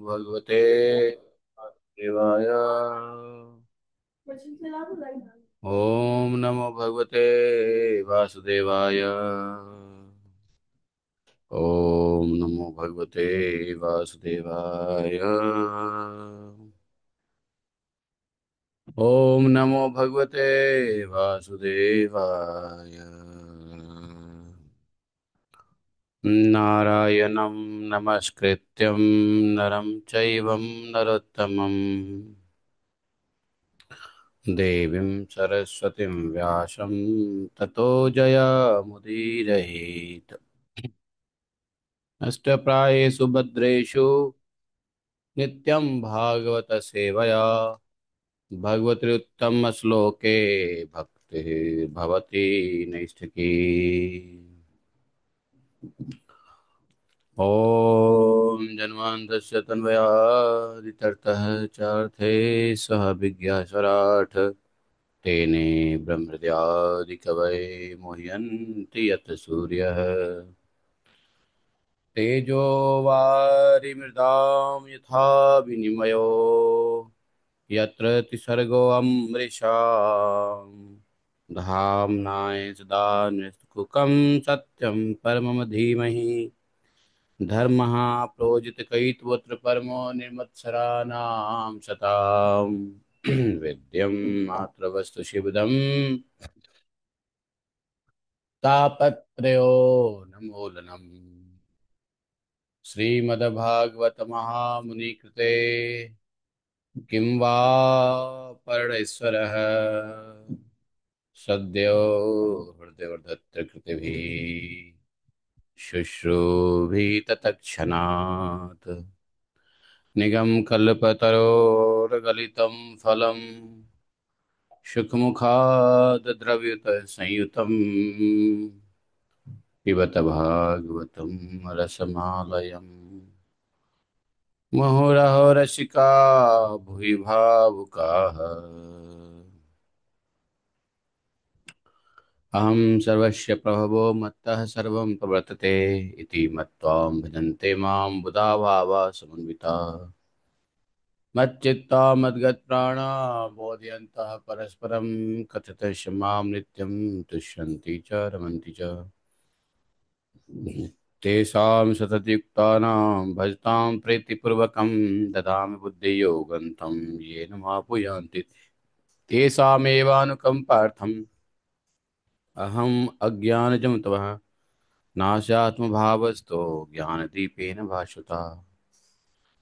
भगवते देवाय। ओम नमो भगवते वासुदेवाय। ओम नमो भगवते वासुदेवाय। ओम नमो भगवते वासुदेवाय। नारायणं नमस्कृत्यं नरं चैव नरोत्तमम् देवीं सरस्वतीं व्यासं ततो जयमुदीरयेत्। अष्टप्रायेषु भद्रेषु नित्यं भागवत सेवया भगवत्युत्तमश्लोके भक्तिः भवति नैष्ठिकी। ॐ जन्मान्तस्य तन्मयादितरतः चार्थे सह विज्ञासराट् तेने ब्रह्महृदयादिकवये मुह्यन्ति यत् सूर्यः तेजो वारिमृदां यथा विनिमयो यत्र त्रिसर्गो अमृषा धाम्नाय सदा निष्कुकं सत्यं परमं धीमहि धर्मः प्रोजितकैतवोऽत्र परमो निर्मत्सराणां सताम् वेद्यं मात्रवस्तु शिवदम् तापत्रयो नमोलनम्। श्रीमद्भागवत महामुनिकृते किं वा परमेश्वरः सद्यो हृदयवर्धत्र कृतिभिः शुश्रूषुभितत्क्षणात् निगमकल्पतरोर्गलितं फलं सुखमुखाद्रव्यतसंयुतं पिबत भागवतं रसमालयम् मुहुरहो रसिका भुवि भावुकाः अहं सर्वस्य प्रभवो मत्तः सर्वं प्रवर्तते इति मत्वा भजन्ते मां बुधा भावा समन्विताः मच्चित्ता मद्गतप्राणा बोधयन्तः परस्परं कथयन्तः मां नित्यं तुष्यन्ति च रमन्ति च तेषां सततयुक्तानां भजतां प्रीतिपूर्वकं ददामि बुद्धियोगं तं येन मापुयान्ति तेषामेवानुकम्पार्थम् अहम् अज्ञानजं तवः नाशात्मभावस्तो ज्ञानदीपेन भास्वता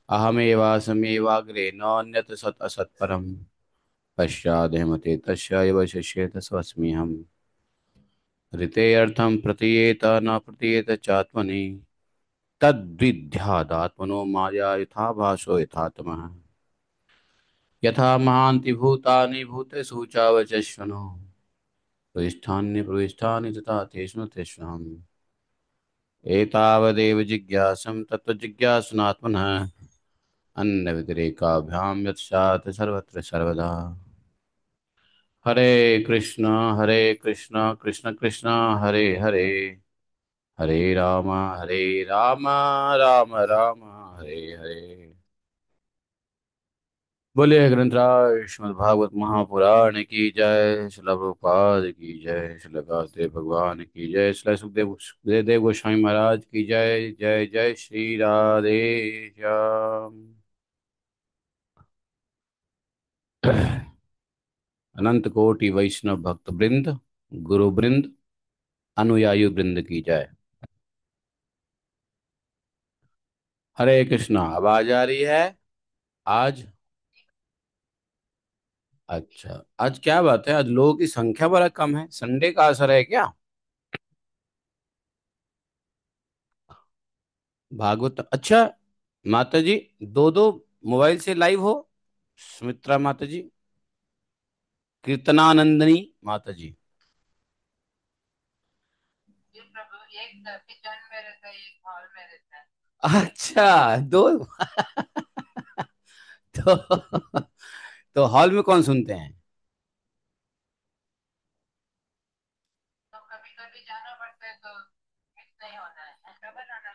अहमेवासमेवाग्रे नान्यत् सत् असत्परम् पश्चादेमते तस्य एव शिष्येत स्वस्म्यहम् ऋतेऽर्थं प्रतीयेत न प्रतीयेत चात्मनि तद्विद्यादात्मनो माया यथा भासो यथात्मः यथा महान्ति भूतानि भूतेषु चावचश्वनो प्रविष्ठानि तथा तेषु तेषाम् एतावदेव जिज्ञासं तत्त्वजिज्ञासनात्मनः अन्यव्यतिरेकाभ्यां यत्सात् सर्वत्र सर्वदा हरे कृष्ण कृष्ण कृष्ण हरे हरे हरे राम राम राम हरे हरे। बोलिए ग्रंथराज श्रीमद् भागवत महापुराण की जय। श्रील प्रभुपाद की जय। श्रील कालदेव भगवान की जय। श्रील सुखदेव देव गोस्वामी महाराज की जय। जय जय श्री राधे श्याम। अनंत कोटि वैष्णव भक्त वृंद, गुरु वृंद, अनुयायी वृंद की जय। हरे कृष्णा। आवाज आ रही है आज? अच्छा, आज क्या बात है, आज लोगों की संख्या बड़ा कम है, संडे का असर है क्या? भागवत, अच्छा। माता जी, दो दो मोबाइल से लाइव हो? सुमित्रा माता जी, कीर्तनानंदनी माता जी। जी प्रभु, एक किचन में रहता है, एक हॉल में रहता है। अच्छा, दो। तो तो हॉल में कौन सुनते हैं? तो कभी कभी जाना पड़ता है, तो मिस नहीं होना है, ऐसा बनाना।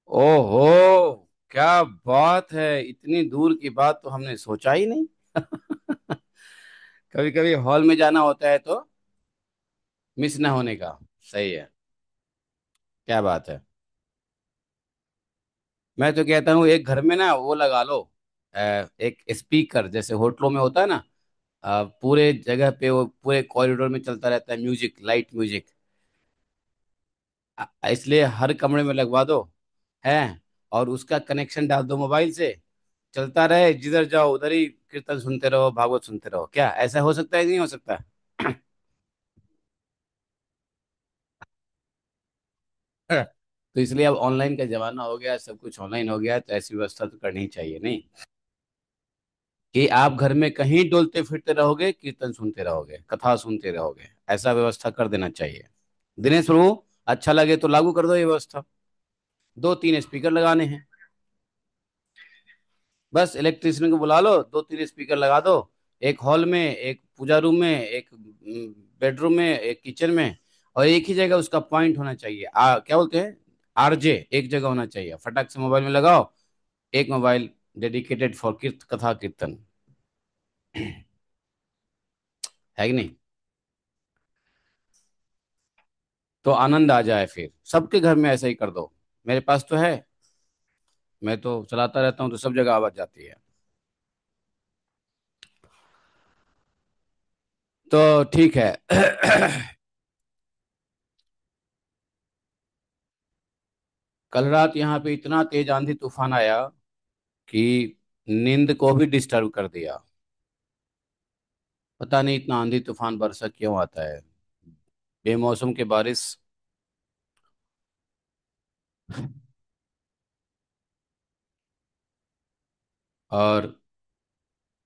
ओहो, क्या बात है, इतनी दूर की बात तो हमने सोचा ही नहीं। कभी कभी हॉल में जाना होता है तो मिस ना होने का। सही है। क्या बात है। मैं तो कहता हूँ एक घर में ना वो लगा लो, एक स्पीकर जैसे होटलों में होता है ना। पूरे जगह पे वो पूरे कॉरिडोर में चलता रहता है म्यूजिक, लाइट म्यूजिक। इसलिए हर कमरे में लगवा दो है। और उसका कनेक्शन डाल दो मोबाइल से, चलता रहे, जिधर जाओ उधर ही कीर्तन सुनते रहो, भागवत सुनते रहो। क्या ऐसा हो सकता है कि नहीं हो सकता? तो इसलिए अब ऑनलाइन का जमाना हो गया, सब कुछ ऑनलाइन हो गया, तो ऐसी व्यवस्था तो करनी ही चाहिए नहीं कि आप घर में कहीं डोलते फिरते रहोगे, कीर्तन सुनते रहोगे, कथा सुनते रहोगे। ऐसा व्यवस्था कर देना चाहिए। दिनेश प्रभु, अच्छा लगे तो लागू कर दो ये व्यवस्था। 2-3 स्पीकर लगाने हैं। बस इलेक्ट्रिशियन को बुला लो, 2-3 स्पीकर लगा दो। एक हॉल में, एक पूजा रूम में, एक बेडरूम में, एक किचन में। और एक ही जगह उसका पॉइंट होना चाहिए, क्या बोलते हैं, आरजे एक जगह होना चाहिए। फटाक से मोबाइल में लगाओ, एक मोबाइल डेडिकेटेड फॉर कथा कीर्तन। है कि नहीं? तो आनंद आ जाए, फिर सबके घर में ऐसा ही कर दो। मेरे पास तो है, मैं तो चलाता रहता हूँ, तो सब जगह आवाज जाती है। तो ठीक है। कल रात यहाँ पे इतना तेज आंधी तूफान आया कि नींद को भी डिस्टर्ब कर दिया। पता नहीं इतना आंधी तूफान बरसा क्यों आता है, बेमौसम के बारिश। और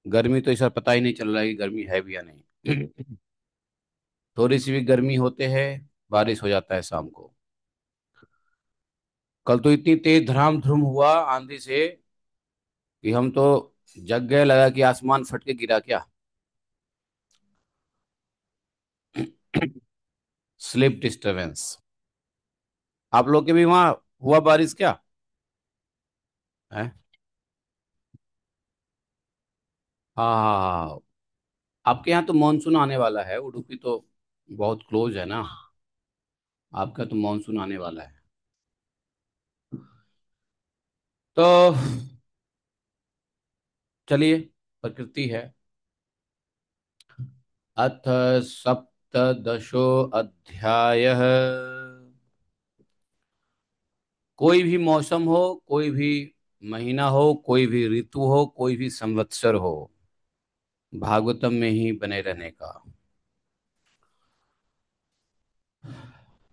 गर्मी तो इस बार पता ही नहीं चल रहा है कि गर्मी है भी या नहीं। थोड़ी सी भी गर्मी होते है, बारिश हो जाता है शाम को। कल तो इतनी तेज धड़ाम धूम हुआ आंधी से कि हम तो जग गए, लगा कि आसमान फट के गिरा क्या। Slip disturbance. आप लोग के भी वहां हुआ बारिश क्या है? हाँ हाँ हाँ हाँ। आपके यहाँ तो मानसून आने वाला है, उडुपी तो बहुत क्लोज है ना। आपका तो मानसून आने वाला है। तो चलिए, प्रकृति है। अथ सप्तदशो अध्यायः। कोई भी मौसम हो, कोई भी महीना हो, कोई भी ऋतु हो, कोई भी संवत्सर हो, भागवतम में ही बने रहने का।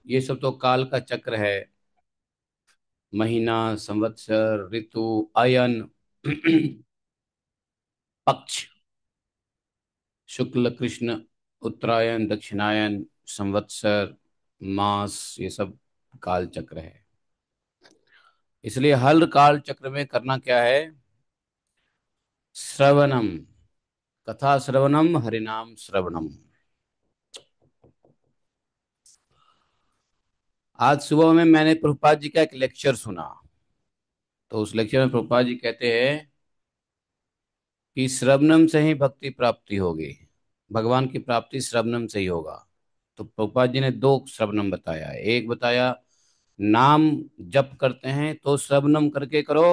ये सब तो काल का चक्र है। महीना, संवत्सर, ऋतु, अयन, पक्ष, शुक्ल कृष्ण, उत्तरायण, दक्षिणायन, संवत्सर, मास, ये सब काल चक्र है। इसलिए हर काल चक्र में करना क्या है? श्रवणम, कथा श्रवणम, हरिनाम श्रवणम। आज सुबह में मैंने प्रभुपाद जी का एक लेक्चर सुना। तो उस लेक्चर में प्रभुपाद जी कहते हैं कि श्रवणम से ही भक्ति प्राप्ति होगी, भगवान की प्राप्ति श्रवणम से ही होगा। तो प्रभुपाद जी ने दो श्रवणम बताया है। एक बताया, नाम जप करते हैं तो श्रवणम करके करो,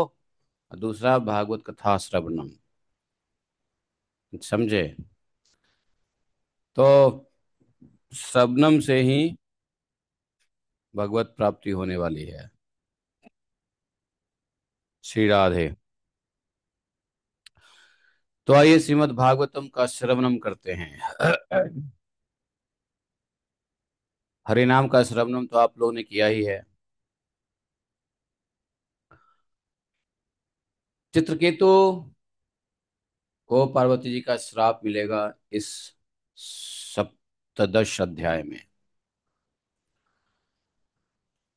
और दूसरा भागवत कथा श्रवणम। समझे? तो श्रवणम से ही भगवत प्राप्ति होने वाली है। श्री राधे। तो आइए श्रीमद् भागवतम का श्रवणम करते हैं। हरि नाम का श्रवणम तो आप लोगों ने किया ही है। चित्रकेतु को पार्वती जी का श्राप मिलेगा इस सप्तदश अध्याय में।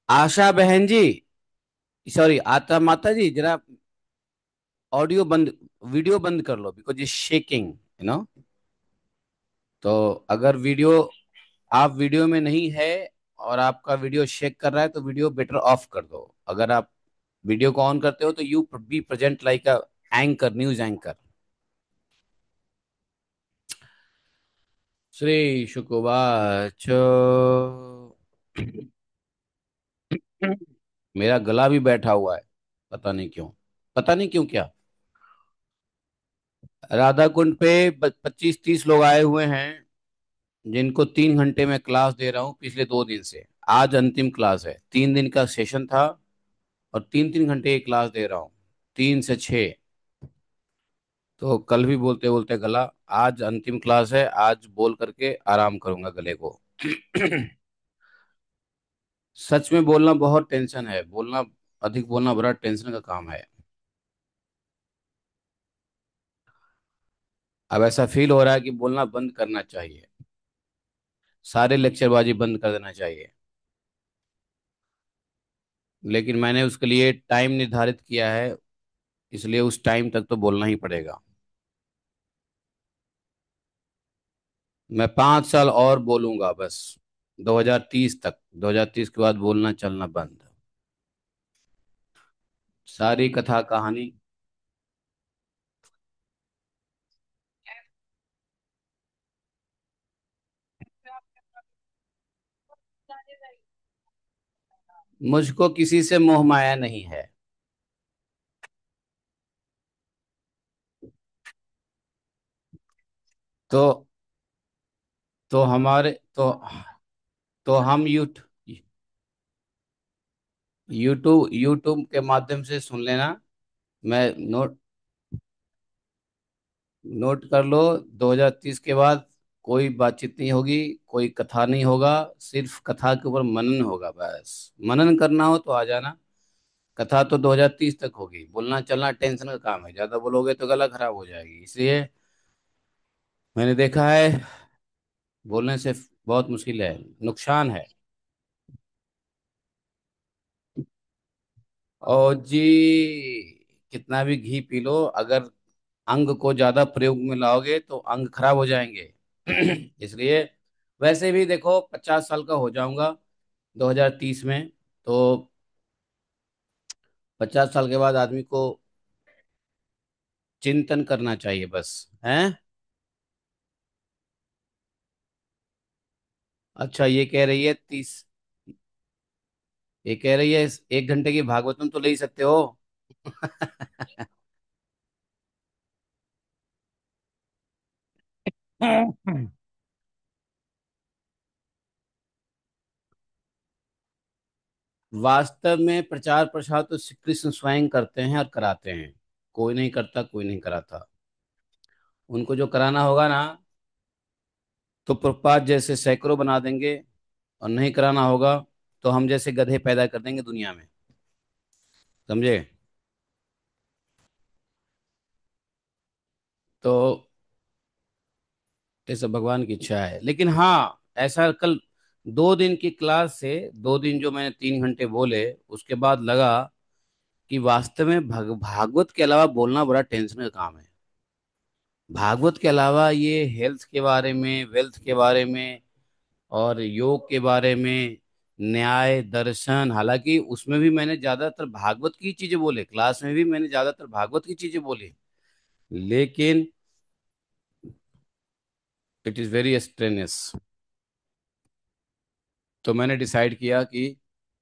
आशा बहन जी, सॉरी, आता माता जी, जरा ऑडियो बंद, वीडियो बंद कर लो, बिकॉज ये शेकिंग, नो। तो अगर वीडियो, आप वीडियो में नहीं है और आपका वीडियो शेक कर रहा है, तो वीडियो बेटर ऑफ कर दो। अगर आप वीडियो को ऑन करते हो तो you be present like a anchor, news anchor. Shri शुकुवाच। मेरा गला भी बैठा हुआ है, पता नहीं क्यों। पता नहीं क्यों क्या। राधा कुंड पे 25-30 लोग आए हुए हैं, जिनको 3 घंटे में क्लास दे रहा हूँ पिछले 2 दिन से। आज अंतिम क्लास है, 3 दिन का सेशन था, और 3-3 घंटे की क्लास दे रहा हूँ, 3 से 6। तो कल भी बोलते बोलते गला, आज अंतिम क्लास है, आज बोल करके आराम करूंगा गले को। सच में बोलना बहुत टेंशन है, बोलना, अधिक बोलना बड़ा टेंशन का काम है। अब ऐसा फील हो रहा है कि बोलना बंद करना चाहिए, सारे लेक्चरबाजी बंद कर देना चाहिए। लेकिन मैंने उसके लिए टाइम निर्धारित किया है, इसलिए उस टाइम तक तो बोलना ही पड़ेगा। मैं 5 साल और बोलूंगा बस, 2030 तक। 2030 के बाद बोलना चलना बंद। सारी कथा कहानी। मुझको किसी से मोह माया नहीं है। तो हमारे तो हम यूट्यूब यूट्यूब के माध्यम से सुन लेना। मैं नोट नोट कर लो। 2030 के बाद कोई बातचीत नहीं होगी, कोई कथा नहीं होगा, सिर्फ कथा के ऊपर मनन होगा। बस मनन करना हो तो आ जाना। कथा तो 2030 तक होगी, बोलना चलना टेंशन का काम है, ज्यादा बोलोगे तो गला खराब हो जाएगी। इसलिए मैंने देखा है, बोलने से बहुत मुश्किल है, नुकसान है। और जी, कितना भी घी पी लो, अगर अंग को ज्यादा प्रयोग में लाओगे तो अंग खराब हो जाएंगे। इसलिए वैसे भी देखो 50 साल का हो जाऊंगा 2030 में। तो 50 साल के बाद आदमी को चिंतन करना चाहिए बस। हैं? अच्छा, ये कह रही है 1 घंटे की भागवतम तो ले ही सकते हो। वास्तव में प्रचार प्रसार तो श्री कृष्ण स्वयं करते हैं और कराते हैं। कोई नहीं करता, कोई नहीं कराता। उनको जो कराना होगा ना, तो प्रभुपाद जैसे सैकड़ों बना देंगे। और नहीं कराना होगा तो हम जैसे गधे पैदा कर देंगे दुनिया में। समझे? तो ये सब भगवान की इच्छा है। लेकिन हाँ, ऐसा कल 2 दिन की क्लास से, 2 दिन जो मैंने 3 घंटे बोले, उसके बाद लगा कि वास्तव में भागवत के अलावा बोलना बड़ा टेंशन का काम है। भागवत के अलावा ये हेल्थ के बारे में, वेल्थ के बारे में, और योग के बारे में, न्याय दर्शन, हालांकि उसमें भी मैंने ज्यादातर भागवत की चीजें बोले, क्लास में भी मैंने ज्यादातर भागवत की चीजें बोली। लेकिन इट इज वेरी स्ट्रेनियस। तो मैंने डिसाइड किया कि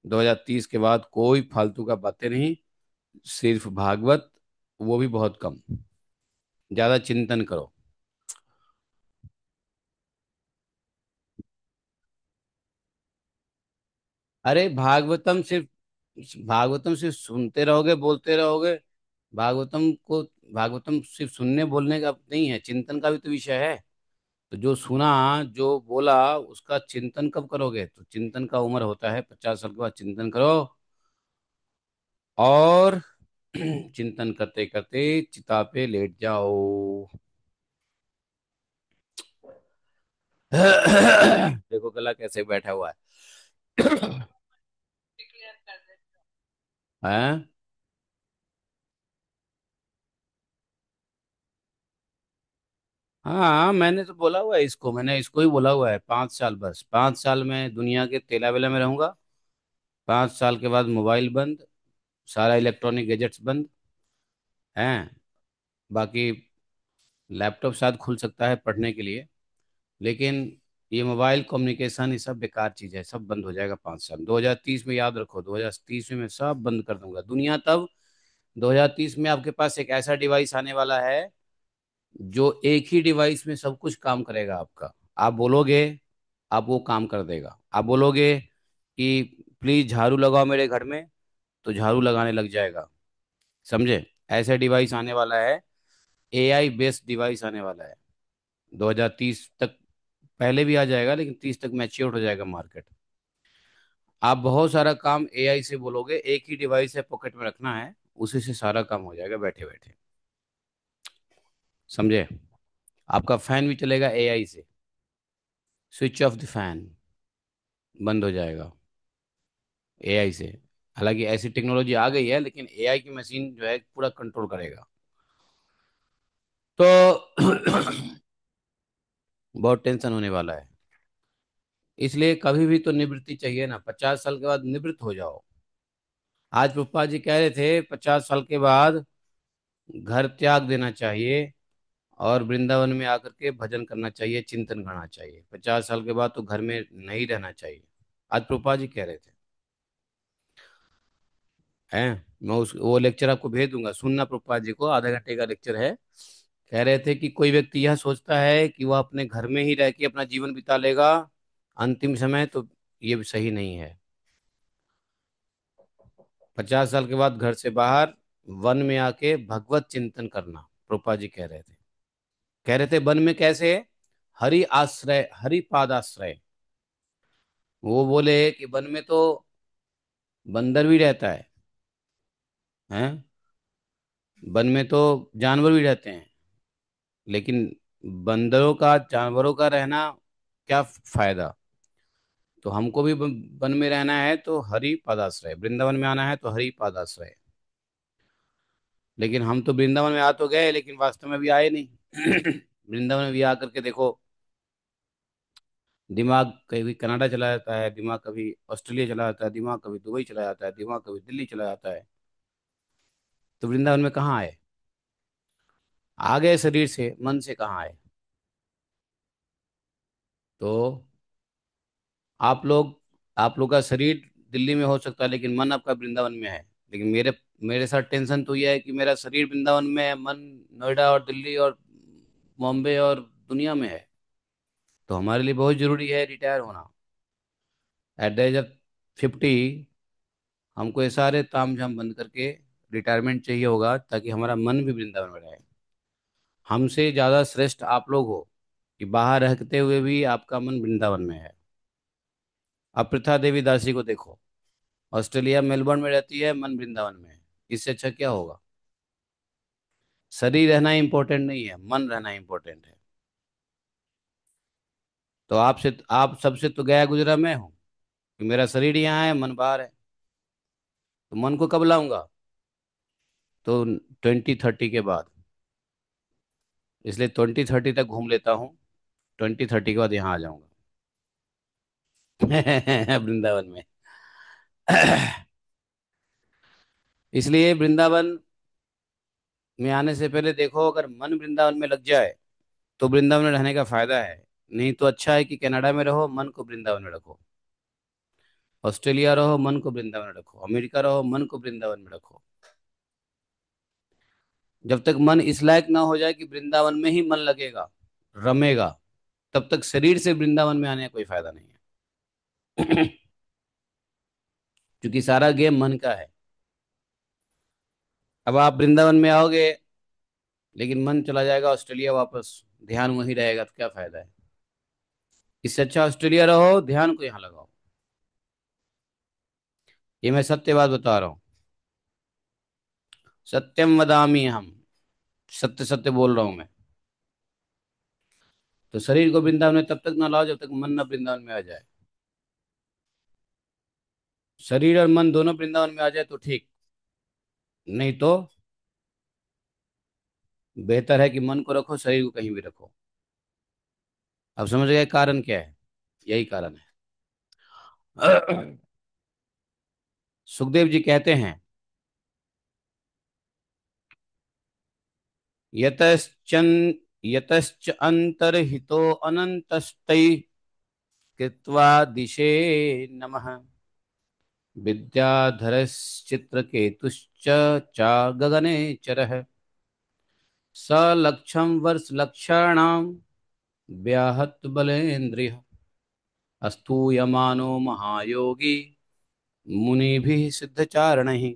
2030 के बाद कोई फालतू का बातें नहीं, सिर्फ भागवत, वो भी बहुत कम। ज्यादा चिंतन करो। अरे भागवतम सिर्फ सुनते रहोगे, बोलते रहोगे। भागवतम को भागवतम सिर्फ सुनने बोलने का नहीं है, चिंतन का भी तो विषय है। तो जो सुना, जो बोला, उसका चिंतन कब करोगे? तो चिंतन का उम्र होता है 50 साल के बाद चिंतन करो। और चिंतन करते करते चिता पे लेट जाओ। देखो गला कैसे बैठा हुआ है। हैं? हाँ, मैंने तो बोला हुआ है इसको, मैंने इसको ही बोला हुआ है, 5 साल, बस 5 साल में दुनिया के तेला वेला में रहूंगा। 5 साल के बाद मोबाइल बंद, सारा इलेक्ट्रॉनिक गैजेट्स बंद हैं। बाकी लैपटॉप शायद खुल सकता है पढ़ने के लिए, लेकिन ये मोबाइल कम्युनिकेशन ये सब बेकार चीज़ है, सब बंद हो जाएगा 5 साल। 2030 में, याद रखो, 2030 में मैं सब बंद कर दूंगा दुनिया तब। 2030 में आपके पास एक ऐसा डिवाइस आने वाला है जो एक ही डिवाइस में सब कुछ काम करेगा आपका। आप बोलोगे, आप वो काम कर देगा। आप बोलोगे कि प्लीज झाड़ू लगाओ मेरे घर में, तो झाड़ू लगाने लग जाएगा। समझे? ऐसा डिवाइस आने वाला है, एआई बेस्ड डिवाइस आने वाला है 2030 तक। पहले भी आ जाएगा, लेकिन 30 तक मैच्योर हो जाएगा मार्केट। आप बहुत सारा काम एआई से बोलोगे, एक ही डिवाइस है पॉकेट में रखना है, उसी से सारा काम हो जाएगा बैठे बैठे। समझे? आपका फैन भी चलेगा एआई से। स्विच ऑफ द फैन, बंद हो जाएगा एआई से। हालांकि ऐसी टेक्नोलॉजी आ गई है, लेकिन एआई की मशीन जो है पूरा कंट्रोल करेगा। तो बहुत टेंशन होने वाला है। इसलिए कभी भी तो निवृत्ति चाहिए ना, 50 साल के बाद निवृत्त हो जाओ। आज पप्पा जी कह रहे थे 50 साल के बाद घर त्याग देना चाहिए और वृंदावन में आकर के भजन करना चाहिए, चिंतन करना चाहिए। 50 साल के बाद तो घर में नहीं रहना चाहिए, आज पप्पा जी कह रहे थे। हैं, मैं उस वो लेक्चर आपको भेज दूंगा, सुनना प्रभुपाद जी को, आधा घंटे का लेक्चर है। कह रहे थे कि कोई व्यक्ति यह सोचता है कि वह अपने घर में ही रह के अपना जीवन बिता लेगा अंतिम समय, तो ये भी सही नहीं है। 50 साल के बाद घर से बाहर वन में आके भगवत चिंतन करना, प्रभुपाद जी कह रहे थे। कह रहे थे वन में कैसे? हरि आश्रय, हरि पाद आश्रय। वो बोले कि वन में तो बंदर भी रहता है, वन में तो जानवर भी रहते हैं, लेकिन बंदरों का, जानवरों का रहना क्या फायदा? तो हमको भी वन में रहना है तो हरि पादाश्रय, वृंदावन में आना है तो हरि पादाश्रय। लेकिन हम तो वृंदावन में आ तो गए, लेकिन वास्तव में भी आए नहीं। वृंदावन में भी आकर के देखो, दिमाग कभी कनाडा चला जाता है, दिमाग कभी ऑस्ट्रेलिया चला जाता है, दिमाग कभी दुबई चला जाता है, दिमाग कभी दिल्ली चला जाता है। तो वृंदावन में कहाँ आए? आ गए शरीर से, मन से कहाँ आए? तो आप लोग का शरीर दिल्ली में हो सकता है, लेकिन मन आपका वृंदावन में है। लेकिन मेरे मेरे साथ टेंशन तो यह है कि मेरा शरीर वृंदावन में है, मन नोएडा और दिल्ली और बॉम्बे और दुनिया में है। तो हमारे लिए बहुत जरूरी है रिटायर होना एट द एज ऑफ 50। हमको ये सारे ताम झाम बंद करके रिटायरमेंट चाहिए होगा, ताकि हमारा मन भी वृंदावन में रहे। हमसे ज़्यादा श्रेष्ठ आप लोग हो कि बाहर रहते हुए भी आपका मन वृंदावन में है। अब प्रथा देवी दासी को देखो, ऑस्ट्रेलिया मेलबर्न में रहती है, मन वृंदावन में है। इससे अच्छा क्या होगा? शरीर रहना इंपॉर्टेंट नहीं है, मन रहना इंपॉर्टेंट है। तो आप सबसे तो गया गुजरा मैं हूँ कि मेरा शरीर यहाँ है, मन बाहर है। तो मन को कब लाऊंगा? तो 2030 के बाद। इसलिए 2030 तक घूम लेता हूँ, 2030 के बाद यहाँ आ जाऊंगा। वृंदावन में। इसलिए वृंदावन में आने से पहले देखो, अगर मन वृंदावन में लग जाए तो वृंदावन में रहने का फायदा है। नहीं तो अच्छा है कि कनाडा में रहो, मन को वृंदावन में रखो। ऑस्ट्रेलिया रहो, मन को वृंदावन में रखो। अमेरिका रहो, मन को वृंदावन में रखो। जब तक मन इस लायक ना हो जाए कि वृंदावन में ही मन लगेगा, रमेगा, तब तक शरीर से वृंदावन में आने का कोई फायदा नहीं है। क्योंकि सारा गेम मन का है। अब आप वृंदावन में आओगे, लेकिन मन चला जाएगा ऑस्ट्रेलिया वापस, ध्यान वहीं रहेगा, तो क्या फायदा है? इससे अच्छा ऑस्ट्रेलिया रहो, ध्यान को यहाँ लगाओ। ये मैं सत्य बात बता रहा हूँ। सत्यम वदामि हम, सत्य सत्य बोल रहा हूँ मैं। तो शरीर को वृंदावन में तब तक ना लाओ जब तक मन न वृंदावन में आ जाए। शरीर और मन दोनों वृंदावन में आ जाए तो ठीक, नहीं तो बेहतर है कि मन को रखो, शरीर को कहीं भी रखो। अब समझ गए कारण क्या है? यही कारण है। सुखदेव जी कहते हैं यतश्चन यतश्च अंतर्हितो अनन्तस्तै कृत्वा दिशे नमः। विद्याधरश्चित्रकेतुश्च चा गगने चरः। स लक्षं वर्षलक्षाणां व्याहत बलेन्द्रियः। अस्तूयमानो महायोगी मुनिभिः सिद्धचारणैः।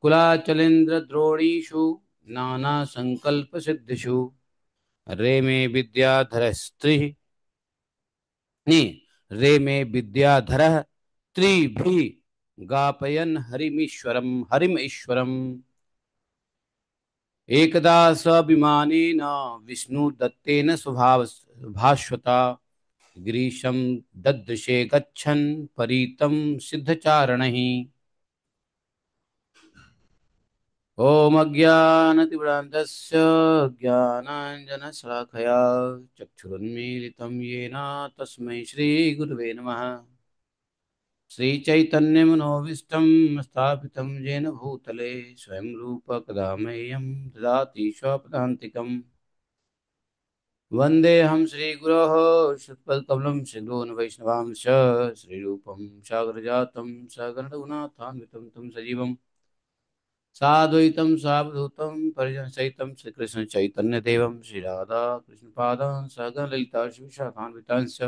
कुलाचलेन्द्रद्रोणीषु नानासङ्कल्पसिद्धिषु रेमे विद्याधरस्त्रिः रेमे विद्याधरः त्रिभिः गापयन् हरिम ईश्वरम्। एकदा स्वाभिमानेन विष्णुदत्तेन भास्वता गिरीशं ददृशे गच्छन् परीतं सिद्धचारणैः। ॐ अज्ञानतिमिरान्धस्य ज्ञानाञ्जनशलाकया चक्षुरुन्मीलितं येन तस्मै श्रीगुरवे नमः। श्रीचैतन्यमनोभीष्टं स्थापितं येन भूतले स्वयं रूप कदा मह्यं ददाति स्वपदान्तिकम्। वन्देऽहं श्रीगुरोः श्रीयुतपदकमलं श्रीगुरून् वैष्णवांश्च श्रीरूपं सागरजातं सगणरघुनाथान्वितं तं सजीवं साद्वैतं सावधूतं परिजनसहितं श्रीकृष्णचैतन्यदेवं श्रीराधाकृष्णपादान् सगणललिता श्रीविशाखान्वितांश्च।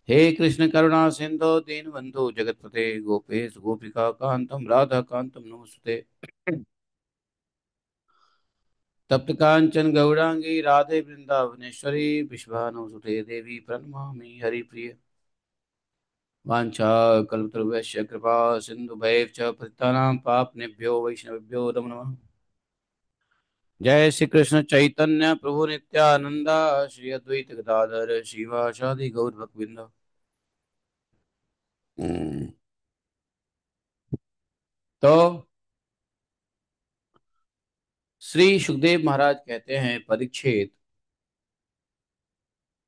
हे कृष्ण करुणा सिंधु दीनबन्धु जगत्पते गोपेश गोपिका कान्तं राधाकान्तं नमोस्तुते। तप्त कांचन गौरांगी राधे वृंदावनेश्वरी विश्वानुसुते देवी प्रणमामि हरिप्रिय। वाञ्छा कल्पतरुभ्यश्च कृपा सिन्धुभैः च पतितानां पावनेभ्यो वैष्णवेभ्यो नमो नमः। जय श्री कृष्ण चैतन्य प्रभु नित्यानंद श्री अद्वैत गदाधर शिवासादि गौर भक्तवृंद। हम्म, तो श्री सुखदेव महाराज कहते हैं, परीक्षित,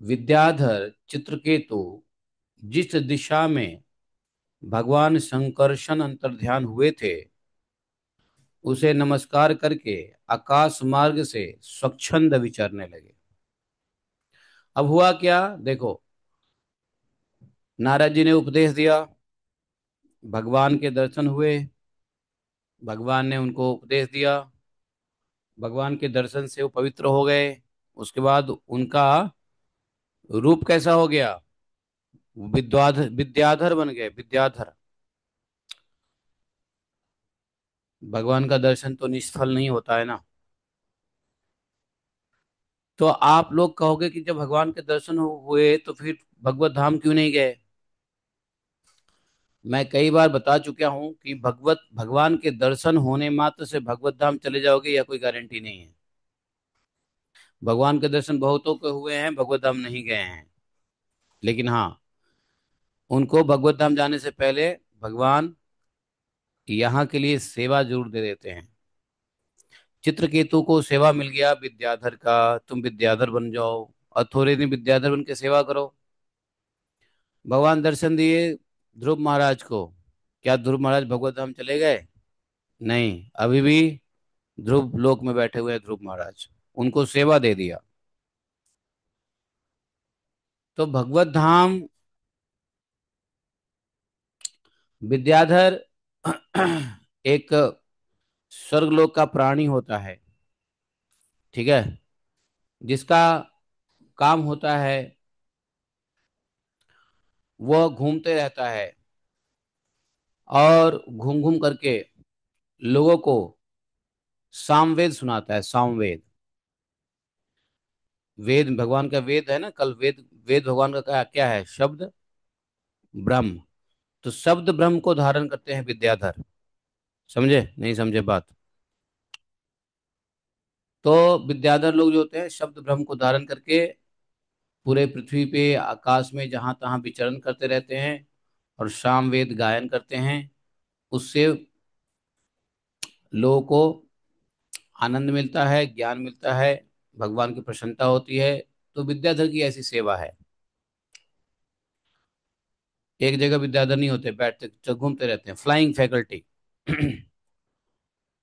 विद्याधर चित्रकेतु जिस दिशा में भगवान शंकरशन अंतर्ध्यान हुए थे उसे नमस्कार करके आकाश मार्ग से स्वच्छंद विचरने लगे। अब हुआ क्या देखो, नारद जी ने उपदेश दिया, भगवान के दर्शन हुए, भगवान ने उनको उपदेश दिया, भगवान के दर्शन से वो पवित्र हो गए। उसके बाद उनका रूप कैसा हो गया, विद्याधर बन गए, विद्याधर। भगवान का दर्शन तो निष्फल नहीं होता है ना। तो आप लोग कहोगे कि जब भगवान के दर्शन हुए तो फिर भगवत धाम क्यों नहीं गए। मैं कई बार बता चुका हूं कि भगवान के दर्शन होने मात्र से भगवत धाम चले जाओगे या कोई गारंटी नहीं है। भगवान के दर्शन बहुतों के हुए हैं, भगवत धाम नहीं गए हैं। लेकिन हाँ, उनको भगवत धाम जाने से पहले भगवान यहाँ के लिए सेवा जरूर दे देते हैं। चित्रकेतु को सेवा मिल गया विद्याधर का, तुम विद्याधर बन जाओ और थोड़े दिन विद्याधर बन के सेवा करो। भगवान दर्शन दिए ध्रुव महाराज को। क्या ध्रुव महाराज भगवत धाम चले गए? नहीं, अभी भी ध्रुव लोक में बैठे हुए हैं ध्रुव महाराज। उनको सेवा दे दिया। तो भगवत धाम, विद्याधर एक स्वर्गलोक का प्राणी होता है, ठीक है, जिसका काम होता है वह घूमते रहता है और घूम घूम करके लोगों को सामवेद सुनाता है। सामवेद, वेद भगवान का वेद है ना। कल वेद, वेद भगवान का क्या क्या है? शब्द ब्रह्म। तो शब्द ब्रह्म को धारण करते हैं विद्याधर। समझे नहीं समझे बात? तो विद्याधर लोग जो होते हैं शब्द ब्रह्म को धारण करके पूरे पृथ्वी पे आकाश में जहां तहां विचरण करते रहते हैं और सामवेद गायन करते हैं। उससे लोगों को आनंद मिलता है, ज्ञान मिलता है, भगवान की प्रसन्नता होती है। तो विद्याधर की ऐसी सेवा है। एक जगह विद्याधर नहीं होते, बैठते घूमते रहते हैं, फ्लाइंग फैकल्टी।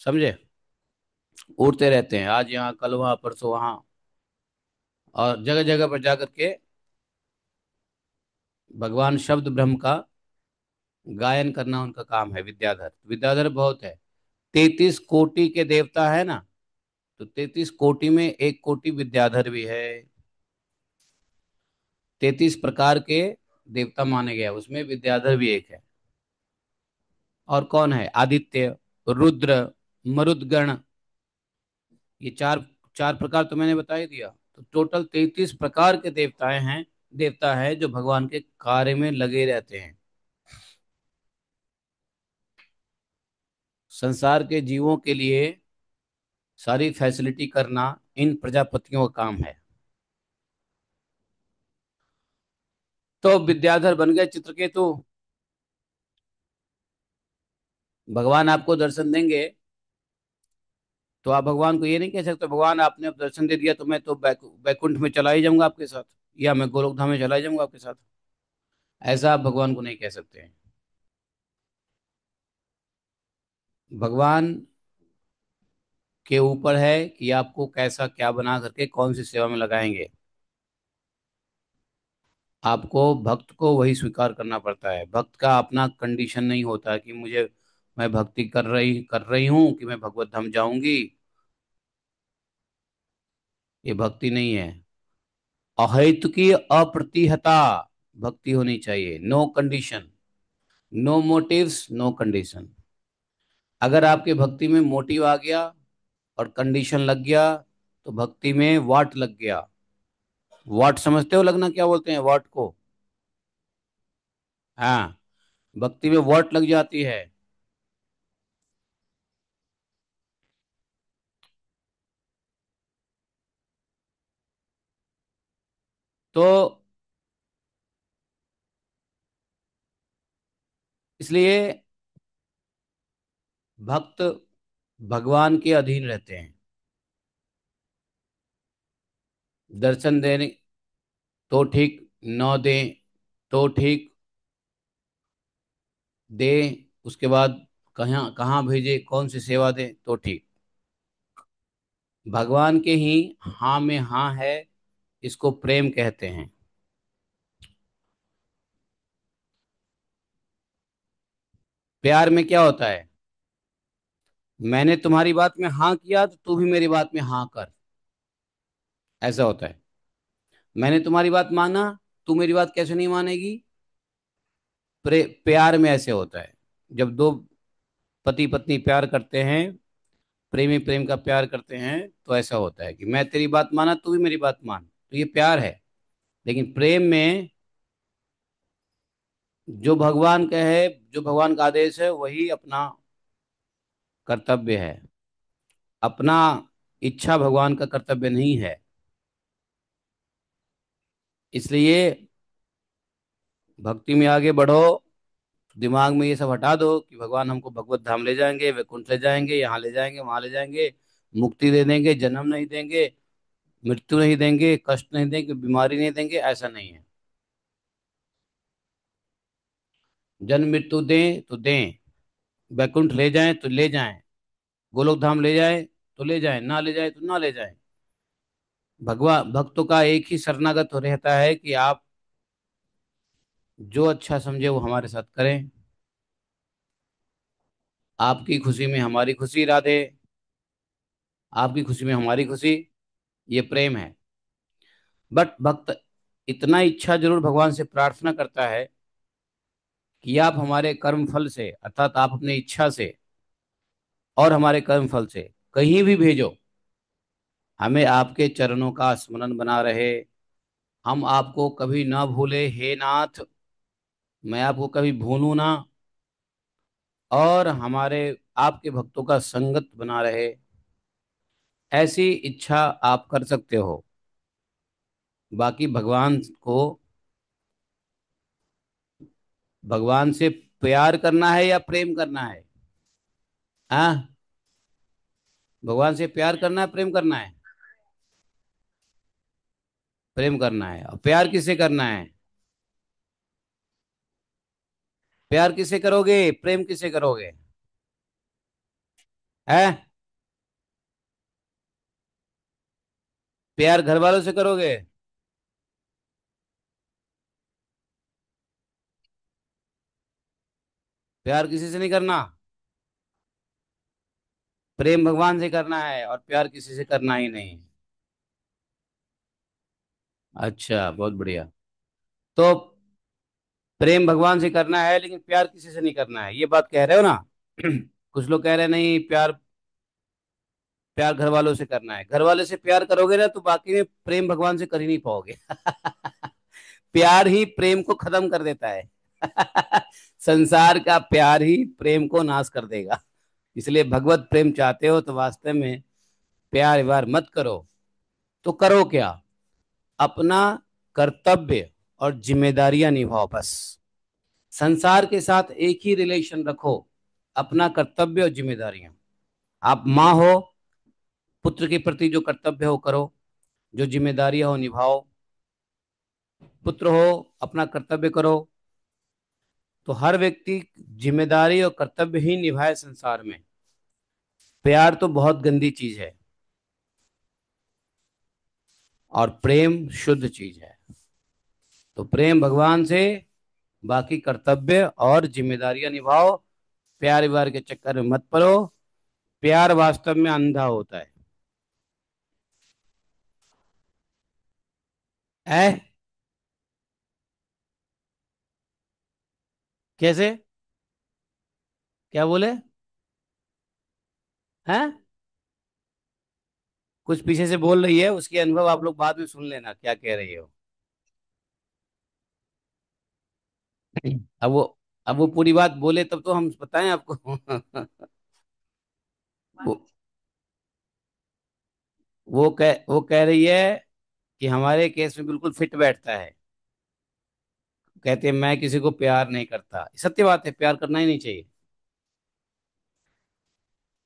समझे? उड़ते रहते हैं, आज यहाँ कल वहाँ परसों वहाँ, और जगह जगह पर जाकर के भगवान शब्द ब्रह्म का गायन करना उनका काम है। विद्याधर, विद्याधर बहुत है। 33 कोटि के देवता है ना, तो 33 कोटि में एक कोटि विद्याधर भी है। 33 प्रकार के देवता माने गए, उसमें विद्याधर भी एक है। और कौन है? आदित्य, रुद्र, मरुदगण, ये चार, चार प्रकार तो मैंने बता ही दिया। तो टोटल 33 प्रकार के देवताएं हैं, देवता है जो भगवान के कार्य में लगे रहते हैं। संसार के जीवों के लिए सारी फैसिलिटी करना इन प्रजापतियों का काम है। तो विद्याधर बन गए चित्रकेतु। भगवान आपको दर्शन देंगे तो आप भगवान को ये नहीं कह सकते भगवान आपने अब दर्शन दे दिया तो मैं तो बैकुंठ में चला ही जाऊंगा आपके साथ, या मैं गोलोकधाम में चला ही जाऊंगा आपके साथ। ऐसा आप भगवान को नहीं कह सकते हैं। भगवान के ऊपर है कि आपको कैसा क्या बना करके कौन सी सेवा में लगाएंगे। आपको भक्त को वही स्वीकार करना पड़ता है। भक्त का अपना कंडीशन नहीं होता कि मुझे, मैं भक्ति कर रही हूं कि मैं भगवत धाम जाऊंगी। ये भक्ति नहीं है। अहेतु की अप्रतिहता भक्ति होनी चाहिए। No condition, no motives, no condition. अगर आपके भक्ति में मोटिव आ गया और कंडीशन लग गया तो भक्ति में वाट लग गया। वाट समझते हो लगना क्या बोलते हैं वाट को? हाँ, भक्ति में वाट लग जाती है। तो इसलिए भक्त भगवान के अधीन रहते हैं। दर्शन देने तो ठीक, न दें तो ठीक, दे उसके बाद कहाँ कहाँ भेजे, कौन सी सेवा दे तो ठीक। भगवान के ही हाँ में हाँ है, इसको प्रेम कहते हैं। प्यार में क्या होता है? मैंने तुम्हारी बात में हाँ किया तो तू भी मेरी बात में हाँ कर, ऐसा होता है। मैंने तुम्हारी बात माना, तू मेरी बात कैसे नहीं मानेगी? प्यार में ऐसे होता है। जब दो पति पत्नी प्यार करते हैं, प्रेमी प्रेम का प्यार करते हैं, तो ऐसा होता है कि मैं तेरी बात माना तू भी मेरी बात मान, तो ये प्यार है। लेकिन प्रेम में जो भगवान का है, जो भगवान का आदेश है वही अपना कर्तव्य है। अपना इच्छा भगवान का कर्तव्य नहीं है। इसलिए भक्ति में आगे बढ़ो, दिमाग में ये सब हटा दो कि भगवान हमको भगवत धाम ले जाएंगे, वैकुंठ ले जाएंगे, यहाँ ले जाएंगे, वहां ले जाएंगे, मुक्ति दे देंगे, जन्म नहीं देंगे, मृत्यु नहीं देंगे, कष्ट नहीं देंगे, बीमारी नहीं देंगे, ऐसा नहीं है। जन्म मृत्यु दें तो दें, वैकुंठ ले जाएं तो ले जाएं, गोलोक धाम ले जाएं तो ले जाएं, ना ले जाएं तो ना ले जाएं। भगवान भक्तों का एक ही शरणागत हो रहता है कि आप जो अच्छा समझे वो हमारे साथ करें। आपकी खुशी में हमारी खुशी, राधे, आपकी खुशी में हमारी खुशी, ये प्रेम है। बट भक्त इतना इच्छा जरूर भगवान से प्रार्थना करता है कि आप हमारे कर्म फल से, अर्थात आप अपनी इच्छा से और हमारे कर्म फल से कहीं भी भेजो, हमें आपके चरणों का स्मरण बना रहे। हम आपको कभी ना भूले हे नाथ, मैं आपको कभी भूलूं ना, और हमारे आपके भक्तों का संगत बना रहे। ऐसी इच्छा आप कर सकते हो। बाकी भगवान से प्यार करना है या प्रेम करना है? हाँ, भगवान से प्यार करना है प्रेम करना है? प्रेम करना है। और प्यार किससे करना है? प्यार किससे करोगे, प्रेम किससे करोगे? है प्यार घर वालों से करोगे? प्यार किसी से नहीं करना? प्रेम भगवान से करना है और प्यार किसी से करना ही नहीं? अच्छा, बहुत बढ़िया। तो प्रेम भगवान से करना है लेकिन प्यार किसी से नहीं करना है, ये बात कह रहे हो ना? कुछ लोग कह रहे हैं नहीं, प्यार प्यार घर वालों से करना है। घर वाले से प्यार करोगे ना तो बाकी में प्रेम भगवान से कर ही नहीं पाओगे। प्यार ही प्रेम को खत्म कर देता है। संसार का प्यार ही प्रेम को नाश कर देगा। इसलिए भगवत प्रेम चाहते हो तो वास्तव में प्यार व्यार मत करो। तो करो क्या? अपना कर्तव्य और जिम्मेदारियां निभाओ बस। संसार के साथ एक ही रिलेशन रखो, अपना कर्तव्य और जिम्मेदारियां। आप माँ हो, पुत्र के प्रति जो कर्तव्य हो करो, जो जिम्मेदारियां हो निभाओ। पुत्र हो, अपना कर्तव्य करो। तो हर व्यक्ति जिम्मेदारी और कर्तव्य ही निभाए संसार में। प्यार तो बहुत गंदी चीज है और प्रेम शुद्ध चीज है। तो प्रेम भगवान से, बाकी कर्तव्य और जिम्मेदारियां निभाओ। प्यार व्यार के चक्कर में मत पड़ो। प्यार वास्तव में अंधा होता है। ऐ कैसे? क्या बोले? हैं? कुछ पीछे से बोल रही है, उसके अनुभव आप लोग बाद में सुन लेना क्या कह रही हो। अब वो अब वो पूरी बात बोले तब तो हम बताएं आपको। वो वो कह रही है कि हमारे केस में बिल्कुल फिट बैठता है। कहते हैं मैं किसी को प्यार नहीं करता, सत्य बात है, प्यार करना ही नहीं चाहिए।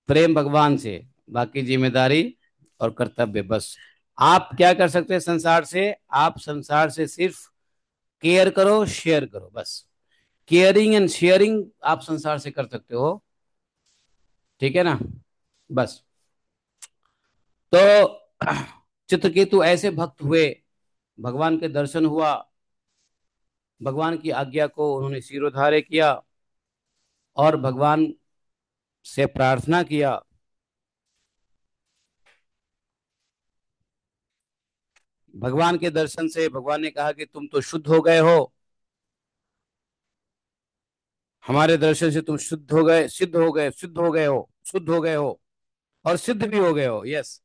प्रेम भगवान से, बाकी जिम्मेदारी और कर्तव्य बस। आप क्या कर सकते हैं संसार से? आप संसार से सिर्फ केयर करो, शेयर करो बस। केयरिंग एंड शेयरिंग आप संसार से कर सकते हो। ठीक है ना? बस। तो चित्रकेतु ऐसे भक्त हुए, भगवान के दर्शन हुआ, भगवान की आज्ञा को उन्होंने शिरोधार्य किया और भगवान से प्रार्थना किया। भगवान के दर्शन से भगवान ने कहा कि तुम तो शुद्ध हो गए हो, हमारे दर्शन से तुम शुद्ध हो गए, सिद्ध हो गए, शुद्ध हो गए हो, शुद्ध हो गए हो और सिद्ध भी हो गए हो। यस,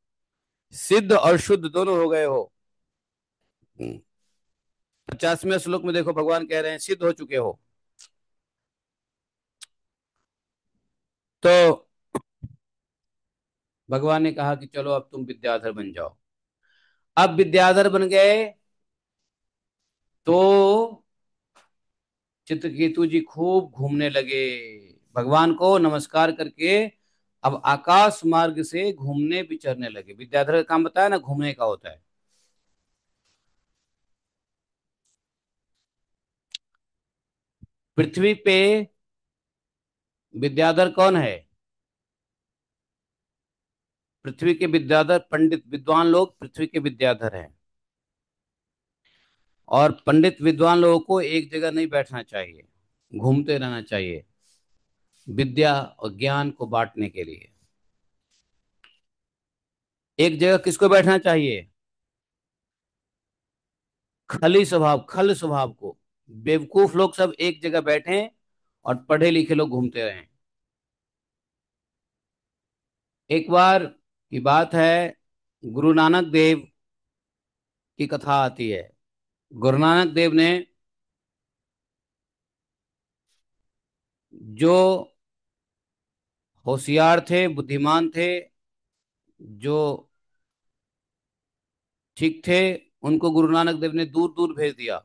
सिद्ध और शुद्ध दोनों हो गए हो। 50वें श्लोक में देखो, भगवान कह रहे हैं सिद्ध हो चुके हो। तो भगवान ने कहा कि चलो अब तुम विद्याधर बन जाओ। अब विद्याधर बन गए तो चित्रकेतु जी खूब घूमने लगे, भगवान को नमस्कार करके अब आकाश मार्ग से घूमने विचरने लगे। विद्याधर का काम बताया ना, घूमने का होता है। पृथ्वी पे विद्याधर कौन है? पृथ्वी के विद्याधर, पंडित विद्वान लोग पृथ्वी के विद्याधर हैं। और पंडित विद्वान लोगों को एक जगह नहीं बैठना चाहिए, घूमते रहना चाहिए विद्या और ज्ञान को बांटने के लिए। एक जगह किसको बैठना चाहिए? खल स्वभाव को। बेवकूफ लोग सब एक जगह बैठे और पढ़े लिखे लोग घूमते रहे। एक बार की बात है, गुरु नानक देव की कथा आती है। गुरु नानक देव ने, जो होशियार थे, बुद्धिमान थे, जो ठीक थे, उनको गुरु नानक देव ने दूर दूर भेज दिया।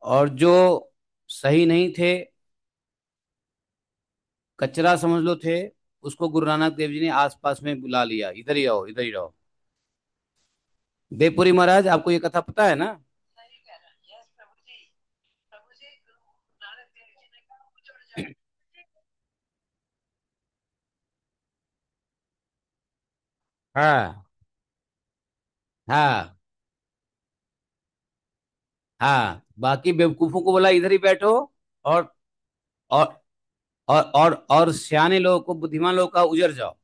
और जो सही नहीं थे, कचरा समझ लो थे, उसको गुरु नानक देव जी ने आसपास में बुला लिया, इधर ही रहो, इधर ही रहो। देवपुरी महाराज, आपको ये कथा पता है ना? हाँ। हाँ हाँ, बाकी बेवकूफों को बोला इधर ही बैठो, और और और सियाने लोगों को, बुद्धिमान लोगों का उजर जाओ।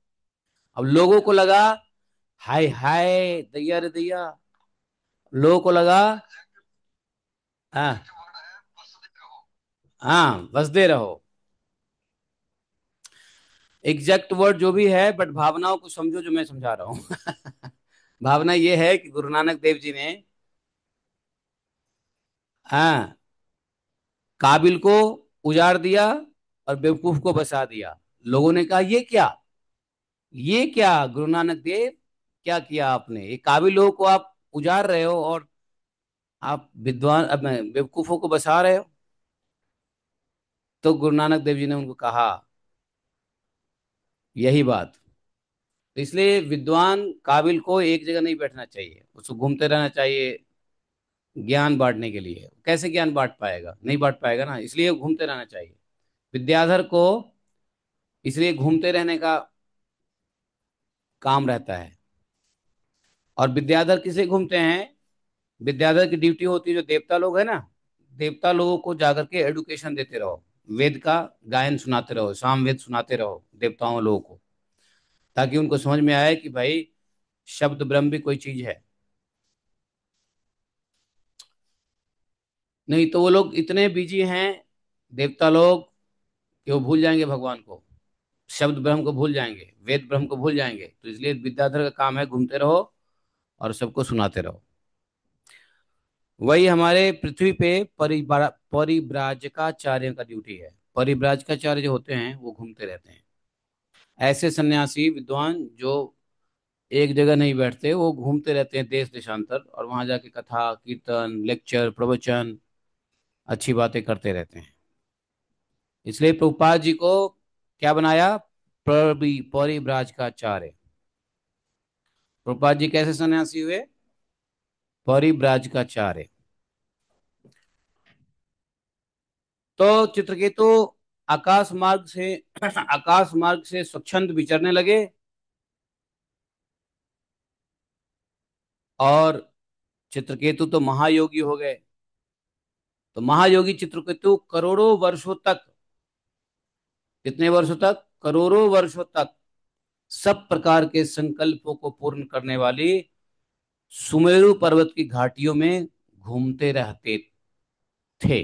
अब लोगों को लगा, हाय हाय दैया रे दैया, लोगों को लगा। हाँ हाँ, बसते रहो। एग्जैक्ट वर्ड जो भी है, बट भावनाओं को समझो जो मैं समझा रहा हूँ। भावना ये है कि गुरु नानक देव जी ने, हाँ, काबिल को उजाड़ दिया और बेवकूफ को बसा दिया। लोगों ने कहा ये क्या, ये क्या गुरु नानक देव, क्या किया आपने, ये काबिल लोगों को आप उजाड़ रहे हो और आप विद्वान, अब बेवकूफों को बसा रहे हो। तो गुरु नानक देव जी ने उनको कहा यही बात। तो इसलिए विद्वान काबिल को एक जगह नहीं बैठना चाहिए, उसको घूमते रहना चाहिए ज्ञान बांटने के लिए। कैसे ज्ञान बांट पाएगा, नहीं बांट पाएगा ना, इसलिए घूमते रहना चाहिए। विद्याधर को इसलिए घूमते रहने का काम रहता है। और विद्याधर किसे घूमते हैं, विद्याधर की ड्यूटी होती है, जो देवता लोग है ना, देवता लोगों को जाकर के एडुकेशन देते रहो, वेद का गायन सुनाते रहो, साम वेद सुनाते रहो देवताओं लोगों को, ताकि उनको समझ में आए कि भाई शब्द ब्रह्म भी कोई चीज है। नहीं तो वो लोग इतने बिजी हैं, देवता लोग, कि वो भूल जाएंगे भगवान को, शब्द ब्रह्म को भूल जाएंगे, वेद ब्रह्म को भूल जाएंगे। तो इसलिए विद्याधर का काम है घूमते रहो और सबको सुनाते रहो। वही हमारे पृथ्वी पे परिव्राजकाचार्य का ड्यूटी है। परिव्राजकाचार्य जो होते हैं वो घूमते रहते हैं। ऐसे सन्यासी विद्वान जो एक जगह नहीं बैठते, वो घूमते रहते हैं देश देशांतर, और वहां जाके कथा कीर्तन लेक्चर प्रवचन अच्छी बातें करते रहते हैं। इसलिए प्रभुपाद जी को क्या बनाया, परिव्राजकाचार्य। प्रभुपाद जी कैसे सन्यासी हुए, परिव्राजकाचार्य। तो चित्रकेतु आकाश मार्ग से आकाश मार्ग से स्वच्छंद विचरने लगे, और चित्रकेतु तो महायोगी हो गए। तो महायोगी चित्रकेतु करोड़ों वर्षों तक, कितने वर्षों तक, करोड़ों वर्षों तक सब प्रकार के संकल्पों को पूर्ण करने वाली सुमेरु पर्वत की घाटियों में घूमते रहते थे।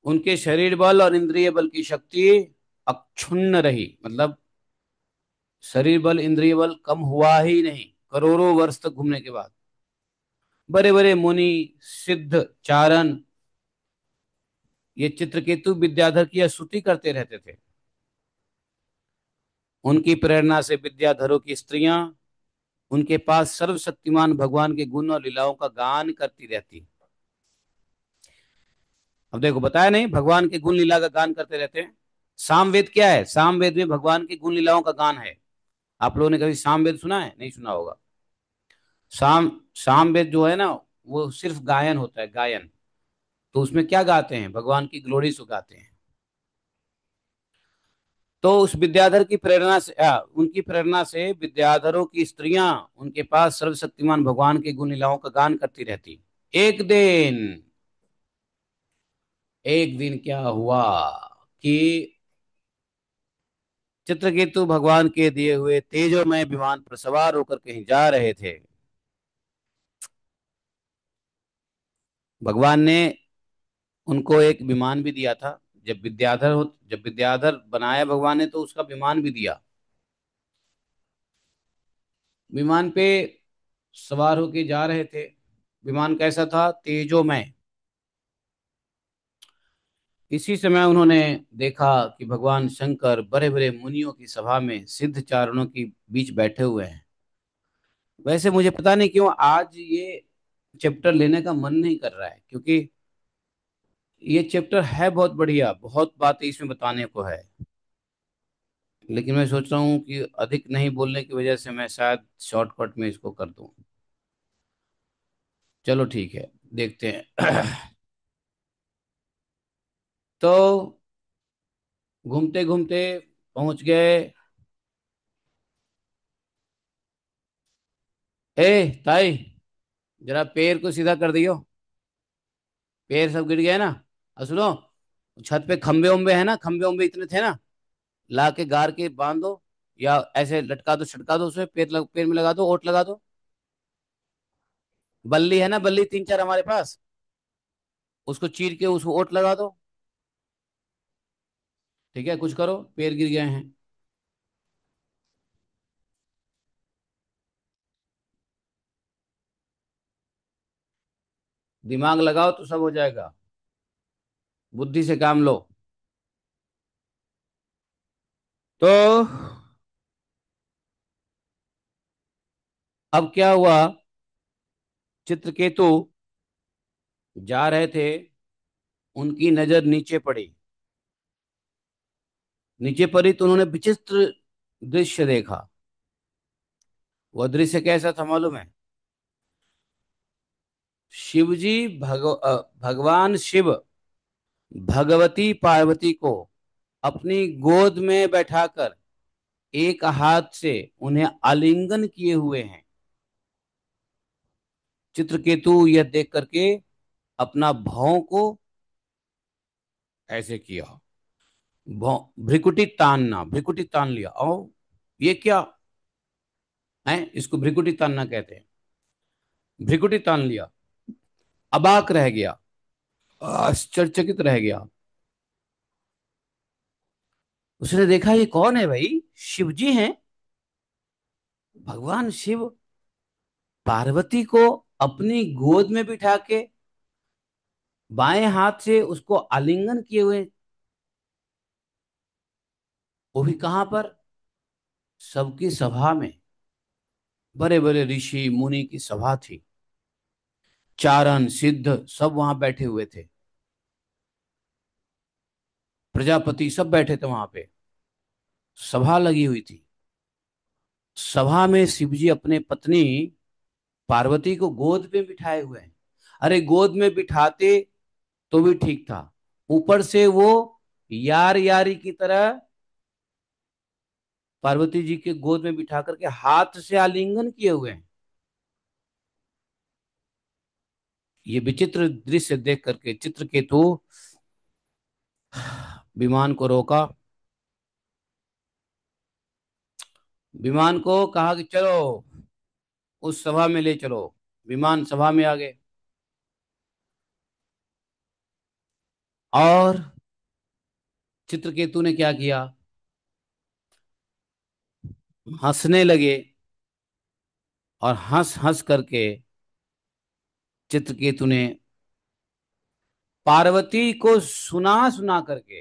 उनके शरीर बल और इंद्रिय बल की शक्ति अक्षुण्ण रही, मतलब शरीर बल इंद्रिय बल कम हुआ ही नहीं करोड़ों वर्ष तक घूमने के बाद। बड़े बड़े मुनि सिद्ध चारण ये चित्रकेतु विद्याधर की स्तुति करते रहते थे। उनकी प्रेरणा से विद्याधरों की स्त्रियां उनके पास सर्वशक्तिमान भगवान के गुण और लीलाओं का गान करती रहती। अब देखो, बताया नहीं, भगवान के गुण लीला का गान करते रहते हैं। सामवेद क्या है, सामवेद में भगवान की गुण लीलाओं का गान है। आप लोगों ने कभी सामवेद सुना है, नहीं सुना होगा। सामवेद जो है ना, वो सिर्फ गायन होता है, गायन। तो उसमें क्या गाते हैं, भगवान की ग्लोरी सो गाते हैं। तो उस विद्याधर की प्रेरणा से, उनकी प्रेरणा से विद्याधरों की स्त्रियां उनके पास सर्वशक्तिमान भगवान के गुण लीलाओं का गान करती रहती। एक दिन, एक दिन क्या हुआ कि चित्रकेतु भगवान के दिए हुए तेजोमय विमान पर सवार होकर कहीं जा रहे थे। भगवान ने उनको एक विमान भी दिया था। जब विद्याधर बनाया भगवान ने, तो उसका विमान भी दिया। विमान पे सवार होके जा रहे थे। विमान कैसा था, तेजोमय। इसी समय उन्होंने देखा कि भगवान शंकर बड़े बड़े मुनियों की सभा में सिद्ध चारणों के बीच बैठे हुए हैं। वैसे मुझे पता नहीं क्यों आज ये चैप्टर लेने का मन नहीं कर रहा है, क्योंकि ये चैप्टर है बहुत बढ़िया, बहुत बातें इसमें बताने को है। लेकिन मैं सोच रहा हूँ कि अधिक नहीं बोलने की वजह से मैं शायद शॉर्टकट में इसको कर दूं। चलो ठीक है, देखते हैं। तो घूमते घूमते पहुंच गए ए ताई, जरा पैर को सीधा कर दियो। पैर सब गिर गए ना। और सुनो, छत पे खंबे उम्बे है ना, खंबे उम्बे इतने थे ना, ला के गार के बांध दो, या ऐसे लटका दो, छटका दो, उसमें पैर में लगा दो, ओट लगा दो। बल्ली है ना, बल्ली तीन चार हमारे पास, उसको चीर के उसको ओट लगा दो। ठीक है, कुछ करो, पैर गिर गए हैं। दिमाग लगाओ तो सब हो जाएगा। बुद्धि से काम लो। तो अब क्या हुआ, चित्रकेतु जा रहे थे, उनकी नजर नीचे पड़ी। नीचे पड़ी तो उन्होंने विचित्र दृश्य देखा। वह दृश्य कैसा था मालूम है? शिवजी भगवान शिव भगवती पार्वती को अपनी गोद में बैठाकर एक हाथ से उन्हें आलिंगन किए हुए हैं। चित्रकेतु यह देख करके अपना भौं को ऐसे किया। भ्रिकुटी तानना, भ्रिकुटी तान लिया। ओ, ये क्या है? इसको भ्रिकुटी तानना कहते हैं। भ्रिकुटी तान लिया, अबाक रह गया, आश्चर्यचकित रह गया। उसने देखा ये कौन है भाई, शिव जी हैं। भगवान शिव पार्वती को अपनी गोद में बिठा के बाएं हाथ से उसको आलिंगन किए हुए, वो भी कहां पर? सबकी सभा में। बड़े बड़े ऋषि मुनि की सभा थी, चारण सिद्ध सब वहां बैठे हुए थे, प्रजापति सब बैठे थे वहां पे, सभा लगी हुई थी। सभा में शिवजी अपने पत्नी पार्वती को गोद पे बिठाए हुए हैं। अरे गोद में बिठाते तो भी ठीक था, ऊपर से वो यार यारी की तरह पार्वती जी के गोद में बिठा करके हाथ से आलिंगन किए हुए हैं। ये विचित्र दृश्य देख करके चित्रकेतु विमान को रोका, विमान को कहा कि चलो उस सभा में ले चलो। विमान सभा में आ गए, और चित्रकेतु ने क्या किया, हंसने लगे, और हंस हंस करके चित्रकेतु ने पार्वती को सुना सुना करके,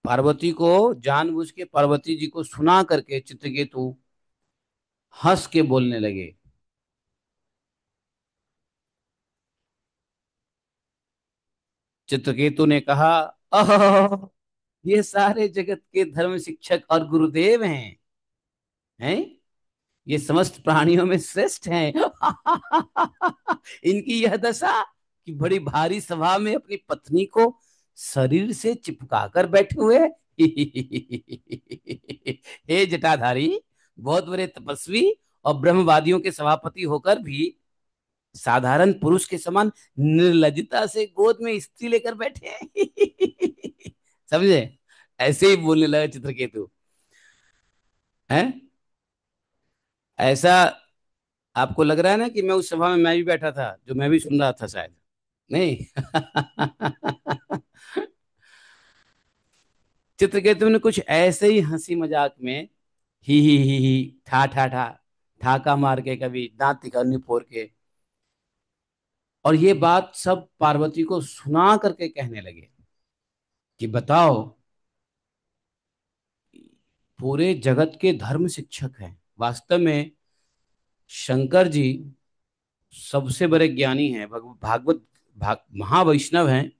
पार्वती को जानबूझ के पार्वती जी को सुना करके चित्रकेतु हंस के बोलने लगे। चित्रकेतु ने कहा, ओह, ये सारे जगत के धर्म शिक्षक और गुरुदेव हैं, ये समस्त प्राणियों में श्रेष्ठ हैं। इनकी यह दशा कि बड़ी भारी सभा में अपनी पत्नी को शरीर से चिपका कर बैठे हुए। हे जटाधारी, बहुत बड़े तपस्वी और ब्रह्मवादियों के सभापति होकर भी साधारण पुरुष के समान निर्लजता से गोद में स्त्री लेकर बैठे हैं। समझे? ऐसे ही बोलने लगा चित्रकेतु। है ऐसा? आपको लग रहा है ना कि मैं उस सभा में मैं भी बैठा था, जो मैं भी सुन रहा था शायद? नहीं। चित्रकेतु ने कुछ ऐसे ही हंसी मजाक में ही ठा ठा ठा ठाका मार के, कभी दांत निकालने फोड़ के, और ये बात सब पार्वती को सुना करके कहने लगे कि बताओ, पूरे जगत के धर्म शिक्षक हैं वास्तव में, शंकर जी सबसे बड़े ज्ञानी हैं, भागवत महावैष्णव हैं।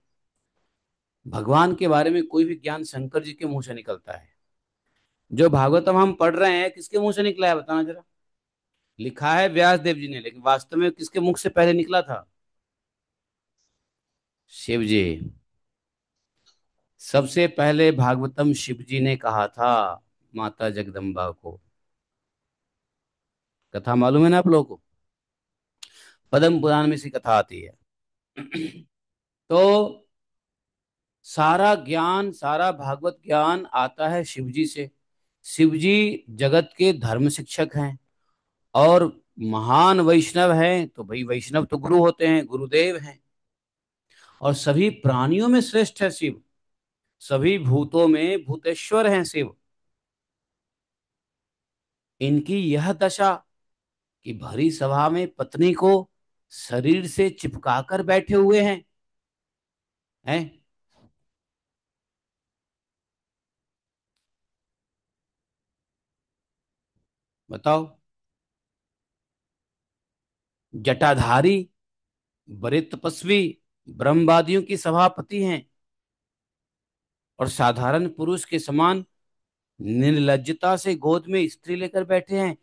भगवान के बारे में कोई भी ज्ञान शंकर जी के मुंह से निकलता है। जो भागवतम हम पढ़ रहे हैं किसके मुंह से निकला है बताना जरा। लिखा है व्यास देव जी ने, लेकिन वास्तव में किसके मुख से पहले निकला था? शिव जी। सबसे पहले भागवतम शिव जी ने कहा था माता जगदम्बा को। कथा मालूम है ना आप लोगों को? पद्म पुराण में सी कथा आती है। तो सारा ज्ञान, सारा भागवत ज्ञान आता है शिव जी से। शिव जी जगत के धर्म शिक्षक हैं, और महान वैष्णव हैं तो भाई वैष्णव तो गुरु होते हैं, गुरुदेव हैं। और सभी प्राणियों में श्रेष्ठ है शिव, सभी भूतों में भूतेश्वर हैं शिव। इनकी यह दशा कि भरी सभा में पत्नी को शरीर से चिपका कर बैठे हुए हैं। बताओ। जटाधारी, बड़े तपस्वी, ब्रह्मवादियों की सभापति हैं, और साधारण पुरुष के समान निर्लज्जता से गोद में स्त्री लेकर बैठे हैं।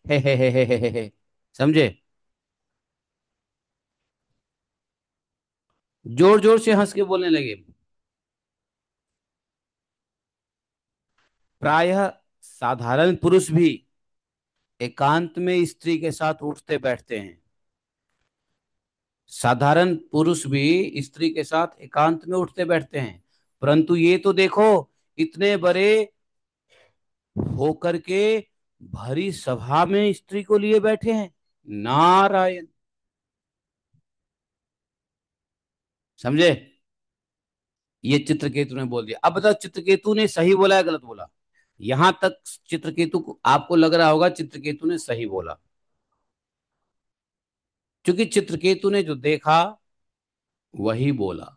हे। समझे? जोर जोर से हंस के बोलने लगे। प्रायः साधारण पुरुष भी एकांत में स्त्री के साथ उठते बैठते हैं। साधारण पुरुष भी स्त्री के साथ एकांत में उठते बैठते हैं, परंतु ये तो देखो, इतने बड़े होकर के भरी सभा में स्त्री को लिए बैठे हैं। नारायण। समझे? ये चित्रकेतु ने बोल दिया। अब बताओ, चित्रकेतु ने सही बोला है गलत बोला? यहां तक चित्रकेतु को आपको लग रहा होगा चित्रकेतु ने सही बोला, क्योंकि चित्रकेतु ने जो देखा वही बोला।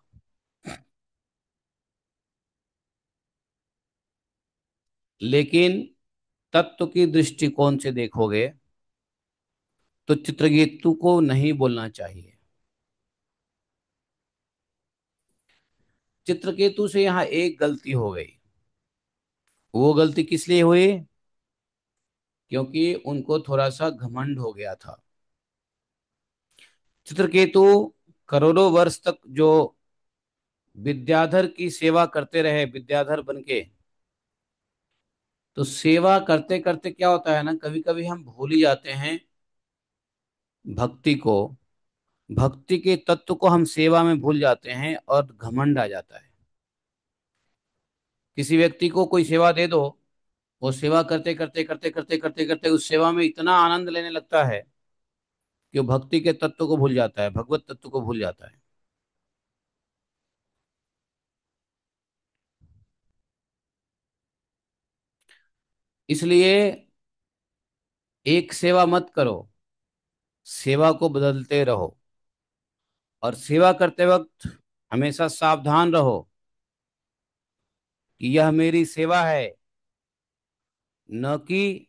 लेकिन तत्व की दृष्टिकोण से देखोगे तो चित्रकेतु को नहीं बोलना चाहिए। चित्रकेतु से यहाँ एक गलती हो गई। वो गलती किस लिए हुई? क्योंकि उनको थोड़ा सा घमंड हो गया था। चित्रकेतु करोड़ों वर्ष तक जो विद्याधर की सेवा करते रहे, विद्याधर बन के, तो सेवा करते करते क्या होता है ना, कभी कभी हम भूल ही जाते हैं भक्ति को। भक्ति के तत्व को हम सेवा में भूल जाते हैं और घमंड आ जाता है। किसी व्यक्ति को कोई सेवा दे दो, वो सेवा करते करते करते करते करते करते उस सेवा में इतना आनंद लेने लगता है कि वो भक्ति के तत्व को भूल जाता है, भगवत तत्व को भूल जाता है। इसलिए एक सेवा मत करो, सेवा को बदलते रहो। और सेवा करते वक्त हमेशा सावधान रहो कि यह मेरी सेवा है, न कि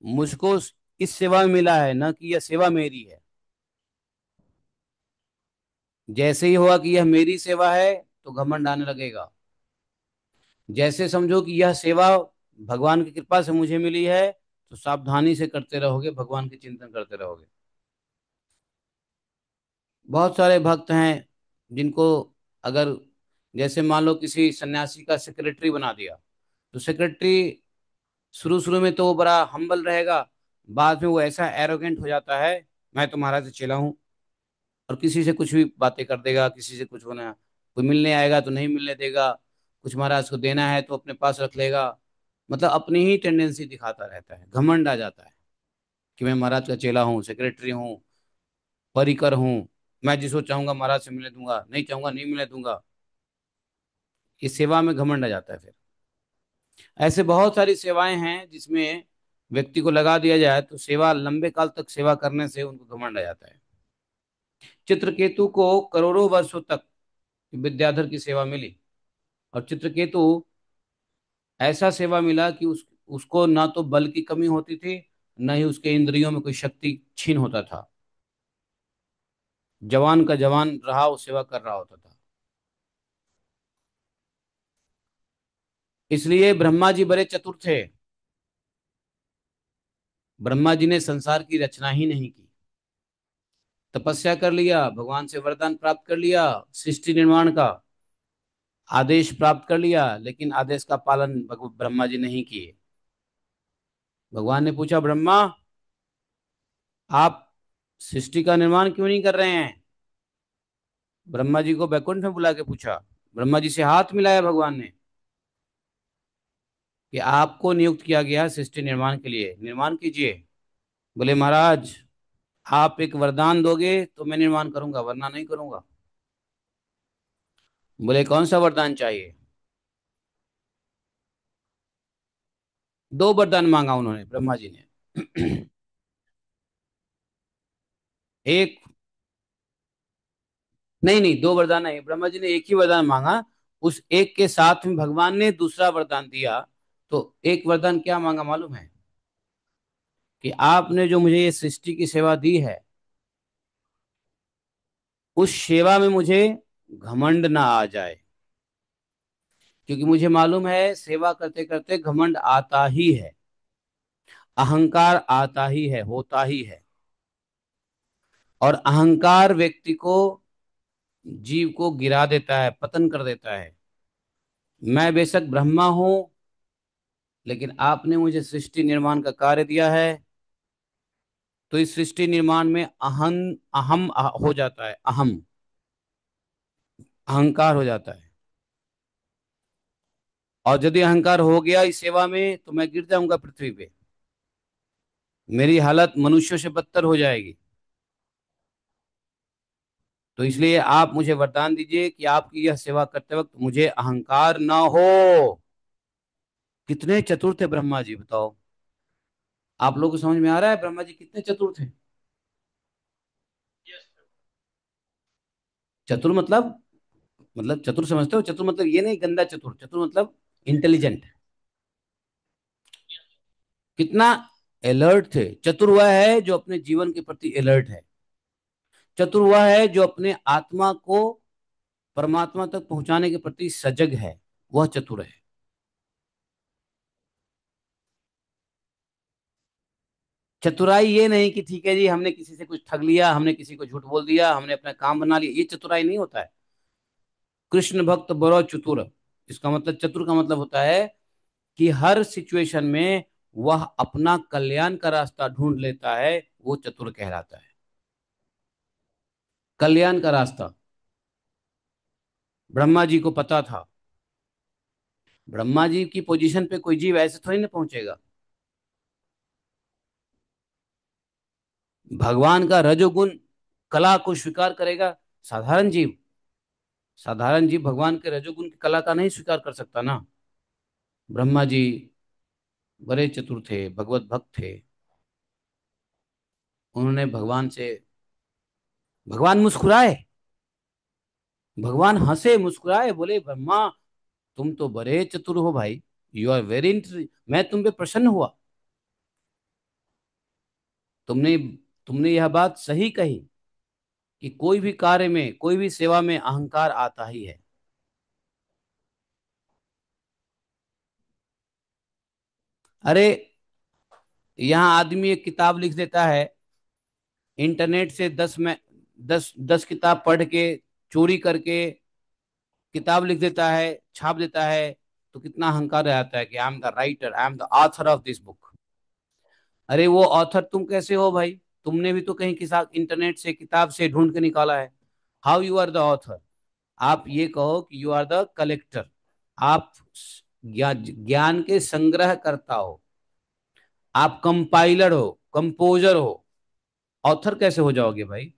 मुझको इस सेवा में मिला है, न कि यह सेवा मेरी है। जैसे ही होगा कि यह मेरी सेवा है तो घमंड आने लगेगा। जैसे समझो कि यह सेवा भगवान की कृपा से मुझे मिली है, तो सावधानी से करते रहोगे, भगवान के चिंतन करते रहोगे। बहुत सारे भक्त हैं जिनको, अगर जैसे मान लो किसी सन्यासी का सेक्रेटरी बना दिया, तो सेक्रेटरी शुरू शुरू में तो वो बड़ा हम्बल रहेगा, बाद में वो ऐसा एरोगेंट हो जाता है, मैं तो महाराज से चला हूँ, और किसी से कुछ भी बातें कर देगा, किसी से कुछ होना, कोई मिलने आएगा तो नहीं मिलने देगा, कुछ महाराज को देना है तो अपने पास रख लेगा। मतलब अपनी ही टेंडेंसी दिखाता रहता है, घमंड आ जाता है कि मैं महाराज का चेला हूँ, सेक्रेटरी हूँ, परिकर हूँ, मैं जिसको चाहूंगा महाराज से मिलने दूंगा, नहीं चाहूंगा नहीं मिलने दूंगा। इस सेवा में घमंड आ जाता है फिर। ऐसे बहुत सारी सेवाएं हैं जिसमें व्यक्ति को लगा दिया जाए तो सेवा, लंबे काल तक सेवा करने से उनको घमंड आ जाता है। चित्रकेतु को करोड़ों वर्षों तक विद्याधर की सेवा मिली, और चित्रकेतु ऐसा सेवा मिला कि उसको ना तो बल की कमी होती थी, न ही उसके इंद्रियों में कोई शक्ति छीन होता था। जवान का जवान रहा, वो सेवा कर रहा होता था। इसलिए ब्रह्मा जी बड़े चतुर थे। ब्रह्मा जी ने संसार की रचना ही नहीं की, तपस्या कर लिया, भगवान से वरदान प्राप्त कर लिया, सृष्टि निर्माण का आदेश प्राप्त कर लिया, लेकिन आदेश का पालन ब्रह्मा जी नहीं किए। भगवान ने पूछा, ब्रह्मा आप सृष्टि का निर्माण क्यों नहीं कर रहे हैं? ब्रह्मा जी को बैकुंठ में बुला के पूछा। ब्रह्मा जी से हाथ मिलाया भगवान ने कि आपको नियुक्त किया गया है सृष्टि निर्माण के लिए, निर्माण कीजिए। बोले महाराज, आप एक वरदान दोगे तो मैं निर्माण करूंगा, वरना नहीं करूंगा। बोले कौन सा वरदान चाहिए? दो वरदान मांगा उन्होंने, ब्रह्मा जी ने। एक, नहीं नहीं, दो वरदान नहीं, ब्रह्मा जी ने एक ही वरदान मांगा। उस एक के साथ में भगवान ने दूसरा वरदान दिया। तो एक वरदान क्या मांगा मालूम है? कि आपने जो मुझे ये सृष्टि की सेवा दी है, उस सेवा में मुझे घमंड ना आ जाए। क्योंकि मुझे मालूम है सेवा करते करते घमंड आता ही है, अहंकार आता ही है, होता ही है। और अहंकार व्यक्ति को, जीव को गिरा देता है, पतन कर देता है। मैं बेशक ब्रह्मा हूं, लेकिन आपने मुझे सृष्टि निर्माण का कार्य दिया है। तो इस सृष्टि निर्माण में अहम हो जाता है, अहम, अहंकार हो जाता है। और यदि अहंकार हो गया इस सेवा में तो मैं गिर जाऊंगा पृथ्वी पे, मेरी हालत मनुष्यों से बदतर हो जाएगी। तो इसलिए आप मुझे वरदान दीजिए कि आपकी यह सेवा करते वक्त मुझे अहंकार ना हो। कितने चतुर थे ब्रह्मा जी, बताओ। आप लोगों को समझ में आ रहा है ब्रह्मा जी कितने चतुर थे? चतुर मतलब चतुर समझते हो? चतुर मतलब ये नहीं गंदा चतुर, चतुर मतलब इंटेलिजेंट। कितना अलर्ट थे। चतुर वह है जो अपने जीवन के प्रति अलर्ट है। चतुर वह है जो अपने आत्मा को परमात्मा तक पहुंचाने के प्रति सजग है, वह चतुर है। चतुराई ये नहीं कि ठीक है जी, हमने किसी से कुछ ठग लिया, हमने किसी को झूठ बोल दिया, हमने अपना काम बना लिया, ये चतुराई नहीं होता है। कृष्ण भक्त बड़ो चतुर, इसका मतलब, चतुर का मतलब होता है कि हर सिचुएशन में वह अपना कल्याण का रास्ता ढूंढ लेता है, वो चतुर कहलाता है। कल्याण का रास्ता ब्रह्मा जी को पता था। ब्रह्मा जी की पोजीशन पे कोई जीव ऐसे थोड़ी ना पहुंचेगा। भगवान का रजोगुण कला को स्वीकार करेगा साधारण जीव? साधारण जीव भगवान के रजोगुण की कला का नहीं स्वीकार कर सकता ना। ब्रह्मा जी बड़े चतुर थे, भगवत भक्त थे। उन्होंने भगवान से, भगवान मुस्कुराए, भगवान हंसे मुस्कुराए, बोले ब्रह्मा तुम तो बड़े चतुर हो भाई, यू आर वेरी, मैं तुम पे प्रसन्न हुआ। तुमने तुमने यह बात सही कही कि कोई भी कार्य में, कोई भी सेवा में अहंकार आता ही है। अरे, यहाँ आदमी एक किताब लिख देता है, इंटरनेट से 10 किताब पढ़ के, चोरी करके किताब लिख देता है, छाप देता है। तो कितना अहंकार आता है कि I am the writer, I am the author of this book. अरे वो ऑथर तुम कैसे हो भाई? तुमने भी तो कहीं किसा इंटरनेट से, किताब से ढूंढ के निकाला है। How you are the author? आप ये कहो कि यू आर द कलेक्टर। आप ज्ञान के संग्रह करता हो, आप कंपाइलर हो, कंपोजर हो। ऑथर कैसे हो जाओगे भाई?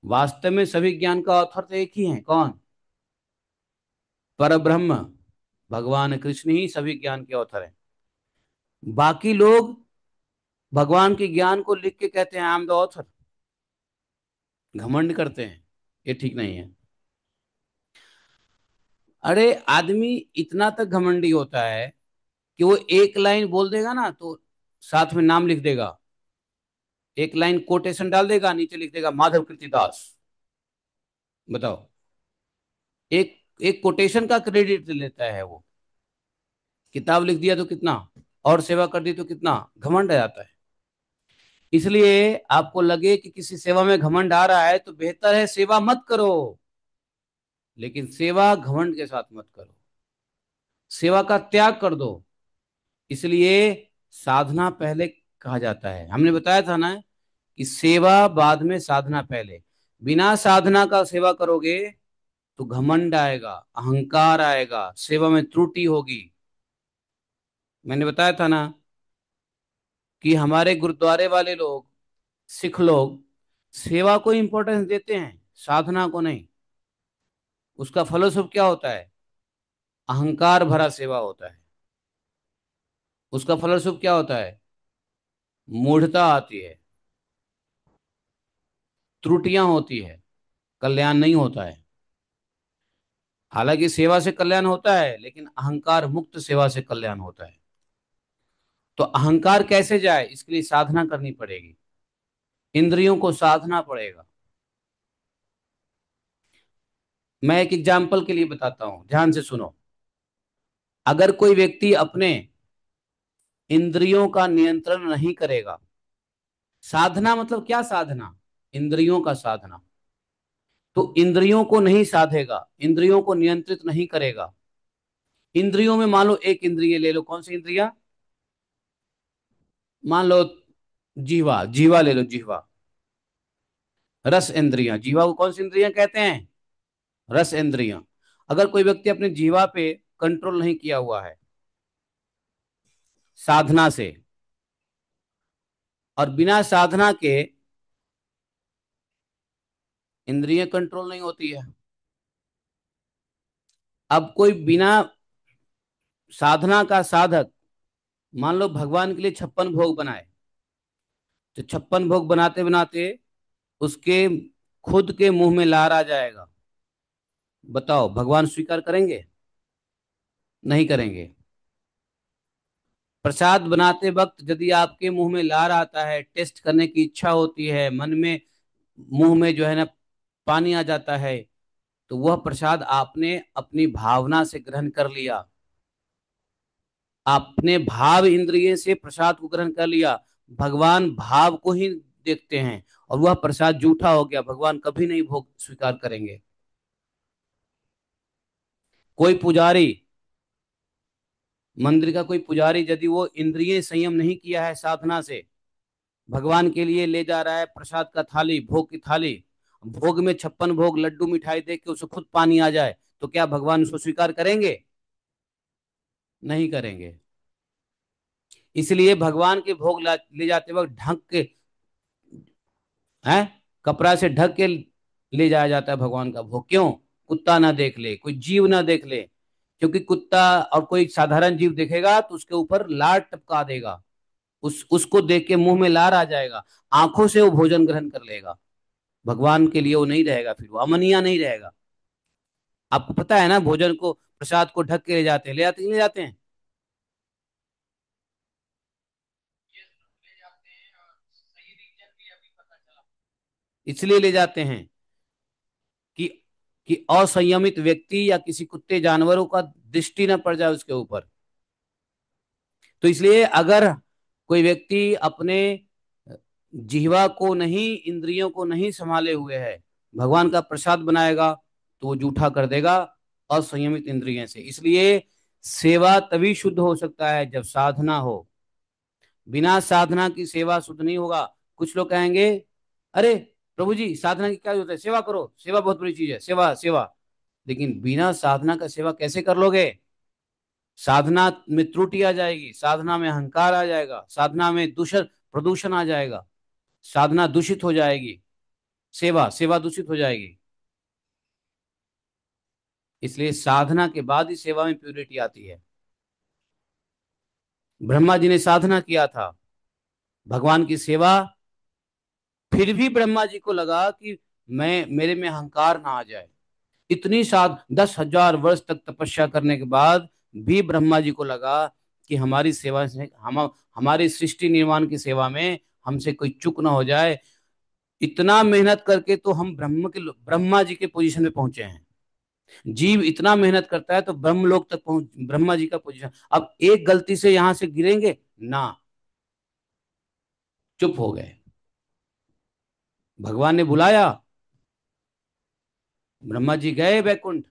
वास्तव में सभी ज्ञान का ऑथर तो एक ही है, कौन? परब्रह्म, भगवान कृष्ण ही सभी ज्ञान के ऑथर हैं। बाकी लोग भगवान के ज्ञान को लिख के कहते हैं आई एम द ऑथर, घमंड करते हैं। ये ठीक नहीं है। अरे आदमी इतना तक घमंडी होता है कि वो एक लाइन बोल देगा ना तो साथ में नाम लिख देगा। एक लाइन कोटेशन डाल देगा, नीचे लिख देगा माधव कृति दास। बताओ। एक एक कोटेशन का क्रेडिट ले लेता है वो। किताब लिख दिया तो कितना, और सेवा कर दी तो कितना घमंड आ जाता है। इसलिए आपको लगे कि किसी सेवा में घमंड आ रहा है तो बेहतर है सेवा मत करो। लेकिन सेवा घमंड के साथ मत करो, सेवा का त्याग कर दो। इसलिए साधना पहले कहा जाता है। हमने बताया था ना कि सेवा बाद में, साधना पहले। बिना साधना का सेवा करोगे तो घमंड आएगा, अहंकार आएगा, सेवा में त्रुटि होगी। मैंने बताया था ना कि हमारे गुरुद्वारे वाले लोग, सिख लोग, सेवा को इंपॉर्टेंस देते हैं, साधना को नहीं। उसका फलस्वरूप क्या होता है? अहंकार भरा सेवा होता है। उसका फलस्वरूप क्या होता है? मूढ़ता आती है, त्रुटियां होती है, कल्याण नहीं होता है। हालांकि सेवा से कल्याण होता है, लेकिन अहंकार मुक्त सेवा से कल्याण होता है। तो अहंकार कैसे जाए, इसके लिए साधना करनी पड़ेगी, इंद्रियों को साधना पड़ेगा। मैं एक एग्जाम्पल के लिए बताता हूं, ध्यान से सुनो। अगर कोई व्यक्ति अपने इंद्रियों का नियंत्रण नहीं करेगा, साधना मतलब क्या? साधना इंद्रियों का साधना। तो इंद्रियों को नहीं साधेगा, इंद्रियों को नियंत्रित नहीं करेगा। इंद्रियों में मान लो एक इंद्रिय ले लो, कौन सी इंद्रिया? मान लो जीवा, जीवा ले लो, जीवा। रस इंद्रियां, जीवा को कौन सी इंद्रियां कहते हैं? रस इंद्रियां। अगर कोई व्यक्ति अपने जीवा पे कंट्रोल नहीं किया हुआ है साधना से, और बिना साधना के इंद्रियां कंट्रोल नहीं होती है। अब कोई बिना साधना का साधक, मान लो भगवान के लिए 56 भोग बनाए, तो 56 भोग बनाते बनाते उसके खुद के मुंह में लार आ जाएगा। बताओ, भगवान स्वीकार करेंगे? नहीं करेंगे। प्रसाद बनाते वक्त यदि आपके मुंह में लार आता है, टेस्ट करने की इच्छा होती है, मन में, मुंह में जो है ना पानी आ जाता है, तो वह प्रसाद आपने अपनी भावना से ग्रहण कर लिया। आपने भाव इंद्रिय से प्रसाद को ग्रहण कर लिया। भगवान भाव को ही देखते हैं, और वह प्रसाद जूठा हो गया, भगवान कभी नहीं भोग स्वीकार करेंगे। कोई पुजारी, मंदिर का कोई पुजारी, यदि वो इंद्रिय संयम नहीं किया है साधना से, भगवान के लिए ले जा रहा है प्रसाद का थाली, भोग की थाली, भोग में 56 भोग लड्डू मिठाई देख के उसे खुद पानी आ जाए, तो क्या भगवान उसको स्वीकार करेंगे? नहीं करेंगे। इसलिए भगवान के भोग ले जाते वक्त ढक के, है, कपड़ा से ढक के ले जाया जाता है भगवान का भोग। क्यों? कुत्ता ना देख ले, कोई जीव ना देख ले। क्योंकि कुत्ता और कोई साधारण जीव देखेगा तो उसके ऊपर लार टपका देगा, उसको देख के मुंह में लार आ जाएगा, आंखों से वो भोजन ग्रहण कर लेगा। भगवान के लिए वो नहीं रहेगा, फिर वो अमनिया नहीं रहेगा। आपको पता है ना, भोजन को, प्रसाद को ढक के ले जाते हैं, ले जाते हैं, ले जाते हैं। इसलिए ले जाते हैं कि असंयमित व्यक्ति या किसी कुत्ते जानवरों का दृष्टि न पड़ जाए उसके ऊपर। तो इसलिए अगर कोई व्यक्ति अपने जिह्वा को नहीं, इंद्रियों को नहीं संभाले हुए है, भगवान का प्रसाद बनाएगा तो वो जूठा कर देगा असंयमित इंद्रियों से। इसलिए सेवा तभी शुद्ध हो सकता है जब साधना हो। बिना साधना की सेवा शुद्ध नहीं होगा। कुछ लोग कहेंगे, अरे प्रभु जी, साधना की क्या जरूरत है, सेवा करो, सेवा बहुत बड़ी चीज है, सेवा सेवा। लेकिन बिना साधना का सेवा कैसे कर लोगे? साधना में त्रुटि आ जाएगी, साधना में अहंकार आ जाएगा, साधना में दूषण, प्रदूषण आ जाएगा, साधना दूषित हो जाएगी, सेवा सेवा दूषित हो जाएगी। इसलिए साधना के बाद ही सेवा में प्यूरिटी आती है। ब्रह्मा जी ने साधना किया था, भगवान की सेवा, फिर भी ब्रह्मा जी को लगा कि मैं, मेरे में अहंकार ना आ जाए। इतनी सात 10,000 वर्ष तक तपस्या करने के बाद भी ब्रह्मा जी को लगा कि हमारी सेवा से, हमारी सृष्टि निर्माण की सेवा में हमसे कोई चूक ना हो जाए। इतना मेहनत करके तो हम ब्रह्मा जी के पोजीशन में पहुंचे हैं। जीव इतना मेहनत करता है तो ब्रह्म लोक तक पहुंच, ब्रह्मा जी का पोजीशन, अब एक गलती से यहां से गिरेंगे ना, चुप हो गए। भगवान ने बुलाया, ब्रह्मा जी गए बैकुंठ,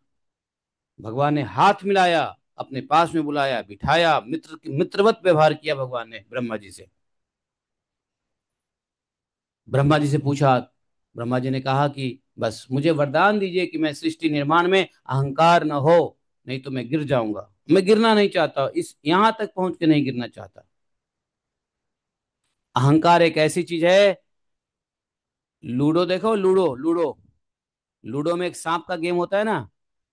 भगवान ने हाथ मिलाया, अपने पास में बुलाया, बिठाया, मित्रवत व्यवहार किया भगवान ने ब्रह्मा जी से। ब्रह्मा जी से पूछा, ब्रह्मा जी ने कहा कि बस मुझे वरदान दीजिए कि मैं सृष्टि निर्माण में अहंकार न हो, नहीं तो मैं गिर जाऊंगा। मैं गिरना नहीं चाहता, इस यहां तक पहुंच के नहीं गिरना चाहता। अहंकार एक ऐसी चीज है। लूडो देखो, लूडो लूडो। लूडो में एक सांप का गेम होता है ना,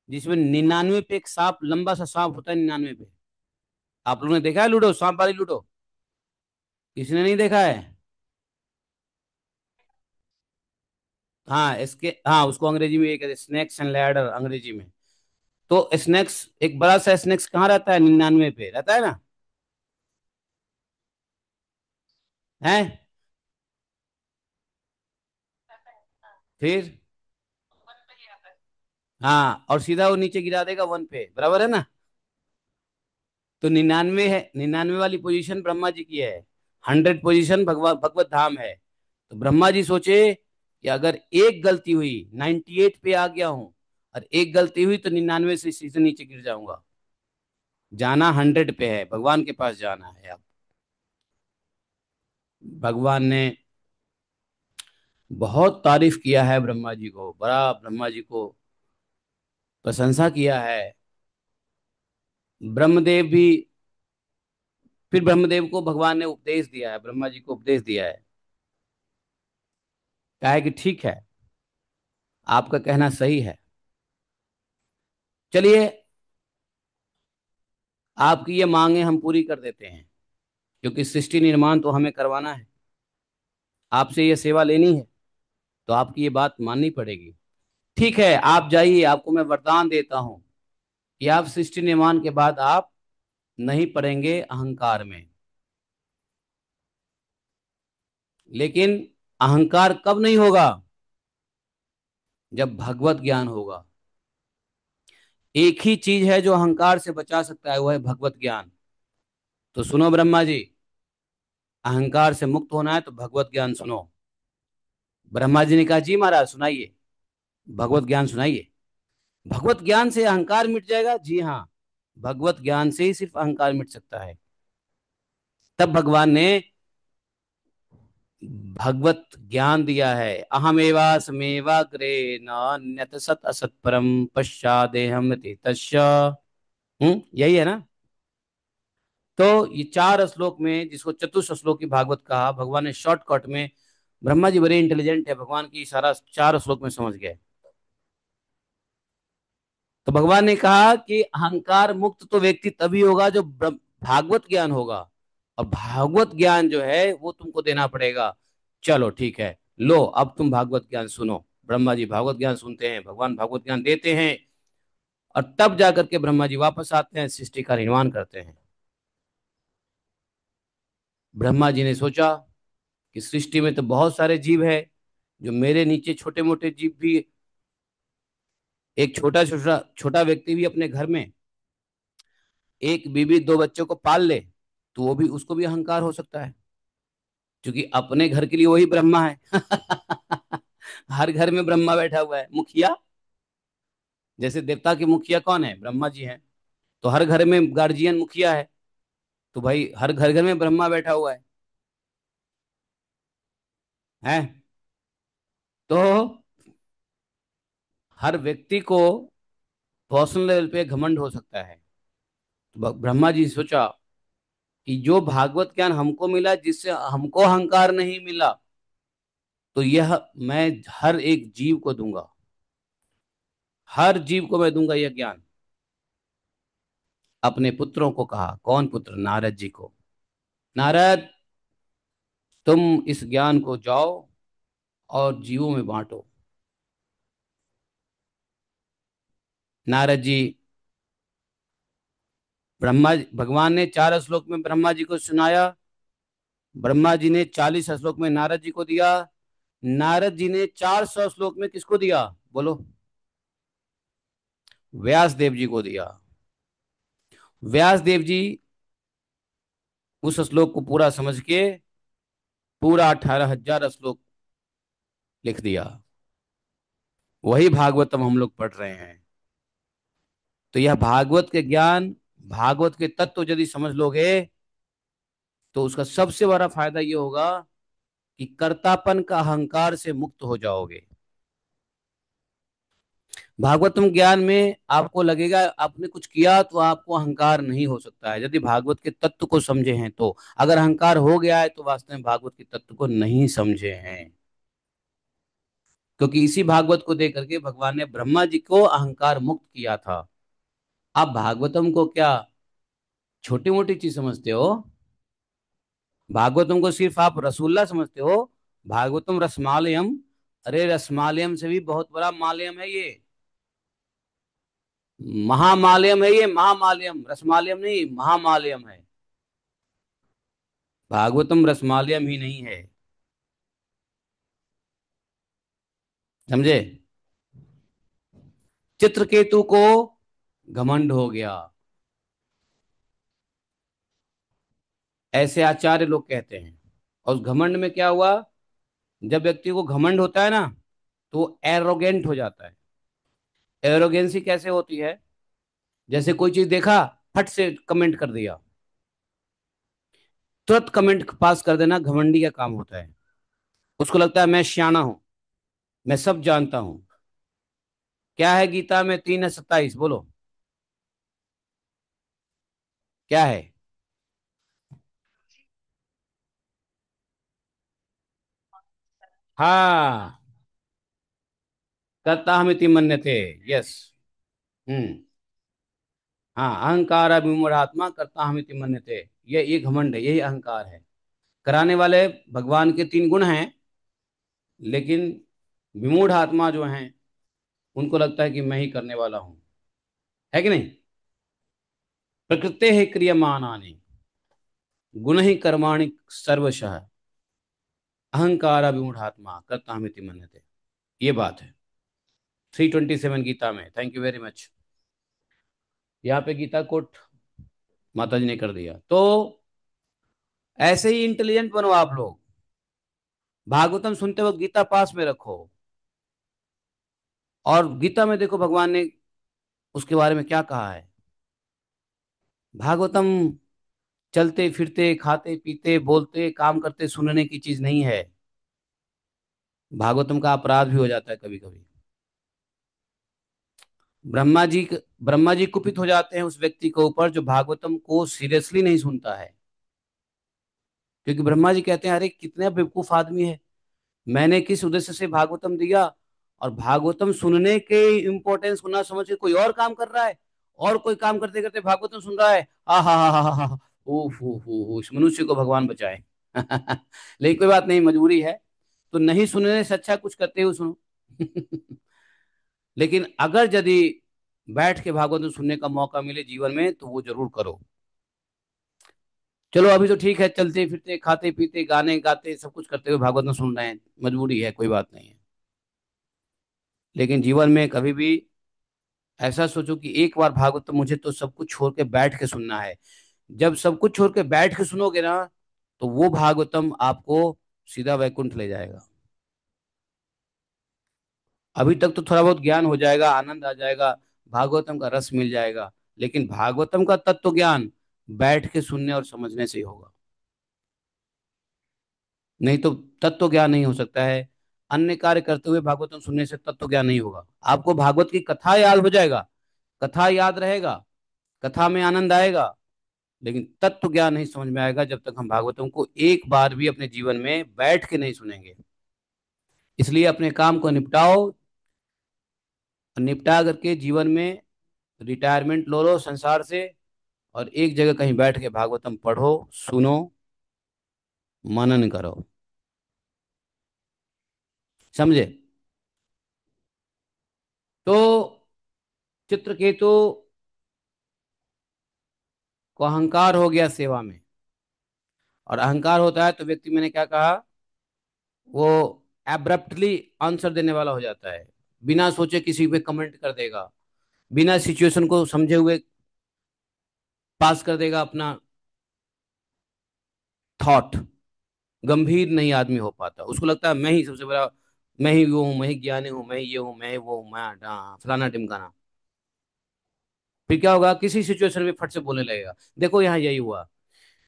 जिसमें 99 पे एक सांप, लंबा सा सांप होता है 99 पे। आप लोगों ने देखा है लूडो, सांप वाली लूडो? किसने नहीं देखा है? हाँ, इसके, हाँ, उसको अंग्रेजी में ये कहते हैं स्नेक्स एंड लैडर, अंग्रेजी में। तो स्नेक्स, एक बड़ा सा स्नेक्स कहाँ रहता है? 99 पे रहता है ना, है? फिर हाँ, और सीधा वो नीचे गिरा देगा 1 पे, बराबर है ना? तो 99 है, 99 वाली पोजीशन ब्रह्मा जी की है। 100 पोजीशन भगवत धाम है। तो ब्रह्मा जी सोचे कि अगर एक गलती हुई, 98 पे आ गया हूं, और एक गलती हुई तो 99 से सीधे नीचे गिर जाऊंगा। जाना 100 पे है, भगवान के पास जाना है अब। भगवान ने बहुत तारीफ किया है ब्रह्मा जी को, बड़ा ब्रह्मा जी को प्रशंसा किया है। ब्रह्मदेव भी, फिर ब्रह्मदेव को भगवान ने उपदेश दिया है, ब्रह्मा जी को उपदेश दिया है। कहा है कि ठीक है, आपका कहना सही है, चलिए आपकी ये मांगे हम पूरी कर देते हैं, क्योंकि सृष्टि निर्माण तो हमें करवाना है, आपसे ये सेवा लेनी है, तो आपकी ये बात माननी पड़ेगी। ठीक है, आप जाइए, आपको मैं वरदान देता हूं कि आप सृष्टि निर्माण के बाद आप नहीं पड़ेंगे अहंकार में। लेकिन अहंकार कब नहीं होगा? जब भगवत ज्ञान होगा। एक ही चीज है जो अहंकार से बचा सकता है, वो है भगवत ज्ञान। तो सुनो ब्रह्मा जी, अहंकार से मुक्त होना है तो भगवत ज्ञान सुनो। ब्रह्मा जी ने कहा, जी महाराज सुनाइए, भगवत ज्ञान सुनाइए। भगवत ज्ञान से अहंकार मिट जाएगा? जी हाँ, भगवत ज्ञान से ही सिर्फ अहंकार मिट सकता है। तब भगवान ने भगवत ज्ञान दिया है। अहमेवास्मेवाग्रे नान्यत सत असत परम पश्चादेहम तस्य। यही है ना? तो ये 4 श्लोक में, जिसको चतुश्लोकी भागवत कहा, भगवान ने शॉर्टकट में, ब्रह्मा जी बड़े इंटेलिजेंट है, भगवान की सारा 4 श्लोक में समझ गए। तो भगवान ने कहा कि अहंकार मुक्त तो व्यक्ति तभी होगा जो भागवत ज्ञान होगा, और भागवत ज्ञान जो है वो तुमको देना पड़ेगा। चलो ठीक है, लो अब तुम भागवत ज्ञान सुनो। ब्रह्मा जी भागवत ज्ञान सुनते हैं, भगवान भागवत ज्ञान देते हैं, और तब जाकर के ब्रह्मा जी वापस आते हैं, सृष्टि का निर्माण करते हैं। ब्रह्मा जी ने सोचा कि सृष्टि में तो बहुत सारे जीव है, जो मेरे नीचे छोटे मोटे जीव भी, एक छोटा छोटा छोटा व्यक्ति भी अपने घर में एक बीबी 2 बच्चों को पाल ले, तो वो भी, उसको भी अहंकार हो सकता है, क्योंकि अपने घर के लिए वही ब्रह्मा है। हर घर में ब्रह्मा बैठा हुआ है, मुखिया। जैसे देवता के मुखिया कौन है? ब्रह्मा जी हैं। तो हर घर में गार्जियन मुखिया है, तो भाई हर घर घर में ब्रह्मा बैठा हुआ है। तो हर व्यक्ति को पर्सनल लेवल पे घमंड हो सकता है। तो ब्रह्मा जी ने सोचा कि जो भागवत ज्ञान हमको मिला, जिससे हमको अहंकार नहीं मिला, तो यह मैं हर एक जीव को दूंगा, हर जीव को मैं दूंगा यह ज्ञान। अपने पुत्रों को कहा। कौन पुत्र? नारद जी को। नारद, तुम इस ज्ञान को जाओ और जीवों में बांटो। नारद जी, ब्रह्मा, भगवान ने 4 श्लोक में ब्रह्मा जी को सुनाया, ब्रह्मा जी ने 40 श्लोक में नारद जी को दिया, नारद जी ने 400 श्लोक में किसको दिया? बोलो। व्यास देव जी को दिया। व्यास देव जी उस श्लोक को पूरा समझ के पूरा 18,000 श्लोक लिख दिया। वही भागवतम हम लोग पढ़ रहे हैं। तो यह भागवत के ज्ञान भागवत के तत्व यदि समझ लोगे तो उसका सबसे बड़ा फायदा ये होगा कि कर्तापन का अहंकार से मुक्त हो जाओगे। भागवतम ज्ञान में आपको लगेगा आपने कुछ किया तो आपको अहंकार नहीं हो सकता है, यदि भागवत के तत्व को समझे हैं तो। अगर अहंकार हो गया है तो वास्तव में भागवत के तत्व को नहीं समझे हैं। क्योंकि इसी भागवत को देख करके भगवान ने ब्रह्मा जी को अहंकार मुक्त किया था। आप भागवतम को क्या छोटी मोटी चीज समझते हो? भागवतम को सिर्फ आप रसूलुल्लाह समझते हो? भागवतम रसमालयम। अरे रसमालयम से भी बहुत बड़ा मालयम है ये। महामालयम है ये, महामालयम, रसमालयम नहीं, महामालयम है। भागवतम रसमालयम ही नहीं है। समझे? चित्रकेतु को घमंड हो गया, ऐसे आचार्य लोग कहते हैं। और उस घमंड में क्या हुआ? जब व्यक्ति को घमंड होता है ना, तो वो एरोगेंट हो जाता है। एरोगेंसी कैसे होती है? जैसे कोई चीज देखा, फट से कमेंट कर दिया, तुरंत कमेंट पास कर देना घमंडी का काम होता है। उसको लगता है मैं श्याना हूं, मैं सब जानता हूं। क्या है गीता में 3 है 27, बोलो क्या है? हाँ, करता हमिति मन्यते। यस। हम्म। हाँ, अहंकार विमूढ़ात्मा करता हमिति मन्यते। ये घमंड है, यही अहंकार है। कराने वाले भगवान के 3 गुण हैं, लेकिन विमूढ़ आत्मा जो हैं उनको लगता है कि मैं ही करने वाला हूं। है कि नहीं? प्रकृते ही क्रियमाणानि गुण ही कर्माणि सर्वशः अहंकार विमूढ़ात्मा करता हमिति मन्यते। ये बात है 327 गीता में। Thank you very much. यहाँ पे गीता कोट माता जी ने कर दिया। तो ऐसे ही इंटेलिजेंट बनो आप लोग। भागवतम सुनते वक्त गीता पास में रखो। और गीता में देखो भगवान ने उसके बारे में क्या कहा है। भागवतम चलते फिरते खाते पीते बोलते काम करते सुनने की चीज नहीं है। भागवतम का अपराध भी हो जाता है कभी कभी। ब्रह्मा जी ब्रह्मा जी कुपित हो जाते हैं उस व्यक्ति के ऊपर जो भागवतम को सीरियसली नहीं सुनता है। क्योंकि ब्रह्मा जी कहते हैं अरे कितने बेवकूफ आदमी है, मैंने किस उद्देश्य से भागवतम दिया, और भागवतम सुनने के इम्पोर्टेंस को ना समझ के कोई और काम कर रहा है। और कोई काम करते करते भागवतम सुन रहा है। आ हा। ओफ हो, इस मनुष्य को भगवान बचाए। लेकिन कोई बात नहीं, मजबूरी है। तो नहीं सुनने से अच्छा कुछ करते हुए सुनो। लेकिन अगर यदि बैठ के भागवतम सुनने का मौका मिले जीवन में तो वो जरूर करो। चलो अभी तो ठीक है, चलते फिरते खाते पीते गाने गाते सब कुछ करते हुए भागवतम सुन रहे हैं, मजबूरी है, कोई बात नहीं है। लेकिन जीवन में कभी भी ऐसा सोचो कि एक बार भागवतम मुझे तो सब कुछ छोड़ के बैठ के सुनना है। जब सब कुछ छोड़ के बैठ के सुनोगे ना, तो वो भागवतम आपको सीधा वैकुंठ ले जाएगा। अभी तक तो थोड़ा बहुत ज्ञान हो जाएगा, आनंद आ जाएगा, भागवतम का रस मिल जाएगा। लेकिन भागवतम का तत्व ज्ञान बैठ के सुनने और समझने से ही होगा। नहीं तो तत्व ज्ञान नहीं हो सकता है। अन्य कार्य करते हुए भागवतम सुनने से तत्व ज्ञान नहीं होगा। आपको भागवत की कथा याद हो जाएगा, कथा याद रहेगा, कथा में आनंद आएगा, लेकिन तत्व ज्ञान नहीं समझ में आएगा जब तक हम भागवतम को एक बार भी अपने जीवन में बैठ के नहीं सुनेंगे। इसलिए अपने काम को निपटाओ, और निपटा करके जीवन में रिटायरमेंट लो लो संसार से, और एक जगह कहीं बैठ के भागवतम पढ़ो, सुनो, मनन करो। समझे? तो चित्रकेतु को अहंकार हो गया सेवा में। और अहंकार होता है तो व्यक्ति, मैंने क्या कहा, वो एब्रप्टली आंसर देने वाला हो जाता है। बिना सोचे किसी पे कमेंट कर देगा, बिना सिचुएशन को समझे हुए पास कर देगा अपना थॉट। गंभीर नहीं आदमी हो पाता, उसको लगता है मैं ही सबसे बड़ा, मैं ही वो हूँ, मैं ही ज्ञानी हूँ, मैं ही ये हूँ, मैं ही वो हूँ, मैं फलाना टिमकाना। फिर क्या होगा, किसी सिचुएशन में फट से बोलने लगेगा। देखो यहाँ यही हुआ,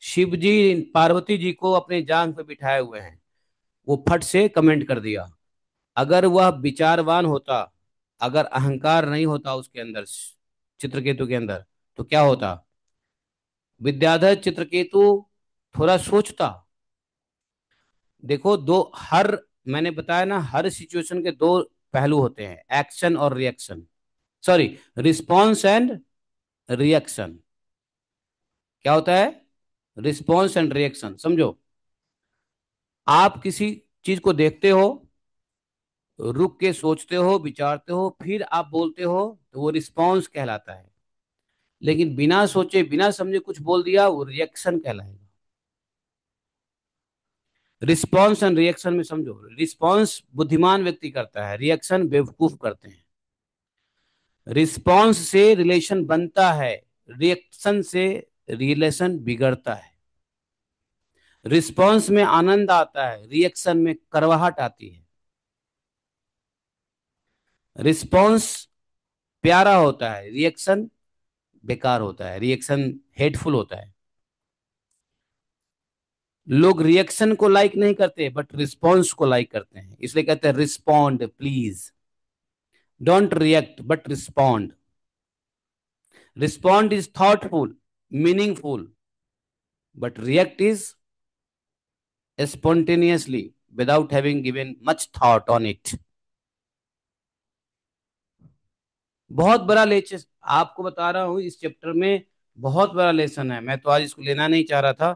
शिव जी पार्वती जी को अपने जांग पे बिठाए हुए हैं, वो फट से कमेंट कर दिया। अगर वह विचारवान होता, अगर अहंकार नहीं होता उसके अंदर, चित्रकेतु के अंदर, तो क्या होता, विद्याधर चित्रकेतु थोड़ा सोचता। देखो दो, हर, मैंने बताया ना, हर सिचुएशन के दो पहलू होते हैं, एक्शन और reaction, sorry, response and reaction. क्या होता है, रिस्पॉन्स एंड रिएक्शन, समझो। आप किसी चीज को देखते हो, रुक के सोचते हो, विचारते हो, फिर आप बोलते हो, तो वो रिस्पॉन्स कहलाता है। लेकिन बिना सोचे बिना समझे कुछ बोल दिया, वो रिएक्शन कहलाएगा। रिस्पॉन्स एंड रिएक्शन में समझो, रिस्पॉन्स बुद्धिमान व्यक्ति करता है, रिएक्शन बेवकूफ करते हैं। रिस्पॉन्स से रिलेशन बनता है, रिएक्शन से रिलेशन बिगड़ता है। रिस्पॉन्स में आनंद आता है, रिएक्शन में करवाहट आती है। रिस्पॉन्स प्यारा होता है, रिएक्शन बेकार होता है, रिएक्शन हेटफुल होता है। लोग रिएक्शन को लाइक नहीं करते, बट रिस्पॉन्स को लाइक करते हैं, इसलिए कहते हैं respond please, don't react but respond. Respond is thoughtful, meaningful, but react is spontaneously without having given much thought on it। बहुत बड़ा लेसन आपको बता रहा हूं इस चैप्टर में, बहुत बड़ा लेसन है। मैं तो आज इसको लेना नहीं चाह रहा था,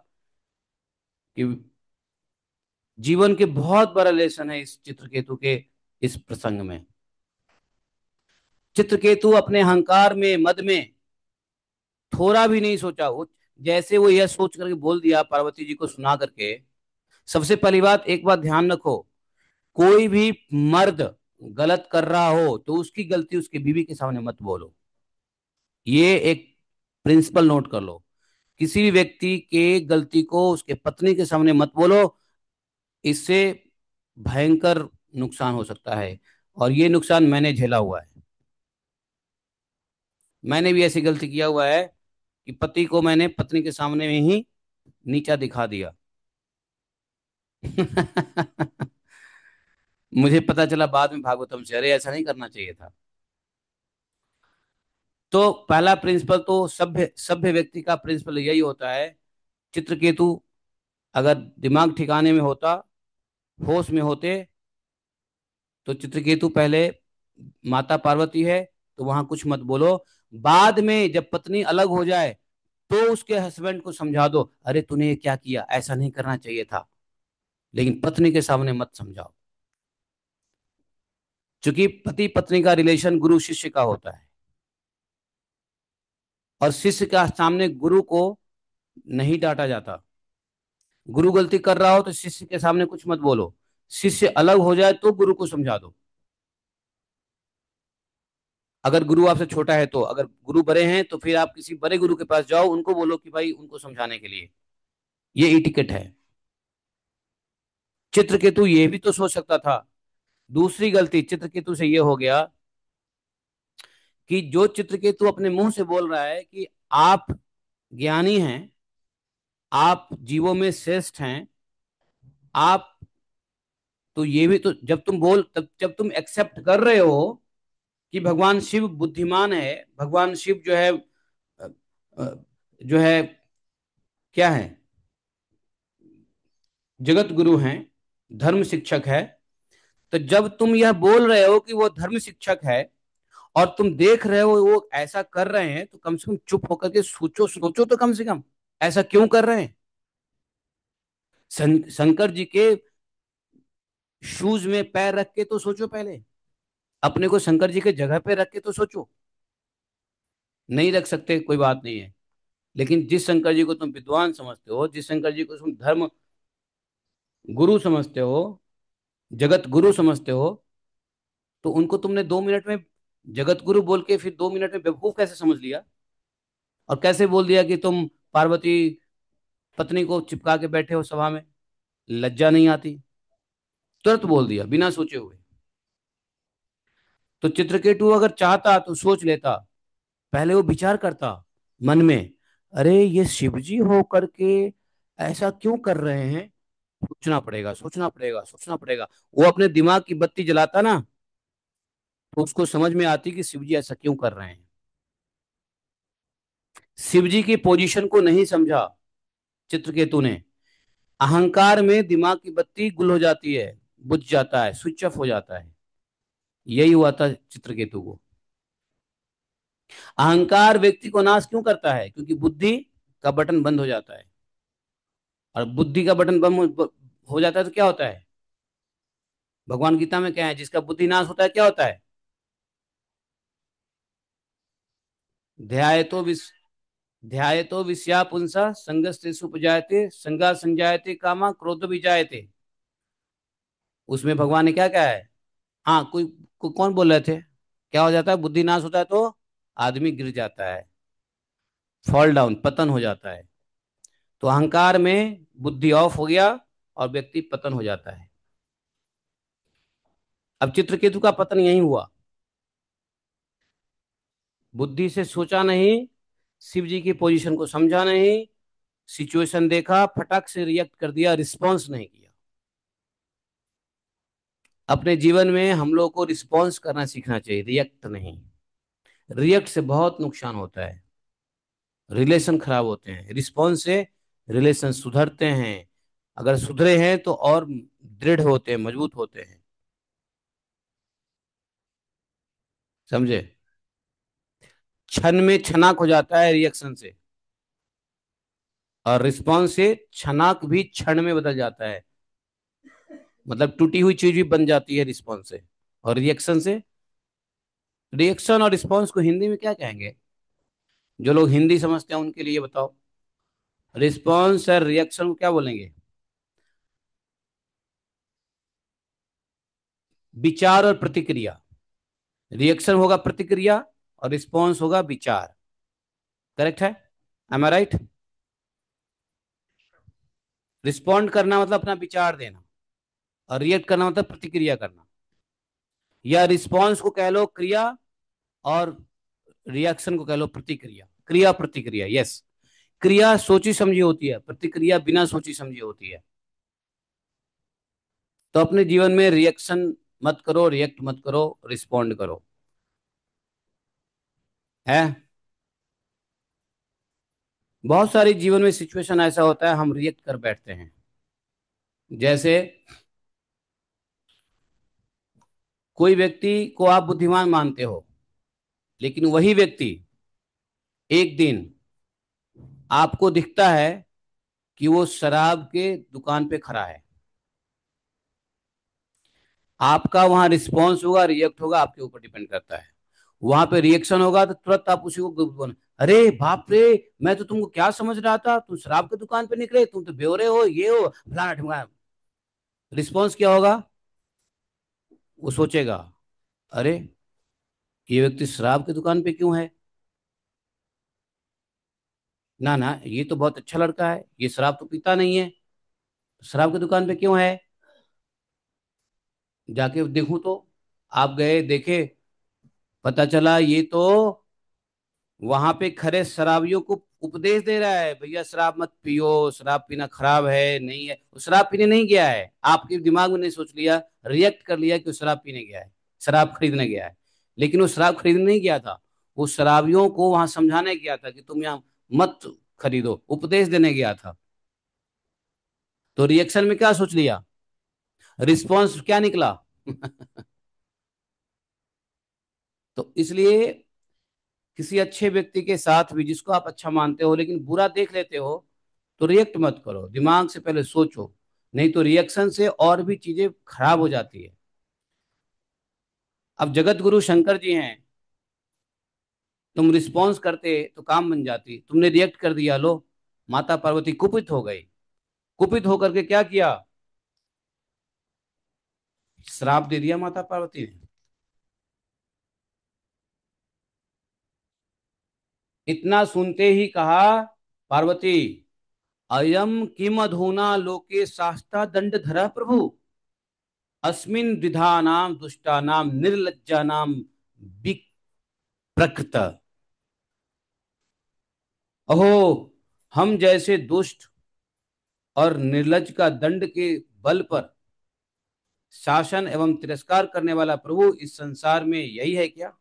कि जीवन के बहुत बड़ा लेसन है इस चित्रकेतु के इस प्रसंग में। चित्रकेतु अपने अहंकार में, मद में थोड़ा भी नहीं सोचा। वो जैसे वो यह सोच करके बोल दिया पार्वती जी को सुना करके। सबसे पहली बात, एक बात ध्यान रखो, कोई भी मर्द गलत कर रहा हो तो उसकी गलती उसकी बीवी के सामने मत बोलो। ये एक प्रिंसिपल नोट कर लो, किसी भी व्यक्ति के गलती को उसके पत्नी के सामने मत बोलो। इससे भयंकर नुकसान हो सकता है, और ये नुकसान मैंने झेला हुआ है। मैंने भी ऐसी गलती किया हुआ है कि पति को मैंने पत्नी के सामने में ही नीचा दिखा दिया। मुझे पता चला बाद में भागवतम से, अरे ऐसा नहीं करना चाहिए था। तो पहला प्रिंसिपल तो सभ्य सभ्य व्यक्ति का प्रिंसिपल यही होता है। चित्रकेतु अगर दिमाग ठिकाने में होता, होश में होते, तो चित्रकेतु पहले, माता पार्वती है तो वहां कुछ मत बोलो। बाद में जब पत्नी अलग हो जाए तो उसके हस्बैंड को समझा दो, अरे तूने ये क्या किया, ऐसा नहीं करना चाहिए था। लेकिन पत्नी के सामने मत समझाओ, क्योंकि पति पत्नी का रिलेशन गुरु शिष्य का होता है, और शिष्य का सामने गुरु को नहीं डांटा जाता। गुरु गलती कर रहा हो तो शिष्य के सामने कुछ मत बोलो, शिष्य अलग हो जाए तो गुरु को समझा दो। अगर गुरु आपसे छोटा है तो, अगर गुरु बड़े हैं तो फिर आप किसी बड़े गुरु के पास जाओ, उनको बोलो कि भाई उनको समझाने के लिए। ये इटिकेट है। चित्रकेतु ये भी तो सोच सकता था। दूसरी गलती चित्रकेतु से ये हो गया कि जो चित्रकेतु अपने मुंह से बोल रहा है कि आप ज्ञानी हैं, आप जीवों में श्रेष्ठ हैं, आप, तो ये भी तो, जब तुम बोल, तब जब तुम एक्सेप्ट कर रहे हो कि भगवान शिव बुद्धिमान है, भगवान शिव जो है, अ, अ, जो है, क्या है, जगत गुरु हैं, धर्म शिक्षक है, तो जब तुम यह बोल रहे हो कि वो धर्म शिक्षक है, और तुम देख रहे हो वो ऐसा कर रहे हैं, तो कम से कम चुप होकर के सोचो, सोचो तो कम से कम ऐसा क्यों कर रहे हैं। शंकर जी के शूज में पैर रख के तो सोचो पहले, अपने को शंकर जी के जगह पे रख के तो सोचो। नहीं रख सकते, कोई बात नहीं है। लेकिन जिस शंकर जी को तुम विद्वान समझते हो, जिस शंकर जी को तुम धर्म गुरु समझते हो, जगत गुरु समझते हो, तो उनको तुमने 2 मिनट में जगत गुरु बोल के फिर 2 मिनट में बेवकूफ कैसे समझ लिया, और कैसे बोल दिया कि तुम पार्वती पत्नी को चिपका के बैठे हो सभा में, लज्जा नहीं आती। तुरंत बोल दिया बिना सोचे हुए। तो चित्रकेतु अगर चाहता तो सोच लेता, पहले वो विचार करता मन में, अरे ये शिव जी हो करके ऐसा क्यों कर रहे हैं। सोचना पड़ेगा, सोचना पड़ेगा, सोचना पड़ेगा। वो अपने दिमाग की बत्ती जलाता ना, तो उसको समझ में आती कि शिव जी ऐसा क्यों कर रहे हैं। शिव जी की पोजीशन को नहीं समझा चित्रकेतु ने। अहंकार में दिमाग की बत्ती गुल हो जाती है, बुझ जाता है, स्विच ऑफ हो जाता है। यही हुआ था चित्रकेतु को। अहंकार व्यक्ति को नाश क्यों करता है? क्योंकि बुद्धि का बटन बंद हो जाता है। और बुद्धि का बटन बंद हो जाता है तो क्या होता है? भगवान गीता में क्या है? जिसका बुद्धि नाश होता है क्या होता है? ध्यायतो विस ध्यायतो विषया पुंसा संगस्तेषु उपजायते संगा संजायते कामा क्रोध विजायते। उसमें भगवान ने क्या कहा है? हाँ, कौन बोल रहे थे? क्या हो जाता है? बुद्धि नाश होता है तो आदमी गिर जाता है, फॉल डाउन, पतन हो जाता है। तो अहंकार में बुद्धि ऑफ हो गया और व्यक्ति पतन हो जाता है। अब चित्रकेतु का पतन यही हुआ। बुद्धि से सोचा नहीं, शिव जी की पोजीशन को समझा नहीं, सिचुएशन देखा, फटक से रिएक्ट कर दिया, रिस्पॉन्स नहीं किया। अपने जीवन में हम लोग को रिस्पॉन्स करना सीखना चाहिए, रिएक्ट नहीं। रिएक्ट से बहुत नुकसान होता है, रिलेशन खराब होते हैं। रिस्पॉन्स से रिलेशन सुधरते हैं, अगर सुधरे हैं तो और दृढ़ होते हैं, मजबूत होते हैं। समझे? क्षण में छनाक हो जाता है रिएक्शन से, और रिस्पॉन्स से छनाक भी क्षण में बदल जाता है। मतलब टूटी हुई चीज भी बन जाती है रिस्पॉन्स से। और रिएक्शन से, रिएक्शन और रिस्पॉन्स को हिंदी में क्या कहेंगे? जो लोग हिंदी समझते हैं उनके लिए बताओ। रिस्पॉन्स और रिएक्शन को क्या बोलेंगे? विचार और प्रतिक्रिया। रिएक्शन होगा प्रतिक्रिया, और रिस्पॉन्स होगा विचार। करेक्ट है? एम आई राइट? रिस्पॉन्ड करना मतलब अपना विचार देना, और रिएक्ट करना मतलब प्रतिक्रिया करना। या रिस्पॉन्स को कह लो क्रिया, और रिएक्शन को कह लो प्रतिक्रिया। क्रिया प्रतिक्रिया, यस। क्रिया सोची समझी होती है, प्रतिक्रिया बिना सोची समझी होती है। तो अपने जीवन में रिएक्शन मत करो, रिएक्ट मत करो, रिस्पॉन्ड करो। है? बहुत सारी जीवन में सिचुएशन ऐसा होता है हम रिएक्ट कर बैठते हैं। जैसे कोई व्यक्ति को आप बुद्धिमान मानते हो, लेकिन वही व्यक्ति एक दिन आपको दिखता है कि वो शराब के दुकान पे खड़ा है। आपका वहां रिस्पॉन्स होगा, रिएक्ट होगा, आपके ऊपर डिपेंड करता है। वहां पे रिएक्शन होगा तो तुरंत आप उसी को अरे बाप रे, मैं तो तुमको क्या समझ रहा था, तुम शराब की दुकान पे निकले, तुम तो बेवरे हो, ये हो फलाना ढिमकाना। रिस्पॉन्स क्या होगा? वो सोचेगा, अरे ये व्यक्ति शराब की दुकान पे क्यों है? ना ना, ये तो बहुत अच्छा लड़का है, ये शराब तो पीता नहीं है, शराब की दुकान पे क्यों है? जाके देखूं तो। आप गए देखे, पता चला ये तो वहां पे खड़े शराबियों को उपदेश दे रहा है, भैया शराब मत पियो, शराब पीना खराब है, नहीं है। वो शराब पीने नहीं गया है, आपके दिमाग में नहीं सोच लिया, रिएक्ट कर लिया कि वो शराब पीने गया है, शराब खरीदने गया है। लेकिन वो शराब खरीदने नहीं गया था, वो शराबियों को वहां समझाने गया था कि तुम यहाँ मत खरीदो, उपदेश देने गया था। तो रिएक्शन में क्या सोच लिया, रिस्पॉन्स क्या निकला? तो इसलिए किसी अच्छे व्यक्ति के साथ भी, जिसको आप अच्छा मानते हो लेकिन बुरा देख लेते हो, तो रिएक्ट मत करो, दिमाग से पहले सोचो। नहीं तो रिएक्शन से और भी चीजें खराब हो जाती है। अब जगत गुरु शंकर जी हैं, तुम रिस्पॉन्स करते तो काम बन जाती, तुमने रिएक्ट कर दिया, लो माता पार्वती कुपित हो गई। कुपित होकर के क्या किया? श्राप दे दिया माता पार्वती ने। इतना सुनते ही कहा, पार्वती अयम किम अधुना लोके शास्ता दंड धरा प्रभु, अस्मिन विधानाम दुष्टानाम निर्लज्जानाम विप्रकृत। अहो, हम जैसे दुष्ट और निर्लज का दंड के बल पर शासन एवं तिरस्कार करने वाला प्रभु इस संसार में यही है क्या?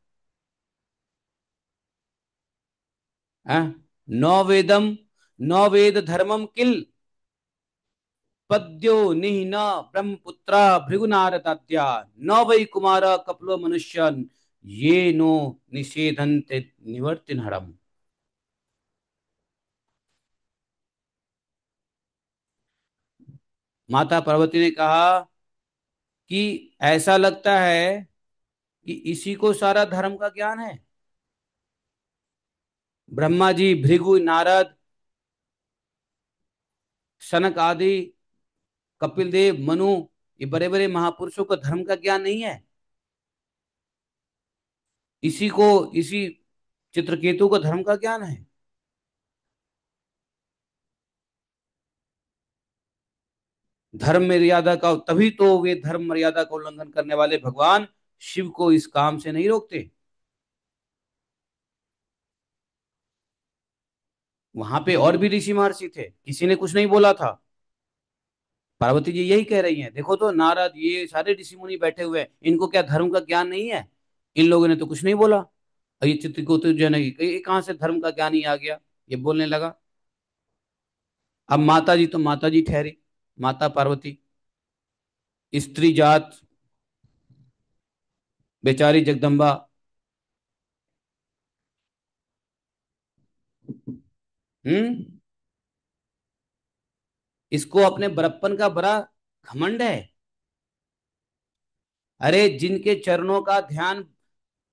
हैं? नौ वेदम, नौ वेद धर्मम किल पद्यो निहिना ब्रह्मपुत्रा भृगुनारदात्या न वै कुमार कपलो मनुष्यन ये नो निषेधन्ते निवर्तिनहरम। माता पार्वती ने कहा कि ऐसा लगता है कि इसी को सारा धर्म का ज्ञान है। ब्रह्मा जी, भृगु, नारद, सनक आदि, कपिल देव, मनु, ये बड़े बड़े महापुरुषों को धर्म का ज्ञान नहीं है। इसी चित्रकेतु को धर्म का ज्ञान है। धर्म मर्यादा का, तभी तो वे धर्म मर्यादा का उल्लंघन करने वाले भगवान शिव को इस काम से नहीं रोकते। वहां पे और भी ऋषि महर्षि थे, किसी ने कुछ नहीं बोला था। पार्वती जी यही कह रही हैं, देखो तो नारद, ये सारे ऋषि मुनि बैठे हुए हैं, इनको क्या धर्म का ज्ञान नहीं है? इन लोगों ने तो कुछ नहीं बोला। और ये चित्रकूट जो है ना, ये कहाँ से धर्म का ज्ञान ही आ गया, ये बोलने लगा। अब माता जी तो माता जी ठहरी, माता पार्वती, स्त्री जात, बेचारी जगदम्बा। हम्म। इसको अपने बड़प्पन का बड़ा घमंड है। अरे, जिनके चरणों का ध्यान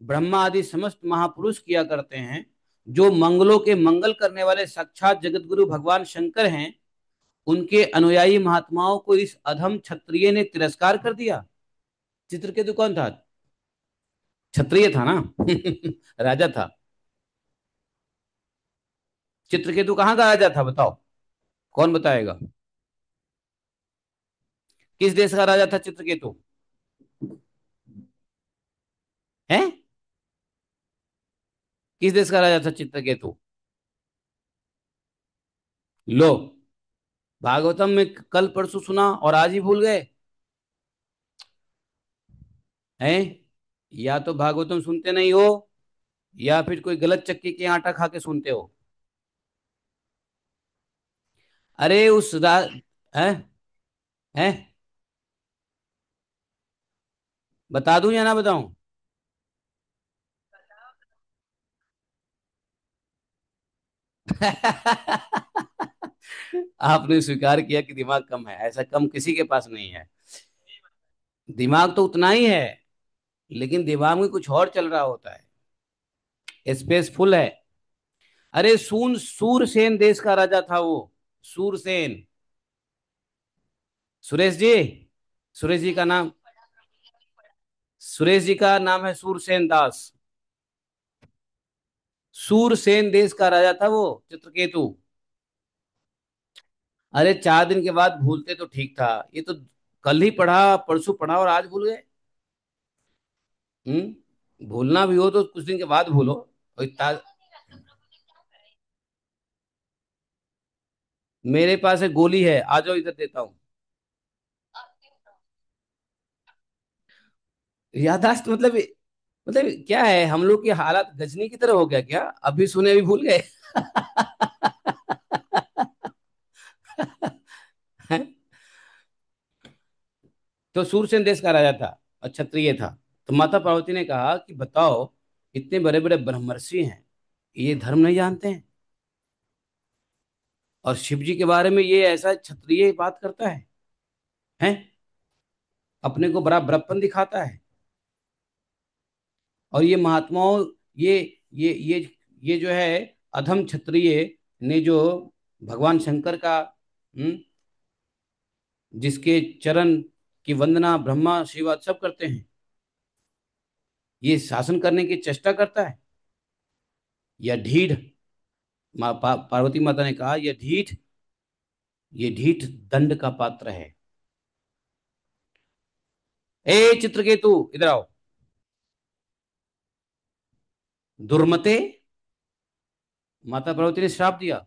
ब्रह्मा आदि समस्त महापुरुष किया करते हैं, जो मंगलों के मंगल करने वाले साक्षात जगत गुरु भगवान शंकर हैं, उनके अनुयायी महात्माओं को इस अधम क्षत्रिय ने तिरस्कार कर दिया। चित्रकेतु कौन था? क्षत्रिय था ना। राजा था। चित्रकेतु कहाँ का राजा था बताओ? कौन बताएगा? किस देश का राजा था चित्रकेतु? है? किस देश का राजा था चित्रकेतु? लो, भागवतम में कल परसों सुना और आज ही भूल गए हैं? या तो भागवतम सुनते नहीं हो, या फिर कोई गलत चक्की के आटा खा के सुनते हो। अरे उस है? है? बता दूं या ना बताऊं? आपने स्वीकार किया कि दिमाग कम है, ऐसा कम किसी के पास नहीं है। दिमाग तो उतना ही है, लेकिन दिमाग में कुछ और चल रहा होता है, स्पेस फुल है। अरे, सूरसेन देश का राजा था वो। सूरसेन। सुरेश जी, सुरेश जी का नाम, सुरेश जी का नाम है सूरसेन दास। सूरसेन देश का राजा था वो चित्रकेतु। अरे, 4 दिन के बाद भूलते तो ठीक था, ये तो कल ही पढ़ा, परसों पढ़ा और आज भूल गए। भूलना भी हो तो कुछ दिन के बाद भूलो। और मेरे पास एक गोली है, आ जाओ इधर देता हूँ। यादाश्त मतलब क्या है, हम लोग की हालत गजनी की तरह हो गया क्या? अभी सुने अभी भूल गए। तो सूरसेन देश का राजा था और क्षत्रिय था। तो माता पार्वती ने कहा कि बताओ, इतने बड़े बड़े ब्रह्मर्षि हैं, ये धर्म नहीं जानते हैं? और शिव जी के बारे में ये ऐसा क्षत्रिय बात करता है? अपने को बड़ा बड़प्पन दिखाता है। और ये महात्माओं, ये ये जो है अधम क्षत्रिय ने, जो भगवान शंकर का, जिसके चरण की वंदना ब्रह्मा शिव आदि सब करते हैं, ये शासन करने की चेष्टा करता है, या ढीठ। पार्वती माता ने कहा, ये ढीठ दंड का पात्र है। ए चित्रकेतु, इधर आओ। दुर्मते, माता पार्वती ने श्राप दिया,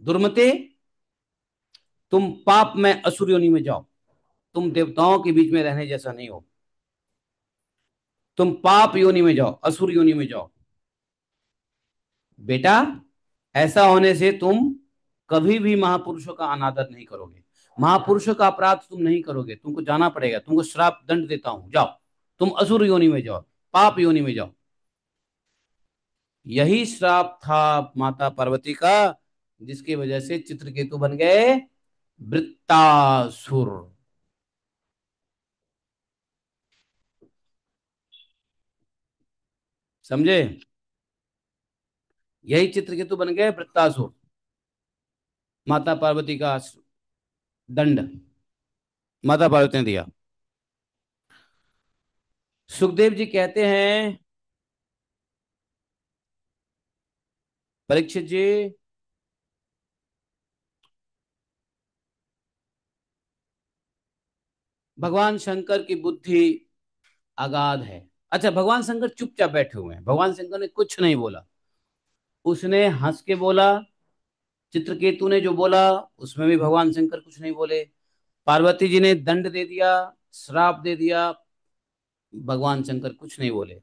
दुर्मते, तुम पाप में असुर योनि में जाओ, तुम देवताओं के बीच में रहने जैसा नहीं हो, तुम पाप योनि में जाओ, असुर योनि में जाओ। बेटा, ऐसा होने से तुम कभी भी महापुरुषों का अनादर नहीं करोगे, महापुरुषों का अपराध तुम नहीं करोगे, तुमको जाना पड़ेगा, तुमको श्राप दंड देता हूं, जाओ, तुम असुर योनि में जाओ, पाप योनि में जाओ। यही श्राप था माता पार्वती का, जिसकी वजह से चित्रकेतु बन गए वृत्तासुर। समझे? यही चित्रकेतु बन गए वृत्तासुर, माता पार्वती का दंड माता पार्वती ने दिया। सुखदेव जी कहते हैं, परीक्षित जी, भगवान शंकर की बुद्धि अगाध है। अच्छा, भगवान शंकर चुपचाप बैठे हुए हैं, भगवान शंकर ने कुछ नहीं बोला, उसने हंस के बोला, चित्रकेतु ने जो बोला उसमें भी भगवान शंकर कुछ नहीं बोले, पार्वती जी ने दंड दे दिया, श्राप दे दिया, भगवान शंकर कुछ नहीं बोले।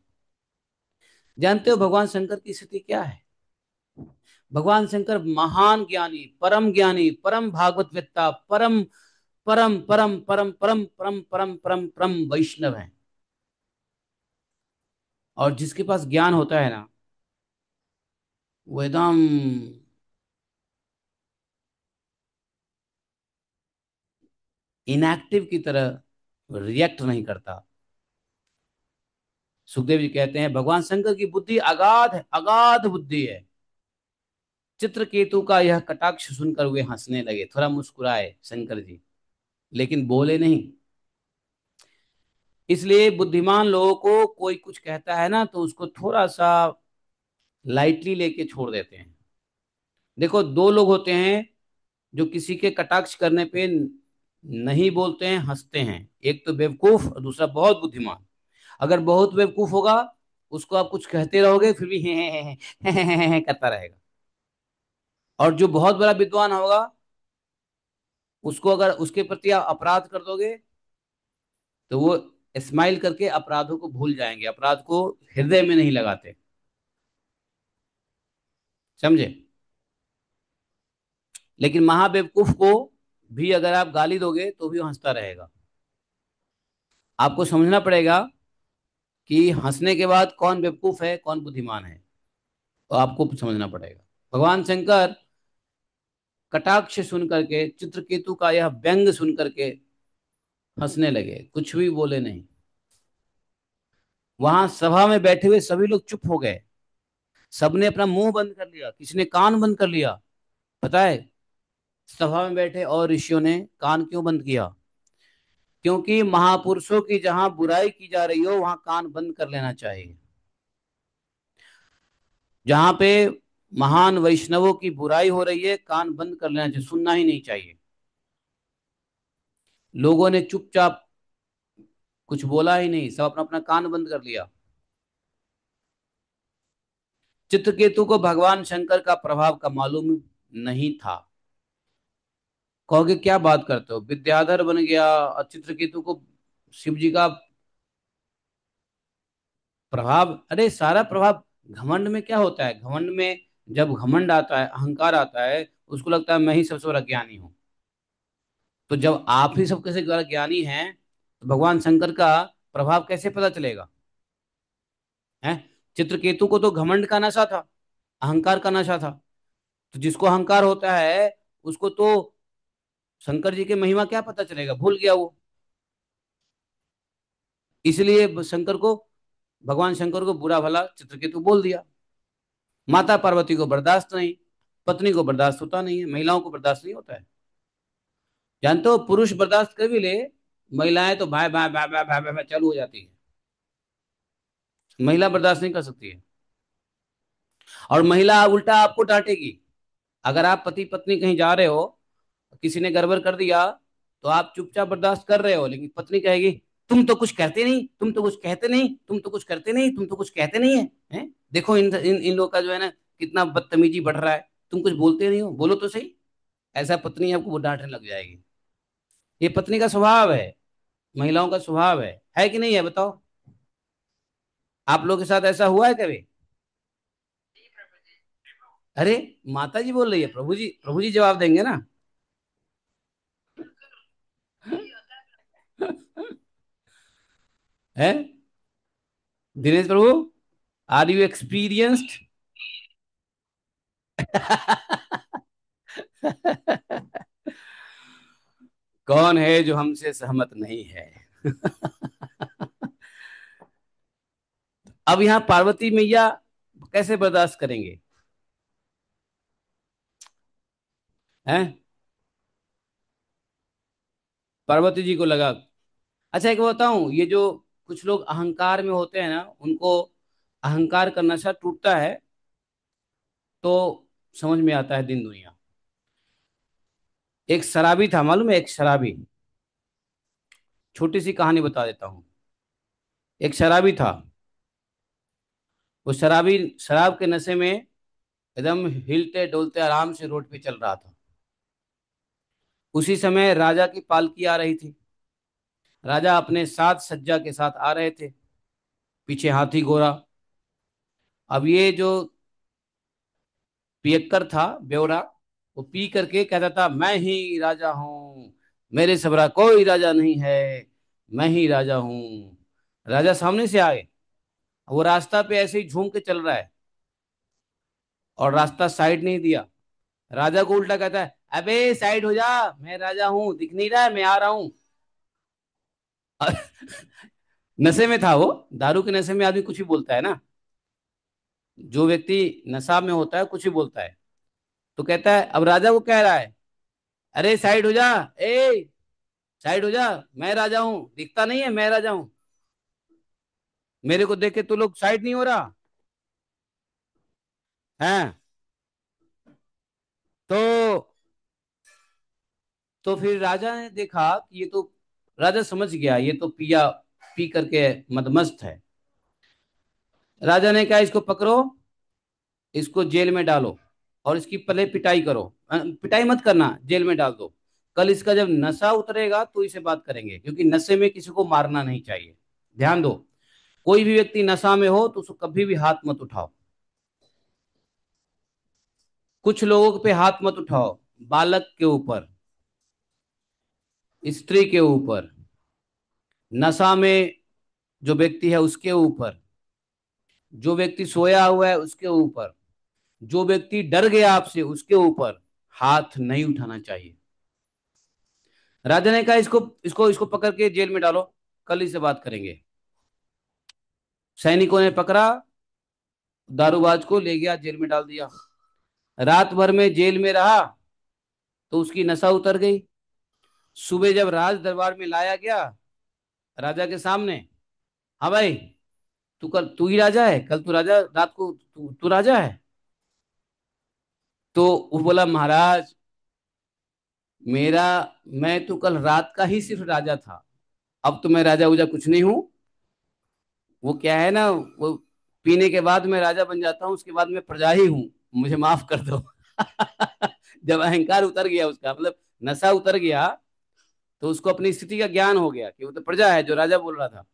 जानते हो भगवान शंकर की स्थिति क्या है? भगवान शंकर महान ज्ञानी, परम भागवत वेत्ता, परम परम परम परम परम परम परम परम परम वैष्णव है। और जिसके पास ज्ञान होता है ना, वो एकदम इनएक्टिव की तरह रिएक्ट नहीं करता। सुखदेव जी कहते हैं भगवान शंकर की बुद्धि अगाध है, अगाध बुद्धि है। चित्रकेतु का यह कटाक्ष सुनकर वे हंसने लगे, थोड़ा मुस्कुराए शंकर जी, लेकिन बोले नहीं। इसलिए बुद्धिमान लोगों को कोई कुछ कहता है ना, तो उसको थोड़ा सा लाइटली लेके छोड़ देते हैं। देखो, दो लोग होते हैं जो किसी के कटाक्ष करने पे नहीं बोलते हैं, हंसते हैं। एक तो बेवकूफ और दूसरा बहुत बुद्धिमान। अगर बहुत बेवकूफ होगा, उसको आप कुछ कहते रहोगे फिर भी हे करता रहेगा। और जो बहुत बड़ा विद्वान होगा, उसको अगर उसके प्रति आप अपराध कर दोगे, तो वो स्माइल करके अपराधों को भूल जाएंगे, अपराध को हृदय में नहीं लगाते। समझे? लेकिन महाबेवकूफ को भी अगर आप गाली दोगे तो भी वो हंसता रहेगा। आपको समझना पड़ेगा कि हंसने के बाद कौन बेवकूफ है कौन बुद्धिमान है, तो आपको समझना पड़ेगा। भगवान शंकर कटाक्ष सुन करके, चित्रकेतु का यह व्यंग सुन करके हंसने लगे, कुछ भी बोले नहीं। वहां सभा में बैठे हुए सभी लोग चुप हो गए, सबने अपना मुंह बंद कर लिया, किसी ने कान बंद कर लिया। पता है सभा में बैठे और ऋषियों ने कान क्यों बंद किया? क्योंकि महापुरुषों की जहां बुराई की जा रही हो वहां कान बंद कर लेना चाहिए। जहां पे महान वैष्णवों की बुराई हो रही है, कान बंद कर लेना चाहिए, सुनना ही नहीं चाहिए। लोगों ने चुपचाप कुछ बोला ही नहीं, सब अपना अपना कान बंद कर लिया। चित्रकेतु को भगवान शंकर का प्रभाव का मालूम नहीं था। कहोगे क्या बात करते हो, विद्याधर बन गया और चित्रकेतु को शिव जी का प्रभाव? अरे सारा प्रभाव घमंड में क्या होता है, घमंड में जब घमंड आता है, अहंकार आता है, उसको लगता है मैं ही सबसे बड़ा ज्ञानी हूं। तो जब आप ही सबके से बड़ा ज्ञानी हैं, तो भगवान शंकर का प्रभाव कैसे पता चलेगा? है? चित्रकेतु को तो घमंड का नशा था, अहंकार का नशा था। तो जिसको अहंकार होता है, उसको तो शंकर जी की महिमा क्या पता चलेगा, भूल गया वो। इसलिए शंकर को, भगवान शंकर को बुरा भला चित्रकेतु बोल दिया। माता पार्वती को बर्दाश्त नहीं, पत्नी को बर्दाश्त होता नहीं है, महिलाओं को बर्दाश्त नहीं होता है। जानते हो पुरुष बर्दाश्त कर भी ले, महिलाएं तो भाई भाई भाई भाई भाई भाई चालू हो जाती है। महिला बर्दाश्त नहीं कर सकती है। और महिला उल्टा आपको डांटेगी। अगर आप पति पत्नी कहीं जा रहे हो, किसी ने गड़बड़ कर दिया, तो आप चुपचाप बर्दाश्त कर रहे हो, लेकिन पत्नी कहेगी तुम तो कुछ कहते नहीं, तुम तो कुछ कहते नहीं, तुम तो कुछ करते नहीं, तुम तो कुछ कहते नहीं है, हैं? देखो इन लोगों का जो है ना, कितना बदतमीजी बढ़ रहा है, तुम कुछ बोलते नहीं हो, बोलो तो सही। ऐसा पत्नी आपको वो डांटने लग जाएगी। ये पत्नी का स्वभाव है, महिलाओं का स्वभाव है कि नहीं है बताओ। आप लोगों के साथ ऐसा हुआ है कभी? अरे, माता जी बोल रही है, प्रभु जी जवाब देंगे ना। है, दिनेश प्रभु, आर यू एक्सपीरियंस्ड? कौन है जो हमसे सहमत नहीं है? अब यहाँ पार्वती मैया कैसे बर्दाश्त करेंगे? हैं? पार्वती जी को लगा। अच्छा एक बताऊं, ये जो कुछ लोग अहंकार में होते हैं ना, उनको अहंकार का नशा टूटता है तो समझ में आता है दिन दुनिया। एक शराबी था, मालूम है, एक शराबी। छोटी सी कहानी बता देता हूँ। एक शराबी था। वो शराबी शराब के नशे में एकदम हिलते डोलते आराम से रोड पे चल रहा था। उसी समय राजा की पालकी आ रही थी। राजा अपने साथ सज्जा के साथ आ रहे थे, पीछे हाथी घोड़ा। अब ये जो पियक्कर था, बेवड़ा, वो पी करके कहता था मैं ही राजा हूँ, मेरे सबरा कोई राजा नहीं है, मैं ही राजा हूँ। राजा सामने से आए, वो रास्ता पे ऐसे ही झूम के चल रहा है और रास्ता साइड नहीं दिया। राजा को उल्टा कहता है, अबे साइड हो जा, मैं राजा हूँ, दिख नहीं रहा है, मैं आ रहा हूँ। नशे में था वो। दारू के नशे में आदमी कुछ भी बोलता है ना। जो व्यक्ति नशा में होता है कुछ भी बोलता है। तो कहता है, अब राजा को कह रहा है, अरे साइड हो जा, ए साइड हो जा, मैं राजा हूं, दिखता नहीं है मैं राजा हूं, मेरे को देख के तू लोग साइड नहीं हो रहा है। तो फिर राजा ने देखा कि ये तो, राजा समझ गया ये तो पिया, पी करके मदमस्त है। राजा ने कहा, इसको पकड़ो, इसको जेल में डालो और इसकी पहले पिटाई करो। पिटाई मत करना, जेल में डाल दो। कल इसका जब नशा उतरेगा तो इसे बात करेंगे, क्योंकि नशे में किसी को मारना नहीं चाहिए। ध्यान दो, कोई भी व्यक्ति नशा में हो तो उसको कभी भी हाथ मत उठाओ। कुछ लोगों पे हाथ मत उठाओ, बालक के ऊपर, स्त्री के ऊपर, नशा में जो व्यक्ति है उसके ऊपर, जो व्यक्ति सोया हुआ है उसके ऊपर, जो व्यक्ति डर गया आपसे उसके ऊपर हाथ नहीं उठाना चाहिए। राजा ने कहा, इसको इसको इसको पकड़ के जेल में डालो, कल इससे बात करेंगे। सैनिकों ने पकड़ा, दारूबाज को ले गया, जेल में डाल दिया। रात भर में जेल में रहा तो उसकी नशा उतर गई। सुबह जब राज दरबार में लाया गया राजा के सामने, हाँ भाई, तू ही राजा है, कल तू राजा, रात को तू राजा है। तो वो बोला, महाराज मेरा, मैं तो कल रात का ही सिर्फ राजा था, अब तो मैं राजा उजा कुछ नहीं हूँ। वो क्या है ना, वो पीने के बाद मैं राजा बन जाता हूँ, उसके बाद मैं प्रजा ही हूँ, मुझे माफ कर दो। जब अहंकार उतर गया उसका, मतलब नशा उतर गया, तो उसको अपनी स्थिति का ज्ञान हो गया कि वो तो प्रजा है जो राजा बोल रहा था।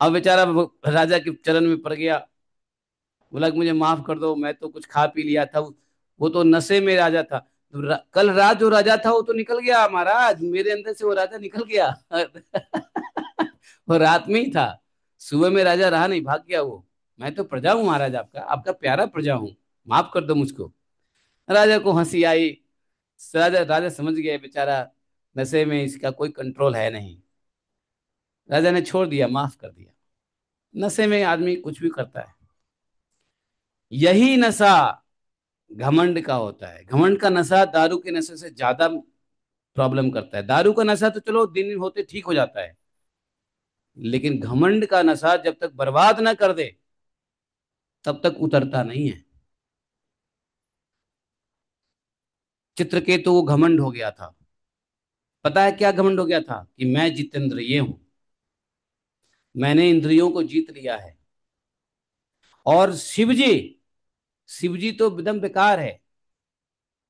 अब बेचारा राजा के चरण में पड़ गया, बोला कि मुझे माफ कर दो, मैं तो कुछ खा पी लिया था, वो तो नशे में राजा था। तो कल रात जो राजा था वो तो निकल गया महाराज, मेरे अंदर से वो राजा निकल गया। वो रात में ही था, सुबह में राजा रहा नहीं, भाग गया वो। मैं तो प्रजा हूँ महाराज, आपका आपका प्यारा प्रजा हूँ, माफ कर दो मुझको। राजा को हंसी आई। राजा राजा समझ गया बेचारा नशे में इसका कोई कंट्रोल है नहीं। राजा ने छोड़ दिया, माफ कर दिया। नशे में आदमी कुछ भी करता है। यही नशा घमंड का होता है। घमंड का नशा दारू के नशे से ज्यादा प्रॉब्लम करता है। दारू का नशा तो चलो दिन होते ठीक हो जाता है, लेकिन घमंड का नशा जब तक बर्बाद ना कर दे तब तक उतरता नहीं है। चित्रकेतु वो घमंड हो गया था। पता है क्या घमंड हो गया था? कि मैं जितेंद्रिय हूं, मैंने इंद्रियों को जीत लिया है। और शिव जी, शिव जी तो एकदम बेकार है।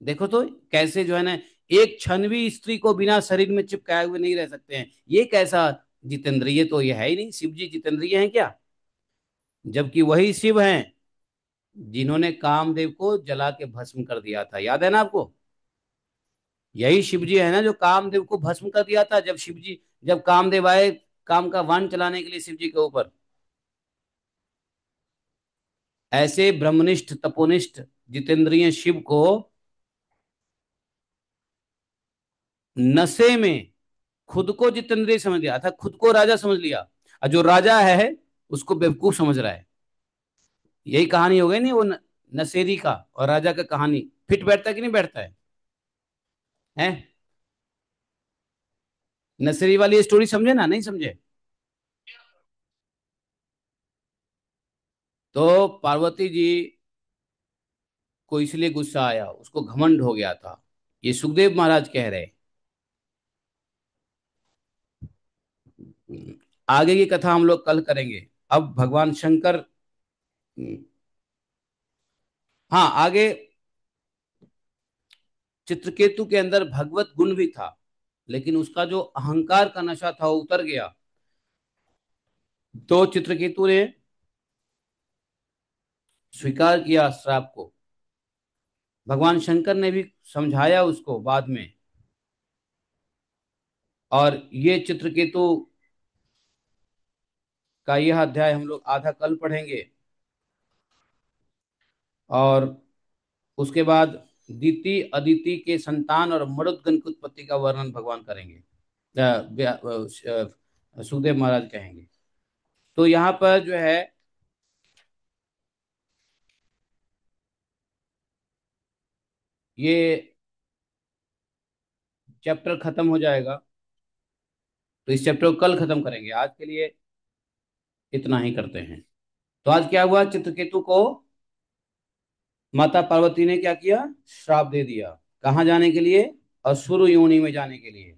देखो तो कैसे जो है ना, एक क्षण भी स्त्री को बिना शरीर में चिपकाए हुए नहीं रह सकते हैं। ये कैसा जितेंद्रिय, तो ये है ही नहीं, शिव जी जितेंद्रिय हैं क्या? जबकि वही शिव हैं जिन्होंने कामदेव को जला के भस्म कर दिया था, याद है ना आपको? यही शिव जी है ना जो कामदेव को भस्म कर दिया था, जब कामदेव आए काम का वाण चलाने के लिए शिव जी के ऊपर। ऐसे ब्रह्मनिष्ठ तपोनिष्ठ जितेंद्रिय शिव को नशे में खुद को जितेंद्रिय समझ लिया था, खुद को राजा समझ लिया, और जो राजा है उसको बेवकूफ समझ रहा है। यही कहानी हो गई नहीं वो नशेरी का और राजा का कहानी। फिट बैठता है कि नहीं बैठता है? नशेरी वाली स्टोरी समझे ना, नहीं समझे? तो पार्वती जी को इसलिए गुस्सा आया, उसको घमंड हो गया था। ये सुखदेव महाराज कह रहे हैं। आगे की कथा हम लोग कल करेंगे। अब भगवान शंकर, हाँ आगे, चित्रकेतु के अंदर भगवत गुण भी था, लेकिन उसका जो अहंकार का नशा था वो उतर गया। तो चित्रकेतु ने स्वीकार किया श्राप को। भगवान शंकर ने भी समझाया उसको बाद में। और ये चित्रकेतु का यह अध्याय हम लोग आधा कल पढ़ेंगे। और उसके बाद दीति अदिति के संतान और मरुदगण की उत्पत्ति का वर्णन भगवान करेंगे। सुखदेव महाराज कहेंगे। तो यहाँ पर जो है ये चैप्टर खत्म हो जाएगा। तो इस चैप्टर को कल खत्म करेंगे, आज के लिए इतना ही करते हैं। तो आज क्या हुआ, चित्रकेतु को माता पार्वती ने क्या किया, श्राप दे दिया। कहाँ जाने के लिए? असुर योनि में जाने के लिए।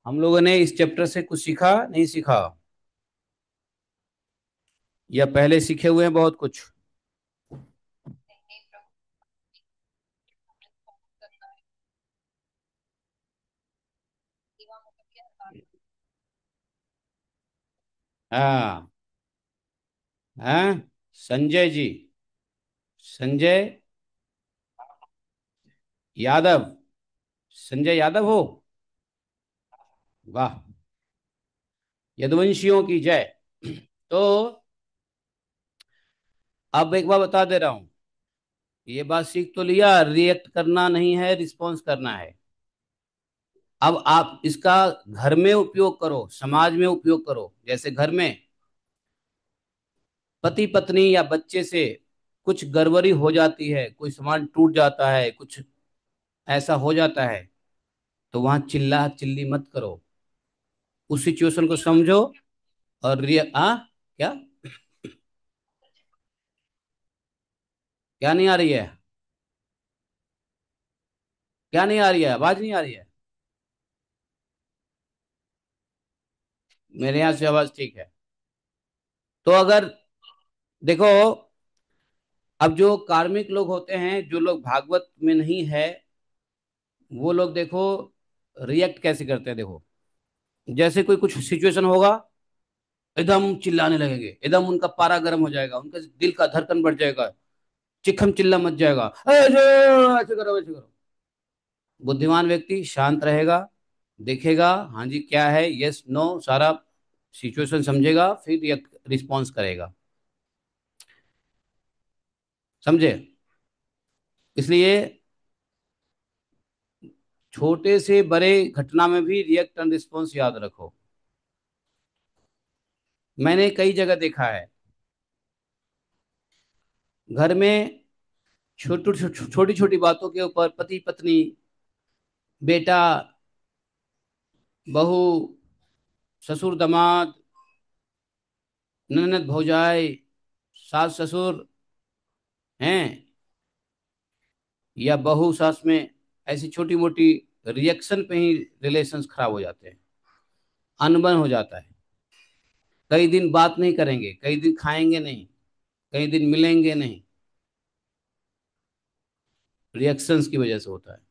हम लोगों ने इस चैप्टर से कुछ सीखा नहीं सीखा? या पहले सीखे हुए हैं बहुत कुछ? हाँ। हाँ। संजय जी, संजय यादव, संजय यादव हो? वाह, यदुवंशियों की जय। तो अब एक बार बता दे रहा हूं, ये बात सीख तो लिया, रिएक्ट करना नहीं है, रिस्पॉन्स करना है। अब आप इसका घर में उपयोग करो, समाज में उपयोग करो। जैसे घर में पति पत्नी या बच्चे से कुछ गड़बड़ी हो जाती है, कोई सामान टूट जाता है, कुछ ऐसा हो जाता है, तो वहां चिल्ला चिल्ली मत करो। उस सिचुएशन को समझो और क्या? क्या नहीं आ रही है? क्या नहीं आ रही है? आवाज नहीं आ रही है? मेरे यहाँ से आवाज ठीक है। तो अगर देखो, अब जो कार्मिक लोग होते हैं, जो लोग भागवत में नहीं है, वो लोग देखो रिएक्ट कैसे करते हैं। देखो, जैसे कोई कुछ सिचुएशन होगा, एकदम चिल्लाने लगेंगे, एकदम उनका पारा गर्म हो जाएगा, उनका दिल का धड़कन बढ़ जाएगा, चिखम चिल्ला मच जाएगा, ऐसे ऐसे करो वैसे करो। बुद्धिमान व्यक्ति शांत रहेगा, देखेगा हाँ जी क्या है, यस नो सारा सिचुएशन समझेगा, फिर रिस्पॉन्स करेगा। समझे? इसलिए छोटे से बड़े घटना में भी रिएक्ट एंड रिस्पॉन्स याद रखो। मैंने कई जगह देखा है, घर में छोटी छोटी बातों के ऊपर पति पत्नी, बेटा, बहू, ससुर दामाद, ननद भौजाई, सास ससुर हैं, या बहू सास में, ऐसी छोटी मोटी रिएक्शन पे ही रिलेशंस खराब हो जाते हैं, अनबन हो जाता है। कई दिन बात नहीं करेंगे, कई दिन खाएंगे नहीं, कई दिन मिलेंगे नहीं। रिएक्शंस की वजह से होता है।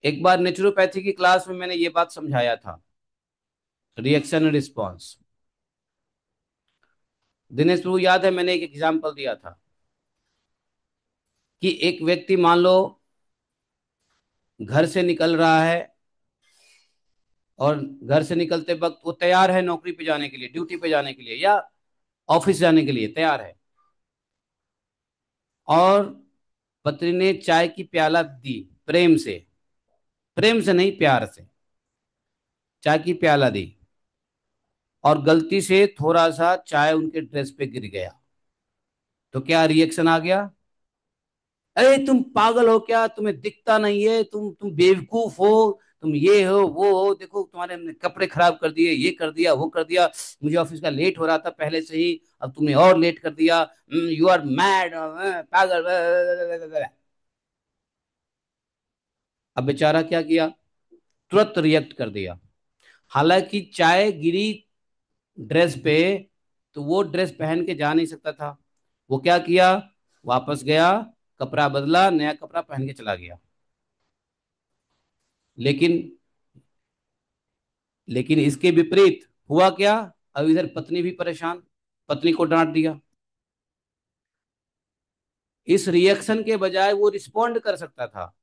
एक बार नेचुरोपैथी की क्लास में मैंने ये बात समझाया था, रिएक्शन रिस्पॉन्स। दिनेश प्रभु याद है, मैंने एक एग्जाम्पल दिया था कि एक व्यक्ति मान लो घर से निकल रहा है, और घर से निकलते वक्त वो तैयार है नौकरी पे जाने के लिए, ड्यूटी पे जाने के लिए, या ऑफिस जाने के लिए तैयार है। और पत्नी ने चाय की प्याला दी, प्रेम से, प्रेम से नहीं प्यार से, चाय की प्याला दी, और गलती से थोड़ा सा चाय उनके ड्रेस पे गिर गया। तो क्या रिएक्शन आ गया? अरे तुम पागल हो क्या, तुम्हें दिखता नहीं है, तुम बेवकूफ हो, तुम ये हो वो हो, देखो तुम्हारे हमने कपड़े खराब कर दिए, ये कर दिया वो कर दिया, मुझे ऑफिस का लेट हो रहा था पहले से ही, अब तुमने और लेट कर दिया, यू आर मैड, पागल। अब बेचारा क्या किया? तुरंत रिएक्ट कर दिया। हालांकि चाय गिरी ड्रेस पे, तो वो ड्रेस पहन के जा नहीं सकता था। वो क्या किया? वापस गया, कपड़ा बदला, नया कपड़ा पहन के चला गया। लेकिन लेकिन इसके विपरीत हुआ क्या? अब इधर पत्नी भी परेशान, पत्नी को डांट दिया। इस रिएक्शन के बजाय वो रिस्पॉन्ड कर सकता था।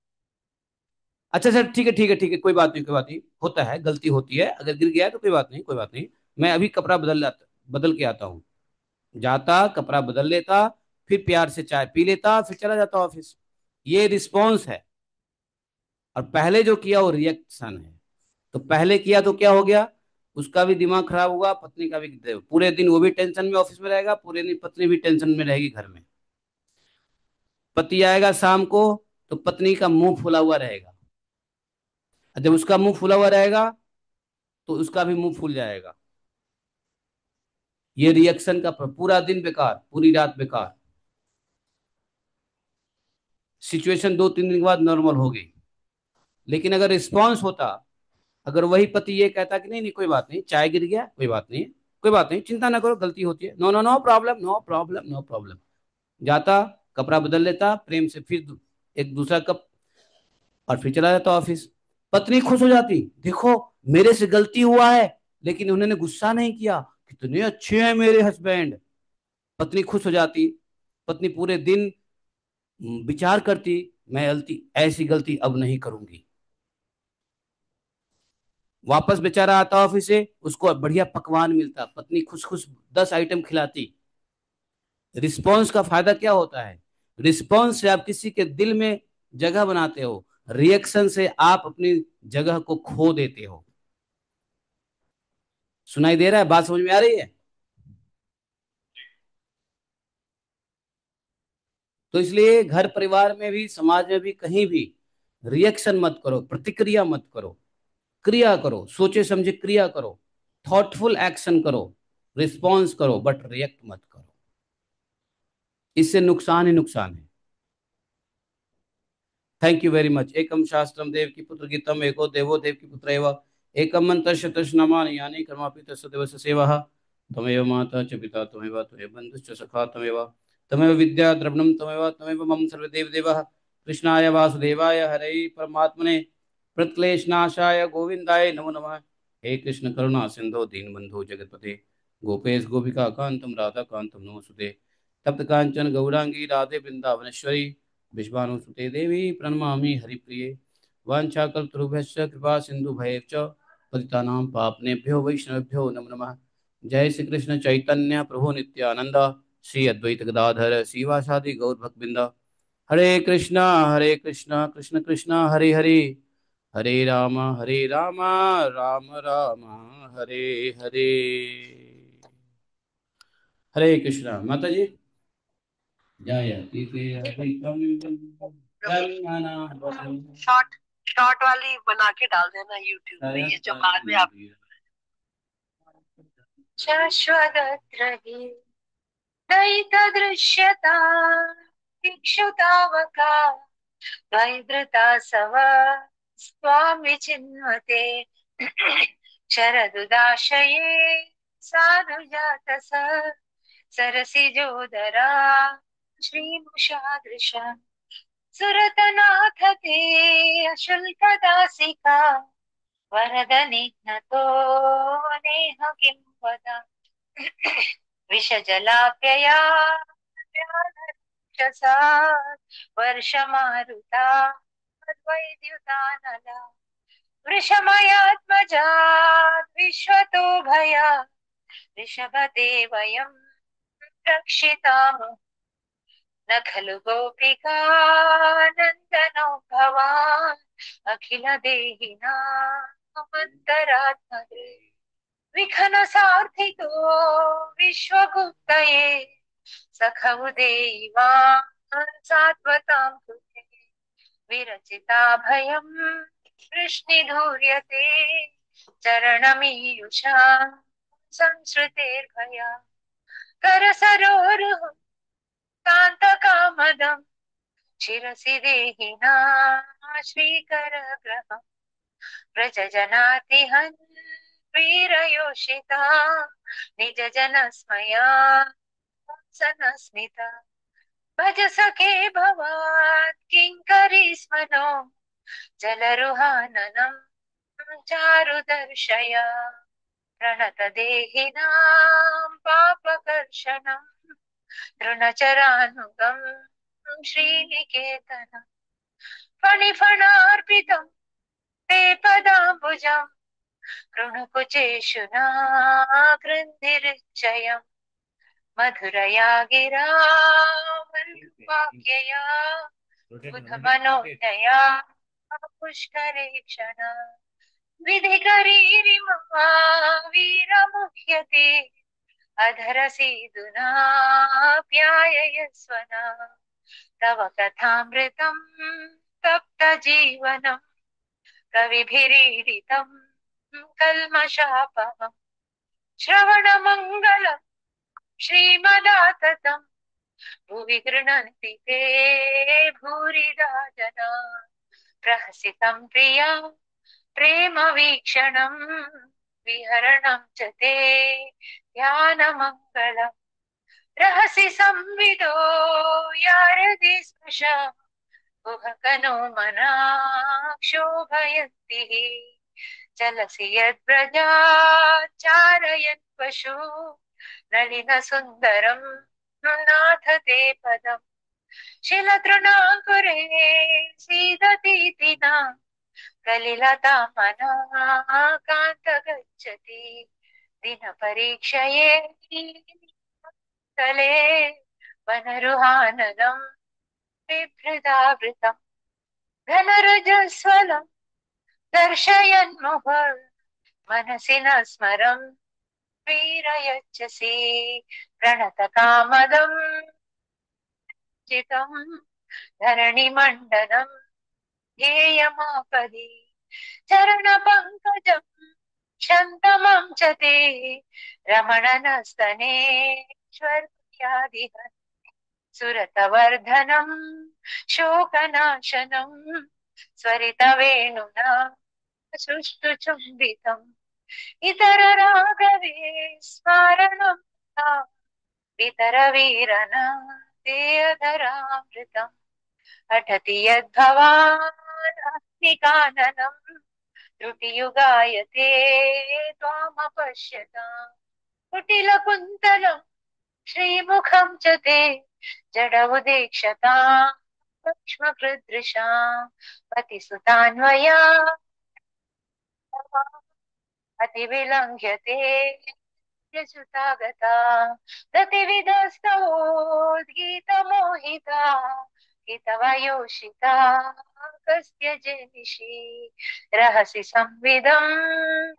अच्छा सर, ठीक है ठीक है ठीक है, कोई बात नहीं कोई बात नहीं, होता है, गलती होती है, अगर गिर गया है तो कोई बात नहीं कोई बात नहीं, मैं अभी कपड़ा बदल के आता हूँ। जाता, कपड़ा बदल लेता, फिर प्यार से चाय पी लेता, फिर चला जाता ऑफिस। ये रिस्पॉन्स है। और पहले जो किया वो रिएक्शन है। तो पहले किया तो क्या हो गया? उसका भी दिमाग खराब हुआ, पत्नी का भी। पूरे दिन वो भी टेंशन में ऑफिस में रहेगा, पूरे दिन पत्नी भी टेंशन में रहेगी घर में। पति आएगा शाम को, तो पत्नी का मुंह फुला हुआ रहेगा। और जब उसका मुंह फुला हुआ रहेगा, तो उसका भी मुंह फूल जाएगा। ये रिएक्शन का पूरा दिन बेकार, पूरी रात बेकार। सिचुएशन 2-3 दिन के बाद नॉर्मल हो गई। लेकिन अगर रिस्पॉन्स होता, अगर वही पति ये कहता कि नहीं नहीं कोई बात नहीं, चाय गिर गया, कोई बात नहीं, कोई बात नहीं, चिंता ना करो, गलती होती है, no no no problem no problem no problem, जाता, कपड़ा बदल लेता प्रेम से, फिर एक दूसरा कप, और फिर चला जाता ऑफिस। पत्नी खुश हो जाती, देखो मेरे से गलती हुआ है, लेकिन उन्होंने गुस्सा नहीं किया, कितने अच्छे हैं मेरे हस्बैंड। पत्नी खुश हो जाती। पत्नी पूरे दिन विचार करती, मैं गलती, ऐसी गलती अब नहीं करूंगी। वापस बेचारा आता ऑफिस से, उसको बढ़िया पकवान मिलता, पत्नी खुश खुश 10 आइटम खिलाती। रिस्पॉन्स का फायदा क्या होता है? रिस्पॉन्स से आप किसी के दिल में जगह बनाते हो, रिएक्शन से आप अपनी जगह को खो देते हो। सुनाई दे रहा है? बात समझ में आ रही है? तो इसलिए घर परिवार में भी, समाज में भी, कहीं भी रिएक्शन मत करो, प्रतिक्रिया मत करो, क्रिया करो, सोचे समझे क्रिया करो, थॉटफुल एक्शन करो, रिस्पॉन्स करो, बट रिएक्ट मत करो। इससे नुकसान ही नुकसान है। Thank you very much. एकम शास्त्रम देव की पुत्र गीतम, एको देवो देव की पुत्र एव, एकम मंत्र शतश्नमानि यानि कर्मापि तत्सदेव सेवा। तमेव माता च पिता तमेव, तमेव बंधुश्च सखा तमेव, तमेव विद्या द्रविणम तमेव, तमेव मम सर्वदेव देवः। कृष्णाय वासुदेवाय हरे परमात्मने प्रत्क्लेशनाशाय गोविंदाय नमो नमः। हे कृष्ण करुणा सिंधु दीनबंधु जगतपते, गोपेश गोपिका कांतम राधा कांतम नमोस्तुते। तप्त कांचन गौरांगी राधे वृंदावनेश्वरी, विश्वानुसुते देवी प्रणमामि हरिप्रिये। वाञ्छाकल्पतरुभ्यश्च कृपा सिंधु च पतितानां पावनेभ्यो वैष्णवेभ्यो नमो नमः। जय श्री कृष्ण चैतन्य प्रभु नित्यानंद, श्री अद्वैत गदाधर श्रीवासादि गौर भक्तबिंद। हरे कृष्णा कृष्ण कृष्ण हरे हरे, हरे राम राम राम हरे हरे। हरे कृष्णा माता जी। जयति अधिकम शॉर्ट शॉर्ट वाली बना के डाल देना यूट्यूब पे, ये जो बाद में आप शाश्वत रहे दयित दृश्यता इक्षुतावका वैधृता सव स्वामी चिन्वते शरदुदाशये साधु जात सरसिजोदरा श्रीमुषादृशा सुरतनाथ ते अशुल्क दासिका वरद निघ्नतो नेह किं वद विषजलाप्यया वर्षमारुता वैद्युतानला वृषमयात्मजात् विश्वतो भया ऋषभते वयं रक्षितामो न खलु गोपिका नन्दनो भवान् अखिल देहिनामन्तरात्मदे विखन सार्थिको विश्वगुप्तये सखौ देवान् सात्वतां कृते विरचिता भयं वृष्णिधूर्यते चरणमीयुषा संसृतेर्भया करसरोरुह कान्तकामदं शिरसि देहिना श्रीकरग्रहम् व्रजजनातिहन् वीरयोषिता निजजनस्मया सनस्मिता भज सखे भवात् किङ्करी स्मनो जलरुहाननं चारुदर्शया प्रणतदेहिनां पापकर्षणम् तृणचरानुगं श्रीनिकेतन फणिफणार्पितं ते पदाम्बुजं कृणुकुचेषुना कृन्धिरिच्चयम् मधुरया गिरा मल्वाक्यया बुधमनोज्ञया पुष्करे क्षण विधिकरीरिमा वीरमुह्यते अधरसीदुना प्याययस्वना तव कथामृतं तप्तजीवनं कविभिरीडितं कल्मषापहम् श्रवणमङ्गलम् श्रीमदाततं भुवि गृह्णन्ति ते भूरिदा जना प्रहसितं प्रिया प्रेमवीक्षणं विहरणं च ते ध्यानमङ्गलम् रहसि संविदो यारदि स्पृश कुहकनो मना क्षोभयन्ति चलसि यद्व्रजाच्चारयन् पशु नलिन सुन्दरं नाथ ते पदम् शिलतृणाङ्कुरे सीदतीति न कलिलता मना कान्त गच्छति दिनपरीक्षये तले वनरुहाननं बिभ्रदावृतं घनरजस्वलं दर्शयन्मुह मनसि न स्मरं वीरयच्छसि प्रणतकामदं चितं धरणिमण्डनं ध्येयमापदि चरणपङ्कजं शन्तमं च ते रमणनस्तनेश्वर्यादिह सुरतवर्धनं शोकनाशनं स्वरितवेणुना सुष्ठुचुम्बितम् इतररागवे स्मारणं पितरवीरन ते अधरामृतम् अटति यद्भवान् अग्निकाननं त्रुटियुगायते त्वामपश्यताम् कुटिलकुन्तलं श्रीमुखं च ते जड उदेक्षताम् सूक्ष्मकृदृशाम् पतिसुतान्वया अतिविलङ्घ्यते यजुतागता प्रतिविधस्तवोद्गीतमोहिता हितवयोषिता कस्य जनिषि रहसि संविदं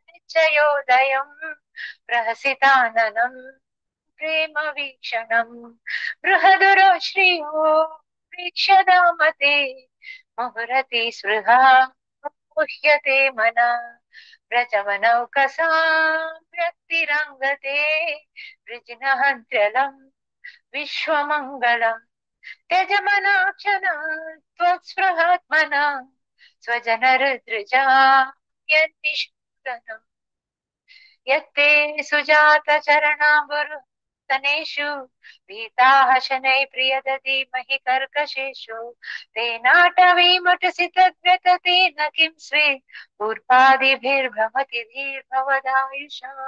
निश्चयोदयं प्रहसिताननं प्रेमवीक्षणं बृहदुरश्रियो वीक्ष्यदामते मुहुरति स्पृहा मुह्यते मना व्रजमनौकसां व्यक्तिरङ्गते वृजिनहन्त्यलं विश्वमङ्गलम् त्यजमनाक्षण त्वत्स्पृहात्मना स्वजनहृदृजा यन्निषूदनम् यत्ते सुजाता चरणाम्बुरु तनेषु भीताः शनैः प्रियदधीमहि कर्कशेषु तेनाटवीमटसि तद्व्यततेन किं स्वे पूर्वादिभिर्भ्रमति धीर्भवदायुषाम्